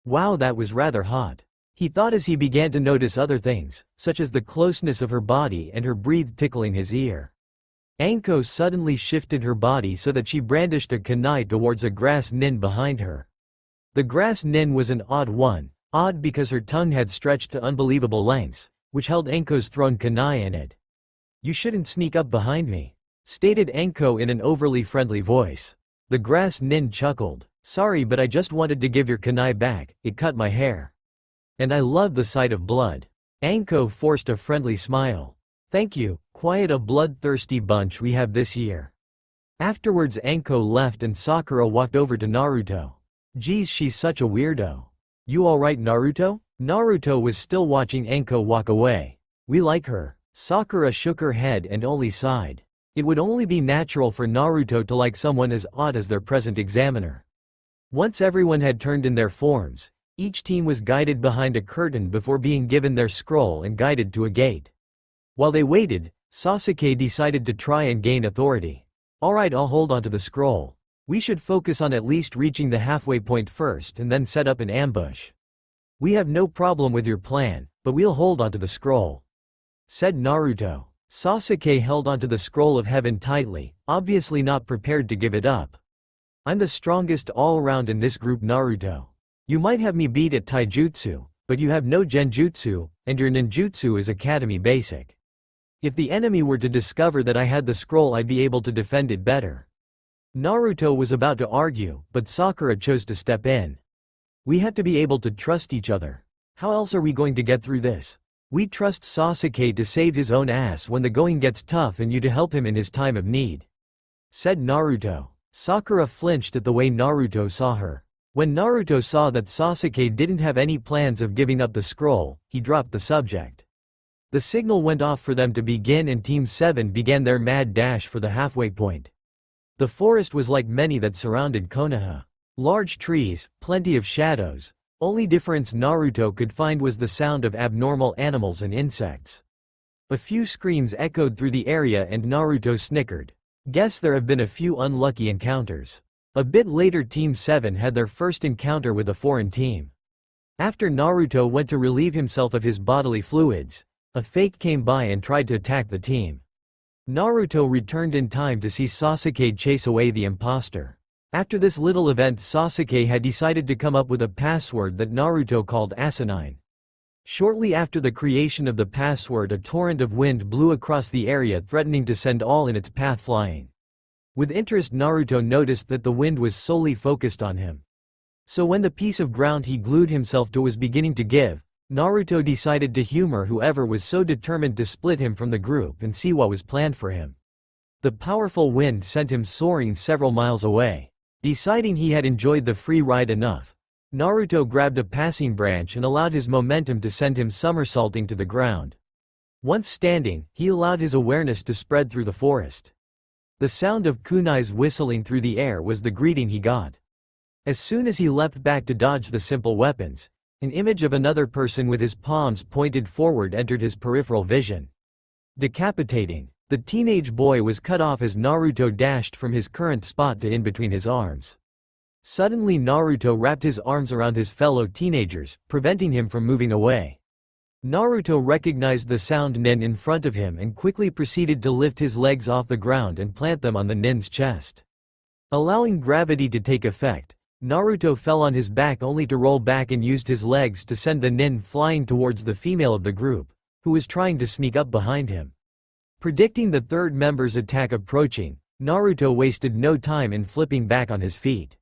S1: Wow, that was rather hot, he thought as he began to notice other things, such as the closeness of her body and her breath tickling his ear. Anko suddenly shifted her body so that she brandished a kunai towards a grass nin behind her. The grass nin was an odd one, odd because her tongue had stretched to unbelievable lengths, which held Anko's thrown kunai in it. "You shouldn't sneak up behind me," stated Anko in an overly friendly voice. The grass nin chuckled. "Sorry, but I just wanted to give your kunai back, it cut my hair. And I love the sight of blood." Anko forced a friendly smile. "Thank you, quite a bloodthirsty bunch we have this year." Afterwards Anko left and Sakura walked over to Naruto. "Geez, she's such a weirdo. You alright, Naruto?" Naruto was still watching Anko walk away. "We like her." Sakura shook her head and only sighed. It would only be natural for Naruto to like someone as odd as their present examiner. Once everyone had turned in their forms, each team was guided behind a curtain before being given their scroll and guided to a gate. While they waited, Sasuke decided to try and gain authority. "Alright, I'll hold onto the scroll. We should focus on at least reaching the halfway point first and then set up an ambush." "We have no problem with your plan, but we'll hold onto the scroll," said Naruto. Sasuke held onto the scroll of heaven tightly, obviously not prepared to give it up. "I'm the strongest all around in this group, Naruto. You might have me beat at taijutsu, but you have no genjutsu, and your ninjutsu is academy basic. If the enemy were to discover that I had the scroll, I'd be able to defend it better." Naruto was about to argue, but Sakura chose to step in. "We have to be able to trust each other. How else are we going to get through this? We trust Sasuke to save his own ass when the going gets tough and you to help him in his time of need," said Naruto. Sakura flinched at the way Naruto saw her. When Naruto saw that Sasuke didn't have any plans of giving up the scroll, he dropped the subject. The signal went off for them to begin and Team 7 began their mad dash for the halfway point. The forest was like many that surrounded Konoha. Large trees, plenty of shadows. Only difference Naruto could find was the sound of abnormal animals and insects. A few screams echoed through the area and Naruto snickered. Guess there have been a few unlucky encounters. A bit later Team 7 had their first encounter with a foreign team. After Naruto went to relieve himself of his bodily fluids, a fake came by and tried to attack the team. Naruto returned in time to see Sasuke chase away the imposter. After this little event, Sasuke had decided to come up with a password that Naruto called asinine. Shortly after the creation of the password, a torrent of wind blew across the area, threatening to send all in its path flying. With interest, Naruto noticed that the wind was solely focused on him. So when the piece of ground he glued himself to was beginning to give, Naruto decided to humor whoever was so determined to split him from the group and see what was planned for him. The powerful wind sent him soaring several miles away. Deciding he had enjoyed the free ride enough, Naruto grabbed a passing branch and allowed his momentum to send him somersaulting to the ground. Once standing, he allowed his awareness to spread through the forest. The sound of kunais whistling through the air was the greeting he got. As soon as he leapt back to dodge the simple weapons, an image of another person with his palms pointed forward entered his peripheral vision. Decapitating. The teenage boy was cut off as Naruto dashed from his current spot to in between his arms. Suddenly Naruto wrapped his arms around his fellow teenagers, preventing him from moving away. Naruto recognized the sound nin in front of him and quickly proceeded to lift his legs off the ground and plant them on the nin's chest. Allowing gravity to take effect, Naruto fell on his back only to roll back and used his legs to send the nin flying towards the female of the group, who was trying to sneak up behind him. Predicting the third member's attack approaching, Naruto wasted no time in flipping back on his feet.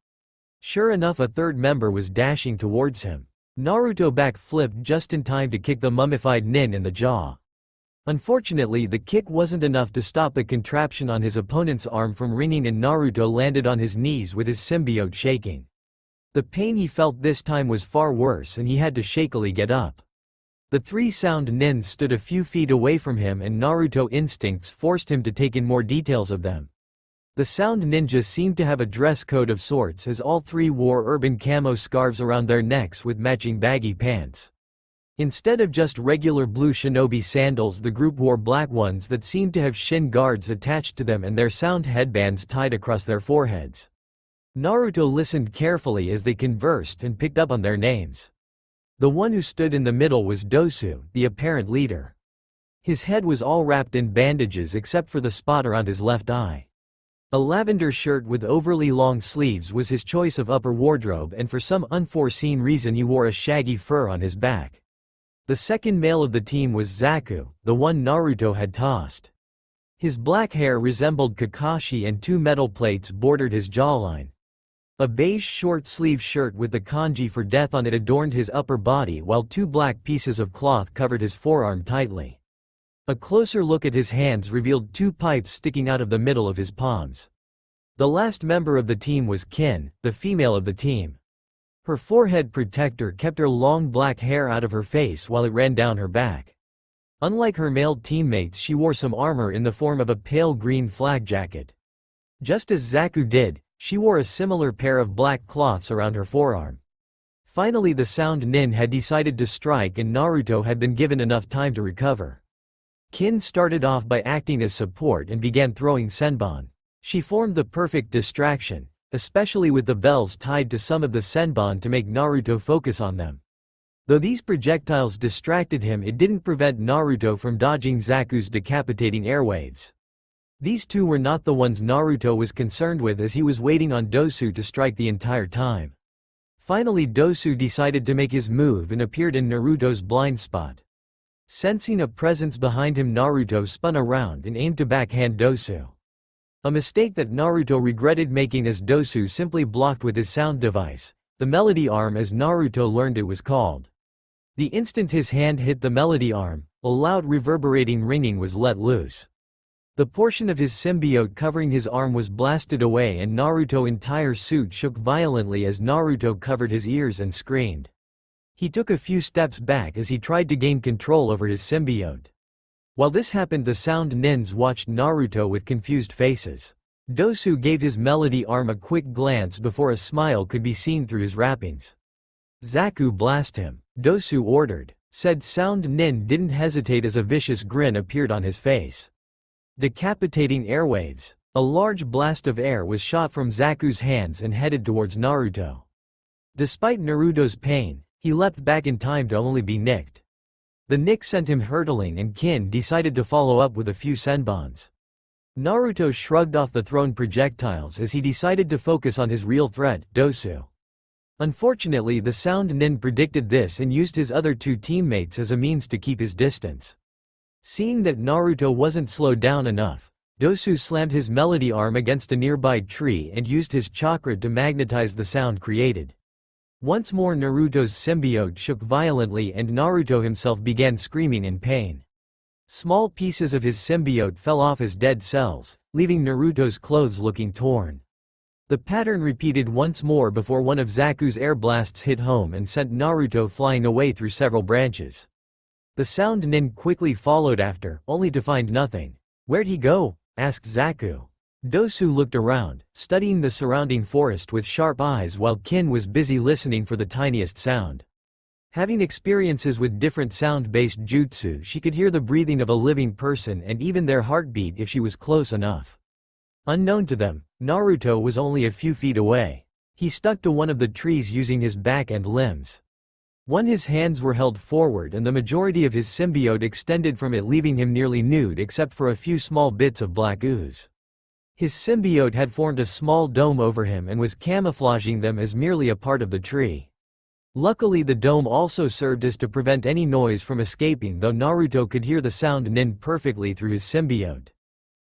S1: Sure enough, a third member was dashing towards him. Naruto back-flipped just in time to kick the mummified nin in the jaw. Unfortunately, the kick wasn't enough to stop the contraption on his opponent's arm from ringing, and Naruto landed on his knees with his symbiote shaking. The pain he felt this time was far worse and he had to shakily get up. The three sound nins stood a few feet away from him and Naruto instincts forced him to take in more details of them. The sound ninja seemed to have a dress code of sorts, as all three wore urban camo scarves around their necks with matching baggy pants. Instead of just regular blue shinobi sandals, the group wore black ones that seemed to have shin guards attached to them and their sound headbands tied across their foreheads. Naruto listened carefully as they conversed and picked up on their names. The one who stood in the middle was Dosu, the apparent leader. His head was all wrapped in bandages except for the spot around his left eye. A lavender shirt with overly long sleeves was his choice of upper wardrobe, and for some unforeseen reason he wore a shaggy fur on his back. The second male of the team was Zaku, the one Naruto had tossed. His black hair resembled Kakashi and two metal plates bordered his jawline. A beige short-sleeved shirt with the kanji for death on it adorned his upper body, while two black pieces of cloth covered his forearm tightly. A closer look at his hands revealed two pipes sticking out of the middle of his palms. The last member of the team was Kin, the female of the team. Her forehead protector kept her long black hair out of her face while it ran down her back. Unlike her male teammates, she wore some armor in the form of a pale green flak jacket. Just as Zaku did, she wore a similar pair of black cloths around her forearm. Finally, the sound nin had decided to strike and Naruto had been given enough time to recover. Kin started off by acting as support and began throwing senbon. She formed the perfect distraction, especially with the bells tied to some of the senbon to make Naruto focus on them. Though these projectiles distracted him, it didn't prevent Naruto from dodging Zaku's decapitating airwaves. These two were not the ones Naruto was concerned with, as he was waiting on Dosu to strike the entire time. Finally, Dosu decided to make his move and appeared in Naruto's blind spot. Sensing a presence behind him, Naruto spun around and aimed to backhand Dosu. A mistake that Naruto regretted making, as Dosu simply blocked with his sound device, the melody arm as Naruto learned it was called. The instant his hand hit the melody arm, a loud reverberating ringing was let loose. The portion of his symbiote covering his arm was blasted away and Naruto's entire suit shook violently as Naruto covered his ears and screamed. He took a few steps back as he tried to gain control over his symbiote. While this happened, the sound nins watched Naruto with confused faces. Dosu gave his melody arm a quick glance before a smile could be seen through his wrappings. "Zaku, blast him," Dosu ordered. Said sound nin didn't hesitate as a vicious grin appeared on his face. Decapitating airwaves. A large blast of air was shot from Zaku's hands and headed towards Naruto. Despite Naruto's pain, he leapt back in time to only be nicked. The nick sent him hurtling and Kin decided to follow up with a few senbons. Naruto shrugged off the thrown projectiles as he decided to focus on his real threat, Dosu. Unfortunately, the sound nin predicted this and used his other two teammates as a means to keep his distance. Seeing that Naruto wasn't slowed down enough, Dosu slammed his melody arm against a nearby tree and used his chakra to magnetize the sound created. Once more, Naruto's symbiote shook violently and Naruto himself began screaming in pain. Small pieces of his symbiote fell off as dead cells, leaving Naruto's clothes looking torn. The pattern repeated once more before one of Zaku's air blasts hit home and sent Naruto flying away through several branches. The sound nin quickly followed after, only to find nothing. "Where'd he go?" asked Zaku. Dosu looked around, studying the surrounding forest with sharp eyes while Kin was busy listening for the tiniest sound. Having experiences with different sound-based jutsu, she could hear the breathing of a living person and even their heartbeat if she was close enough. Unknown to them, Naruto was only a few feet away. He stuck to one of the trees using his back and limbs. His hands were held forward and the majority of his symbiote extended from it, leaving him nearly nude except for a few small bits of black ooze. His symbiote had formed a small dome over him and was camouflaging them as merely a part of the tree. Luckily, the dome also served as to prevent any noise from escaping, though Naruto could hear the sound nin perfectly through his symbiote.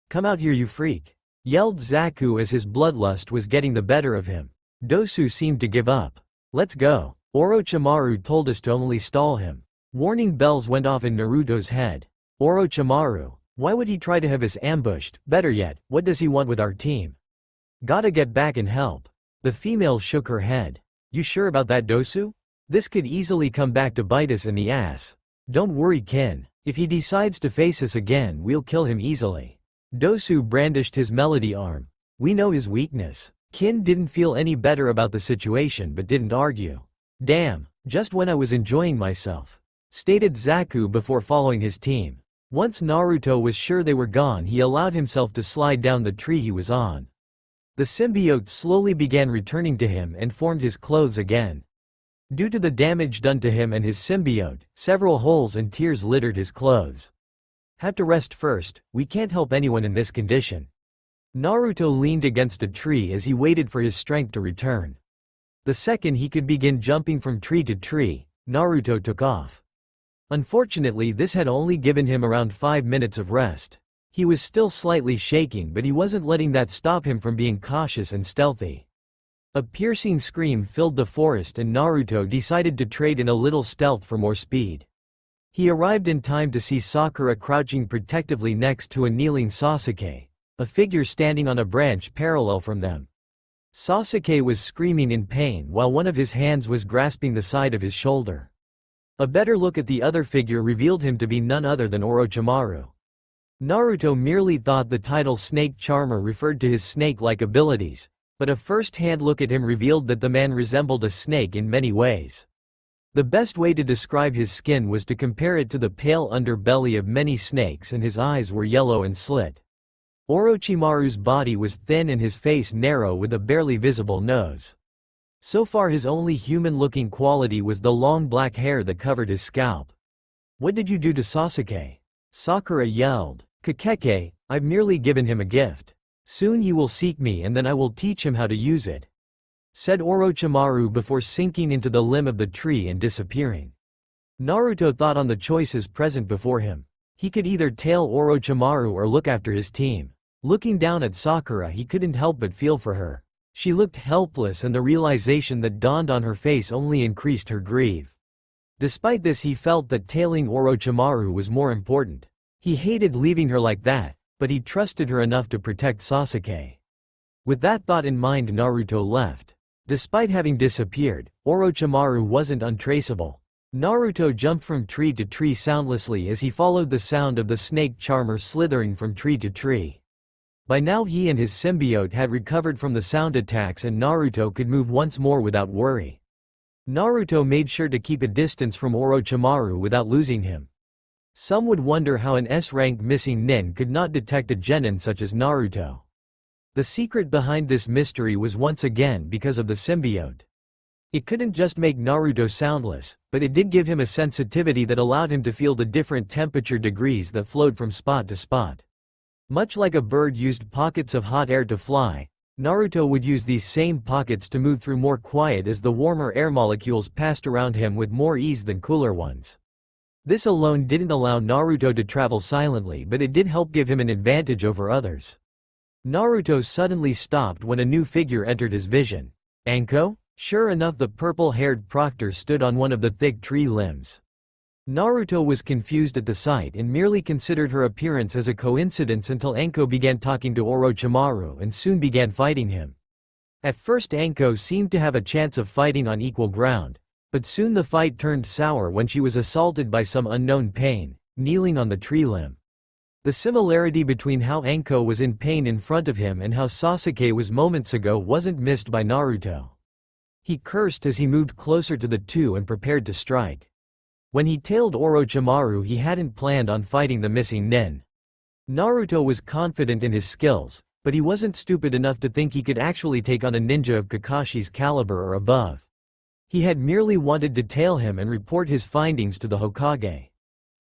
S1: "Come out here, you freak!" yelled Zaku as his bloodlust was getting the better of him. Dosu seemed to give up. "Let's go. Orochimaru told us to only stall him." Warning bells went off in Naruto's head. Orochimaru. Why would he try to have us ambushed? Better yet, what does he want with our team? Gotta get back and help. The female shook her head. You sure about that, Dosu? This could easily come back to bite us in the ass. Don't worry, Kin. If he decides to face us again, we'll kill him easily. Dosu brandished his melody arm. We know his weakness. Kin didn't feel any better about the situation but didn't argue. Damn, just when I was enjoying myself, stated Zaku before following his team. Once Naruto was sure they were gone, he allowed himself to slide down the tree he was on. The symbiote slowly began returning to him and formed his clothes again. Due to the damage done to him and his symbiote, several holes and tears littered his clothes. Have to rest first, we can't help anyone in this condition. Naruto leaned against a tree as he waited for his strength to return. The second he could begin jumping from tree to tree, Naruto took off. Unfortunately, this had only given him around 5 minutes of rest. He was still slightly shaking, but he wasn't letting that stop him from being cautious and stealthy. A piercing scream filled the forest and Naruto decided to trade in a little stealth for more speed. He arrived in time to see Sakura crouching protectively next to a kneeling Sasuke, a figure standing on a branch parallel from them. Sasuke was screaming in pain while one of his hands was grasping the side of his shoulder. A better look at the other figure revealed him to be none other than Orochimaru. Naruto merely thought the title Snake Charmer referred to his snake-like abilities, but a first-hand look at him revealed that the man resembled a snake in many ways. The best way to describe his skin was to compare it to the pale underbelly of many snakes, and his eyes were yellow and slit. Orochimaru's body was thin and his face narrow with a barely visible nose. So far his only human-looking quality was the long black hair that covered his scalp. What did you do to Sasuke? Sakura yelled. Kakeke, I've merely given him a gift. Soon he will seek me and then I will teach him how to use it, said Orochimaru before sinking into the limb of the tree and disappearing. Naruto thought on the choices present before him. He could either tail Orochimaru or look after his team. Looking down at Sakura, he couldn't help but feel for her. She looked helpless and the realization that dawned on her face only increased her grief. Despite this, he felt that tailing Orochimaru was more important. He hated leaving her like that, but he trusted her enough to protect Sasuke. With that thought in mind, Naruto left. Despite having disappeared, Orochimaru wasn't untraceable. Naruto jumped from tree to tree soundlessly as he followed the sound of the snake charmer slithering from tree to tree. By now he and his symbiote had recovered from the sound attacks and Naruto could move once more without worry. Naruto made sure to keep a distance from Orochimaru without losing him. Some would wonder how an S-rank missing nin could not detect a genin such as Naruto. The secret behind this mystery was once again because of the symbiote. It couldn't just make Naruto soundless, but it did give him a sensitivity that allowed him to feel the different temperature degrees that flowed from spot to spot. Much like a bird used pockets of hot air to fly, Naruto would use these same pockets to move through more quiet as the warmer air molecules passed around him with more ease than cooler ones. This alone didn't allow Naruto to travel silently, but it did help give him an advantage over others. Naruto suddenly stopped when a new figure entered his vision. Anko? Sure enough, the purple-haired proctor stood on one of the thick tree limbs. Naruto was confused at the sight and merely considered her appearance as a coincidence until Anko began talking to Orochimaru and soon began fighting him. At first Anko seemed to have a chance of fighting on equal ground, but soon the fight turned sour when she was assaulted by some unknown pain, kneeling on the tree limb. The similarity between how Anko was in pain in front of him and how Sasuke was moments ago wasn't missed by Naruto. He cursed as he moved closer to the two and prepared to strike. When he tailed Orochimaru, he hadn't planned on fighting the missing nin. Naruto was confident in his skills, but he wasn't stupid enough to think he could actually take on a ninja of Kakashi's caliber or above. He had merely wanted to tail him and report his findings to the Hokage.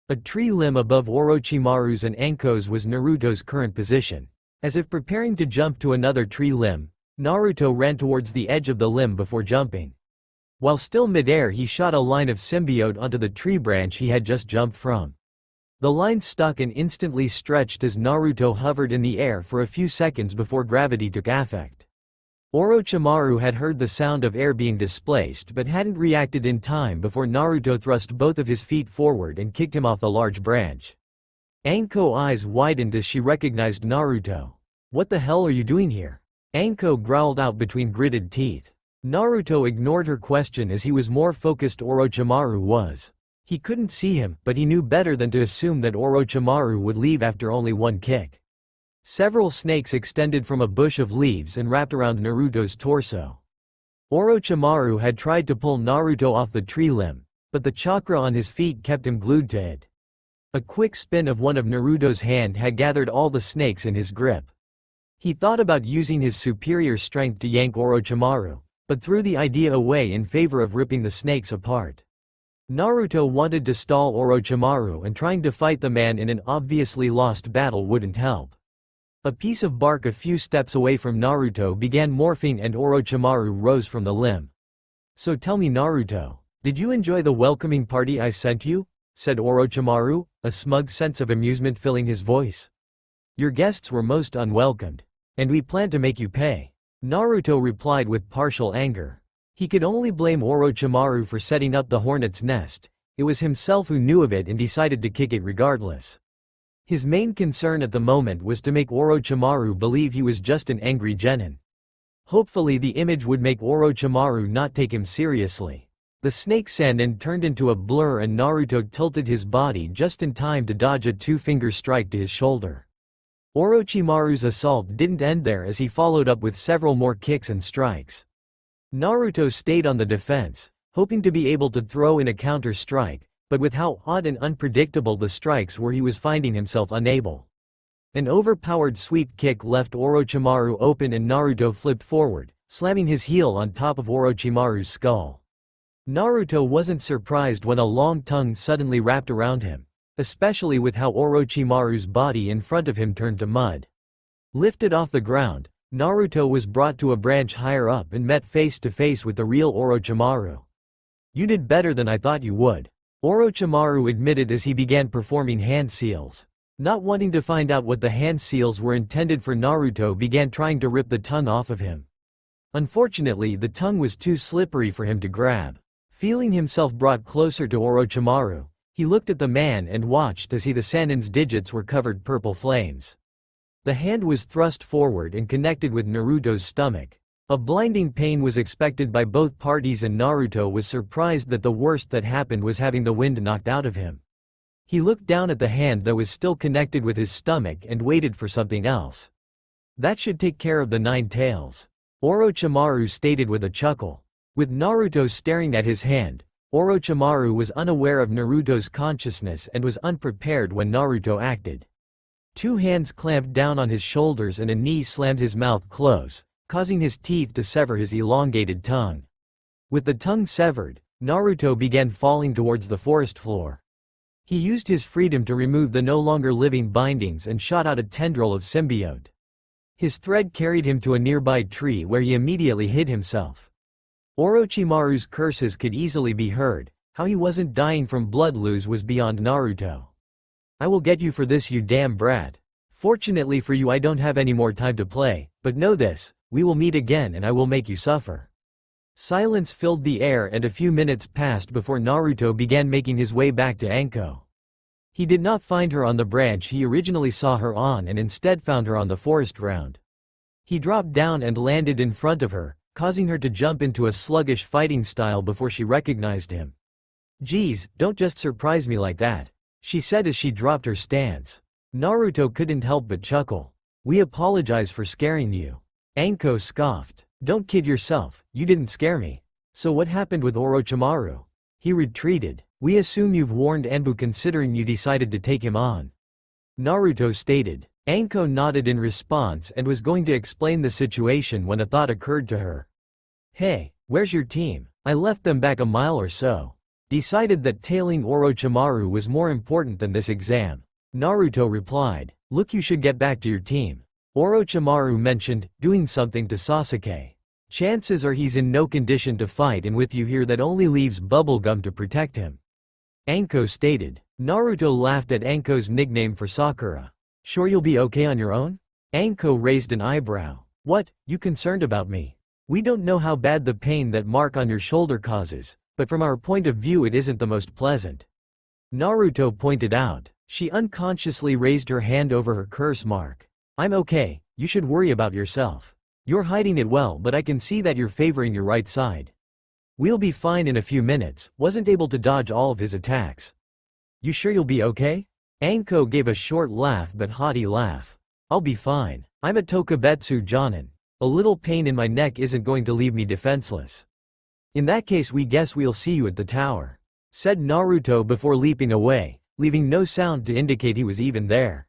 S1: A tree limb above Orochimaru's and Anko's was Naruto's current position. As if preparing to jump to another tree limb, Naruto ran towards the edge of the limb before jumping. While still midair, he shot a line of symbiote onto the tree branch he had just jumped from. The line stuck and instantly stretched as Naruto hovered in the air for a few seconds before gravity took effect. Orochimaru had heard the sound of air being displaced but hadn't reacted in time before Naruto thrust both of his feet forward and kicked him off the large branch. Anko's eyes widened as she recognized Naruto. "What the hell are you doing here?" Anko growled out between gritted teeth. Naruto ignored her question as he was more focused Orochimaru was. He couldn't see him, but he knew better than to assume that Orochimaru would leave after only one kick. Several snakes extended from a bush of leaves and wrapped around Naruto's torso. Orochimaru had tried to pull Naruto off the tree limb, but the chakra on his feet kept him glued to it. A quick spin of one of Naruto's hand had gathered all the snakes in his grip. He thought about using his superior strength to yank Orochimaru, but threw the idea away in favor of ripping the snakes apart. Naruto wanted to stall Orochimaru, and trying to fight the man in an obviously lost battle wouldn't help. A piece of bark a few steps away from Naruto began morphing and Orochimaru rose from the limb. "So tell me, Naruto, did you enjoy the welcoming party I sent you?" said Orochimaru, a smug sense of amusement filling his voice. "Your guests were most unwelcomed, and we plan to make you pay." Naruto replied with partial anger. He could only blame Orochimaru for setting up the hornet's nest. It was himself who knew of it and decided to kick it regardless. His main concern at the moment was to make Orochimaru believe he was just an angry genin. Hopefully the image would make Orochimaru not take him seriously. The snake sannin turned into a blur and Naruto tilted his body just in time to dodge a two-finger strike to his shoulder. Orochimaru's assault didn't end there as he followed up with several more kicks and strikes. Naruto stayed on the defense, hoping to be able to throw in a counter-strike, but with how odd and unpredictable the strikes were he was finding himself unable. An overpowered sweep kick left Orochimaru open and Naruto flipped forward, slamming his heel on top of Orochimaru's skull. Naruto wasn't surprised when a long tongue suddenly wrapped around him, especially with how Orochimaru's body in front of him turned to mud. Lifted off the ground, Naruto was brought to a branch higher up and met face to face with the real Orochimaru. "You did better than I thought you would," Orochimaru admitted as he began performing hand seals. Not wanting to find out what the hand seals were intended for, Naruto began trying to rip the tongue off of him. Unfortunately, the tongue was too slippery for him to grab. Feeling himself brought closer to Orochimaru, he looked at the man and watched as the sannin's digits were covered purple flames. The hand was thrust forward and connected with Naruto's stomach. A blinding pain was expected by both parties and Naruto was surprised that the worst that happened was having the wind knocked out of him. He looked down at the hand that was still connected with his stomach and waited for something else. "That should take care of the 9 tails," Orochimaru stated with a chuckle. With Naruto staring at his hand, Orochimaru was unaware of Naruto's consciousness and was unprepared when Naruto acted. 2 hands clamped down on his shoulders and a knee slammed his mouth close, causing his teeth to sever his elongated tongue. With the tongue severed, Naruto began falling towards the forest floor. He used his freedom to remove the no longer living bindings and shot out a tendril of symbiote. His thread carried him to a nearby tree where he immediately hid himself. Orochimaru's curses could easily be heard. How he wasn't dying from blood loss was beyond Naruto. "I will get you for this, you damn brat. Fortunately for you, I don't have any more time to play, but know this, we will meet again and I will make you suffer." Silence filled the air and a few minutes passed before Naruto began making his way back to Anko. He did not find her on the branch he originally saw her on and instead found her on the forest ground. He dropped down and landed in front of her, causing her to jump into a sluggish fighting style before she recognized him. "Geez, don't just surprise me like that," she said as she dropped her stance. Naruto couldn't help but chuckle. "We apologize for scaring you." Anko scoffed. "Don't kid yourself, you didn't scare me. So what happened with Orochimaru? He retreated. We assume you've warned Anbu considering you decided to take him on. Naruto stated. Anko nodded in response and was going to explain the situation when a thought occurred to her. Hey, where's your team? I left them back a mile or so. Decided that tailing Orochimaru was more important than this exam. Naruto replied. Look, you should get back to your team. Orochimaru mentioned doing something to Sasuke. Chances are he's in no condition to fight, and with you here that only leaves bubblegum to protect him. Anko stated. Naruto laughed at Anko's nickname for Sakura. Sure you'll be okay on your own? Anko raised an eyebrow. What, you concerned about me? We don't know how bad the pain that mark on your shoulder causes, but from our point of view it isn't the most pleasant. Naruto pointed out. She unconsciously raised her hand over her curse mark. I'm okay, you should worry about yourself. You're hiding it well, but I can see that you're favoring your right side. We'll be fine in a few minutes. Wasn't able to dodge all of his attacks. You sure you'll be okay? Anko gave a short laugh but haughty laugh. I'll be fine. I'm a Tokubetsu Jonin. A little pain in my neck isn't going to leave me defenseless. In that case we guess we'll see you at the tower, said Naruto before leaping away, leaving no sound to indicate he was even there.